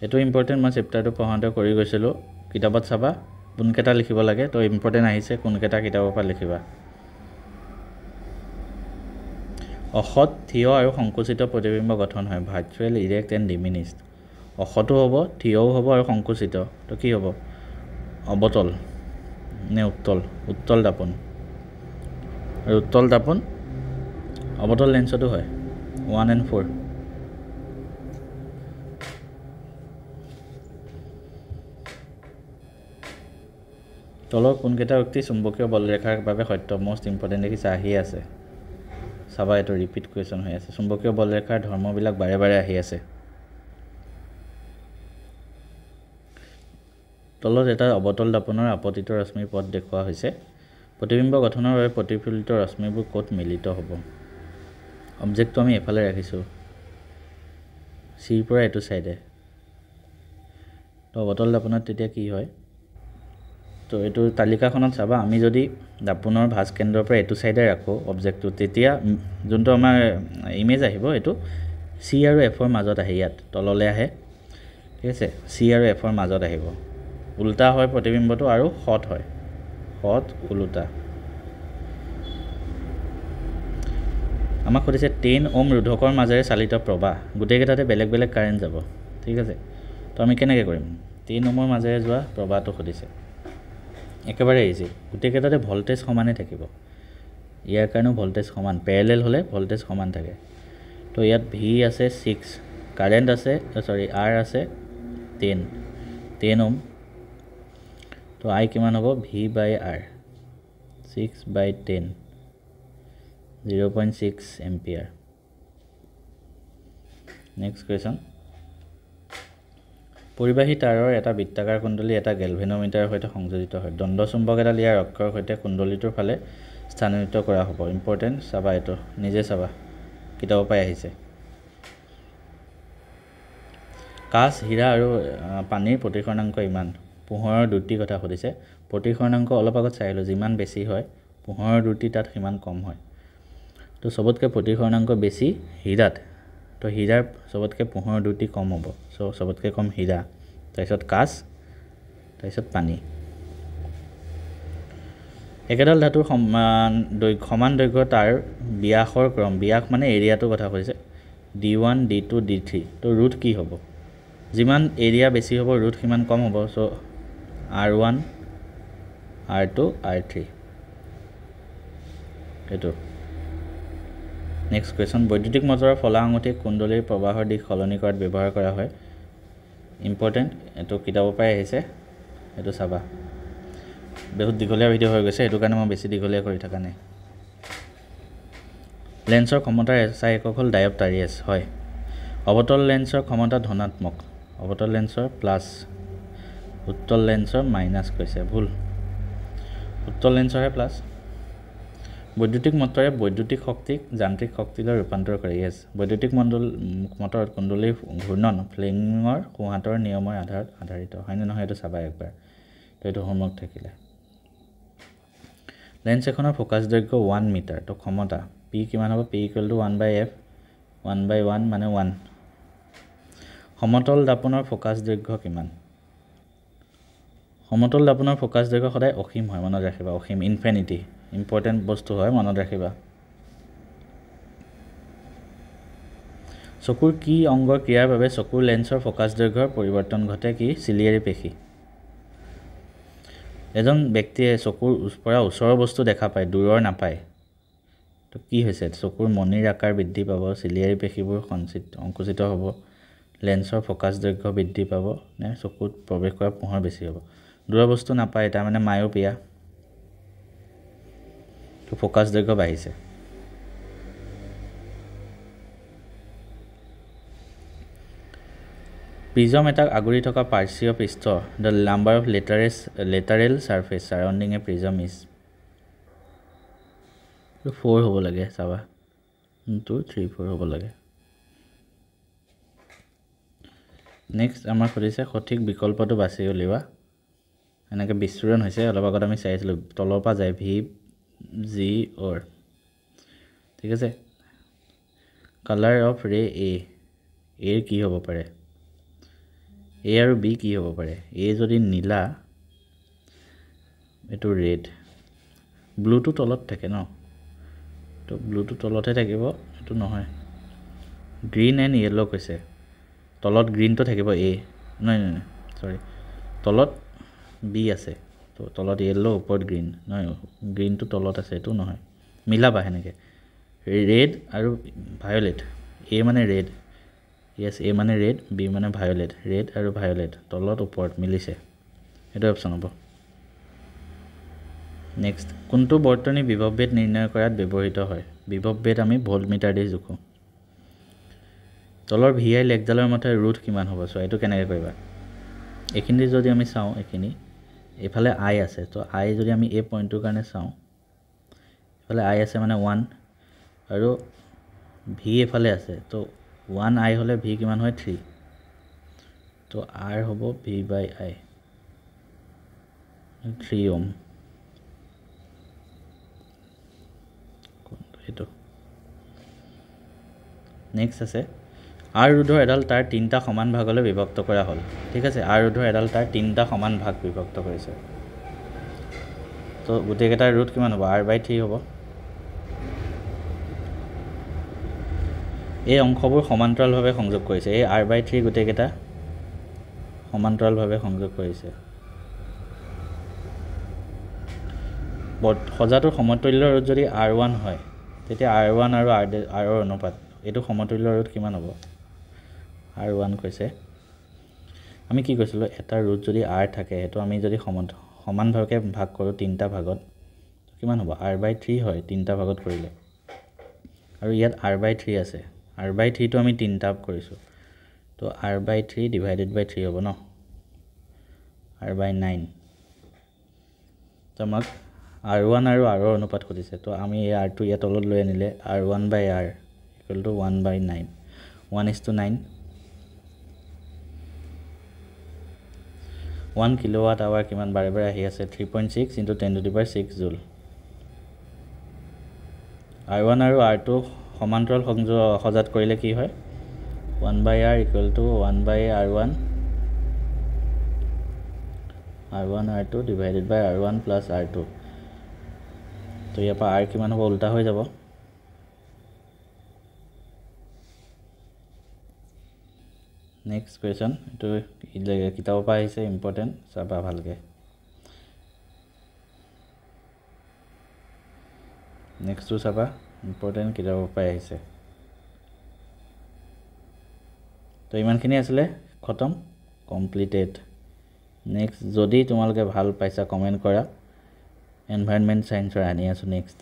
এটো ইম্পৰ্টেন্ট মই চেপ্টাৰটো পঢ়াওঁতে কৰি গৈছিলো কিতাপত চাবা কোনকেটা লিখিব লাগে তো ইম্পৰ্টেন্ট আহিছে কোনকেটা কিতাপৰ পৰা লিখিবা অসৎ থিয় আৰু সংকুচিত প্ৰতিবিম্ব গঠন হয় ভাৰ্চুৱেল ইৰেক্ট এণ্ড ডিমিনিছড অসতো হ'ব থিয়ও হ'ব আৰু সংকুচিত তো কি হ'ব অবতল নে উত্তল দাপন আৰু উত্তল দাপন অবতল লেন্সটো হয় 1 and 4 তলৰ কোনকেটা উক্তি চুম্বকীয় বলৰেখাৰ বাবে সত্য মোষ্ট ইম্পৰ্টেন্ট দেখিছে আহি আছে চাবা এটো ৰিপিট কোৱেশ্চন হৈ আছে চুম্বকীয় বলৰেখাৰ ধৰ্মবিলাক বাৰে বাৰে আহি আছে তলত এটা অবতল দাপনৰ আপতিত ৰশ্মিৰ পথ দেখুওৱা হৈছে প্ৰতিবিম্ব গঠনৰ বাবে প্ৰতিফলিত ৰশ্মিবোৰ ক'ত মিলিত হ'ব অবজেক্টটো আমি এফালে ৰাখিছো সিৰ পৰা এটো সাইডে তো অবতল দাপনত তেতিয়া কি হয় তো এটো তালিকাখনত চাবা আমি যদি দাপনৰ ভাঁজ কেন্দ্ৰৰ পৰা এটো সাইডে ৰাখো অবজেক্টটো তেতিয়া যোনটো আমাৰ ইমেজ আহিব এটো সি আৰু এফৰ মাজত আহে ইয়াত তললে আহে ঠিক আছে সি আৰু এফৰ মাজত আহিব উল্টা হয় প্ৰতিবিম্বটো আৰু হট হয় হট উল্টা আমাক কৈছে 10 ওহম ৰোধকৰ মাজেৰে চালিত প্ৰবাহ গুটেকেটাতে বেলেগ বেলেগ কাৰেন্ট যাব ঠিক আছে তো আমি কেনেকৈ কৰিম 10 ওহমৰ মাজেৰে যোৱা প্ৰবাহটো খুদিছে একেবাৰে ইজি গুটেকেটাতে ভোল্টেজ সমানে থাকিব ইয়াৰ কাৰণে ভোল্টেজ সমান প্যাৰেলাল হলে ভোল্টেজ সমান থাকে তো ইয়াত V আছে 6 কারেন্ট আছে R আছে 10 ওহম তো I কিমান হ'ব V/R 6/10 0.6 এম্পিয়াৰ নেক্সট কুৱেশ্যন পৰিবাহী তাৰৰ এটা বৃত্তাকাৰ কুণ্ডলী এটা গেলভেনোমিটাৰৰ সৈতে সংযোজিত হয় দণ্ড চুম্বক এডাল ইয়াৰ অক্ষৰ সৈতে কুণ্ডলীটোৰ ফালে স্থানান্তৰিত কৰা হ'ব ইম্পৰ্টেণ্ট চাবা এইটো নিজে চাবা কিতাপৰ পৰা আহিছে কাঁচ হীৰা আৰু পানীৰ প্ৰতিসৰণাংক ইমান পোহৰৰ দ্ৰুতি কথা সুধিছে প্ৰতিসৰণাংক অলপ আগত চাই আহিলোঁ যিমান বেছি হয় পোহৰৰ দ্ৰুতি তাত সিমান কম হয় তো চবতকৈ প্ৰতিসৰণাংক বেছি হীৰাত তো হীৰাৰ চবতকৈ পোহৰৰ দ্ৰুতি কম হ'ব চবতকৈ কম হীৰা তাৰপিছত কাঁচ তাৰপিছত পানী একেডাল ধাতুৰ সমান দৈৰ্ঘ্যৰ তাৰ ব্যাসৰ ক্ৰম ব্যাস মানে এৰিয়াটোৰ কথা কৈছে D1 D2 D3 তো ৰুট কি হ'ব যিমান এৰিয়া বেছি হ'ব ৰুট সিমান কম হ'ব চ' R1 R2 R3 এইটো নেক্সট কুৱেশ্যন বৈদ্যুতিক মটৰৰ ফলা আঙুঠিক কুণ্ডলীৰ প্ৰবাহৰ দিশ সলনি কৰাত ব্যৱহাৰ কৰা হয় ইম্পৰ্টেণ্ট এইটো কিতাপৰ পৰাই আহিছে এইটো চাবা বহুত দীঘলীয়া ভিডিঅ' হৈ গৈছে সেইটো কাৰণে মই বেছি দীঘলীয়া কৰি থকা নাই লেন্সৰ ক্ষমতাৰ SI একক হ'ল ডায়প্টাৰিয়াছ হয় অৱতল লেন্সৰ ক্ষমতা ধনাত্মক অৱতল লেন্সৰ প্লাছ উত্তল লেন্সৰ মাইনাছ কৈছে ভুল উত্তল লেন্সৰহে প্লাছ বৈদ্যুতিক মটৰে বৈদ্যুতিক শক্তিক যান্ত্ৰিক শক্তিলৈ ৰূপান্তৰ কৰে ইয়েছ বৈদ্যুতিক মটৰত কুণ্ডলীৰ ঘূৰ্ণন ফ্লেমিঙৰ সোঁহাতৰ নিয়মৰ আধাৰত আধাৰিত হয়নে নহয় এইটো চাবা একবাৰ তো এইটো হোমৱৰ্ক থাকিলে লেন্স এখনৰ ফ'কাছ দৈৰ্ঘ্য 1 মিটাৰ তো ক্ষমতা P কিমান হ'ব P = 1/f 1/1 মানে 1 সমতল দাপনৰ ফ'কাছ দৈৰ্ঘ্য কিমান সমতল দাপনৰ ফ'কাছ দৈৰ্ঘ্য সদায় অসীম হয় মনত ৰাখিবা অসীম ইনফিনিটি ইম্পৰ্টেণ্ট বস্তু হয় মনত ৰাখিবা চকুৰ কি অংগৰ ক্ৰিয়াৰ বাবে চকুৰ লেন্সৰ ফ'কাছ দৈৰ্ঘ্যৰ পৰিৱৰ্তন ঘটে কি চিলিয়াৰী পেশী এজন ব্যক্তিয়ে চকুৰ পৰা ওচৰৰ বস্তু দেখা পায় দূৰৰ নাপায় তো কি হৈছে চকুৰ মণিৰ আকাৰ বৃদ্ধি পাব চিলিয়াৰী পেশীবোৰ সংকুচিত হ'ব লেন্সৰ ফ'কাছ দৈৰ্ঘ্য বৃদ্ধি পাব নে চকুত প্ৰৱেশ কৰা পোহৰ বেছি হ'ব দূৰৰ বস্তু নাপায় তাৰ মানে মায়োপিয়া তো ফ'কাছ দৈৰ্ঘ্য বাঢ়িছে প্ৰিজম এটাক আগুৰি থকা পাৰ্শ্বীয় পৃষ্ঠ the number of lateral surface surrounding a prism is 4 হ'ব লাগে চাবা 2 3 4 হ'ব লাগে নেক্সট আমাৰ সুধিছে সঠিক বিকল্পটো বাছি উলিওৱা এনেকৈ বিস্ফোৰণ হৈছে অলপ আগত আমি চাইছিলোঁ তলৰ পৰা যায় ভি জি অৰ ঠিক আছে কালাৰ অফ ৰে এৰ কি হ'ব পাৰে এ আৰু বি কি হ'ব পাৰে এ যদি নীলা এইটো ৰেড ব্লুটো তলত থাকে ন তো ব্লুটো তলতহে থাকিব এইটো নহয় গ্ৰীণ এণ্ড য়েল্ল' কৈছে তলত গ্ৰীণটো থাকিব এ নহয় চৰি তলত বি আছে তো তলত য়েল্ল' ওপৰত গ্ৰীণ নহয় গ্ৰীণটো তলত আছে এইটো নহয় মিলাবা সেনেকৈ ৰেড আৰু ভায়লেট এ মানে ৰেড য়েছ এ মানে ৰেড বি মানে ভায়লেট ৰেড আৰু ভায়লেট তলত ওপৰত মিলিছে এইটো অপশ্যন হ'ব নেক্সট কোনটো বৰ্তনী বিভৱভেদ নিৰ্ণয় কৰাত ব্যৱহৃত হয় বিভৱভেদ আমি ভোল্টমিটাৰ দি জোখোঁ তলৰ VI লেগডালৰ মতে ৰুট কিমান হ'ব চ' এইটো কেনেকৈ কৰিবা এইখিনি যদি আমি চাওঁ এইখিনি এইফালে আই আছে তো আই যদি আমি এই পইণ্টটোৰ কাৰণে চাওঁ এইফালে আই আছে মানে 1 আৰু ভি এইফালে আছে তো 1 আই হ'লে ভি কিমান হয় 3 তো আৰ হ'ব V/I 3 ওম এইটো নেক্সট আছে আৰ ৰোধৰ এডাল তাৰ 3টা সমান ভাগলৈ বিভক্ত কৰা হ'ল ঠিক আছে আৰ ৰোধৰ এডাল তাৰ 3টা সমান ভাগ বিভক্ত কৰিছে তো গোটেইকেইটাৰ ৰুট কিমান হ'ব R/3 হ'ব এই অংশবোৰ সমান্তৰালভাৱে সংযোগ কৰিছে এই R/3 গোটেইকেইটা সমান্তৰালভাৱে সংযোগ কৰিছে সজাটোৰ সমতুল্য ৰুট যদি R1 হয় তেতিয়া R1 আৰু R ৰ অনুপাত এইটো সমতুল্য ৰুট কিমান হ'ব R1 কৈছে আমি কি কৈছিলোঁ এটা ৰুট যদি R থাকে সেইটো আমি যদি সমানভাৱে ভাগ কৰোঁ 3টা ভাগত কিমান হ'ব R/3 হয় 3টা ভাগত কৰিলে আৰু ইয়াত r/3 আছে r/3 টো আমি 3 টাপ কৰিছোঁ তো r/3 ডিভাইডেড বাই 3 হ'ব ন r/9 তো আমাক r1 আৰু r ৰ অনুপাত খুজিছে তো আমি এই r টো ইয়াত তলত লৈ আনিলে r1/r = 1/9 1:9 1 কিলোৱাট আৱাৰ কিমান বাৰে বাৰে আহি আছে 3.6 × 10⁶ জুল r1 আৰু r2 সমান্তৰাল সজাত কৰিলে কি হয় 1/r = 1/r1 r2 ডিভাইডেড বাই r1 প্লাছ r2 তো ইয়াৰ পৰা r কিমান হ'ব উল্টা হৈ যাব নেক্সট কুৱেশ্যন এইটো কিতাপৰ পৰা আহিছে ইম্পৰ্টেণ্ট চাবা ভালকৈ নেক্সটটো চাবা ইম্পৰ্টেণ্ট কিতাপৰ পৰা আহিছে তো ইমানখিনি আছিলে খতম কমপ্লিটেড নেক্সট যদি তোমালোকে ভাল পাইছা কমেণ্ট কৰা এনভাইৰনমেণ্ট সায়েন্সৰ আনি আছো নেক্সট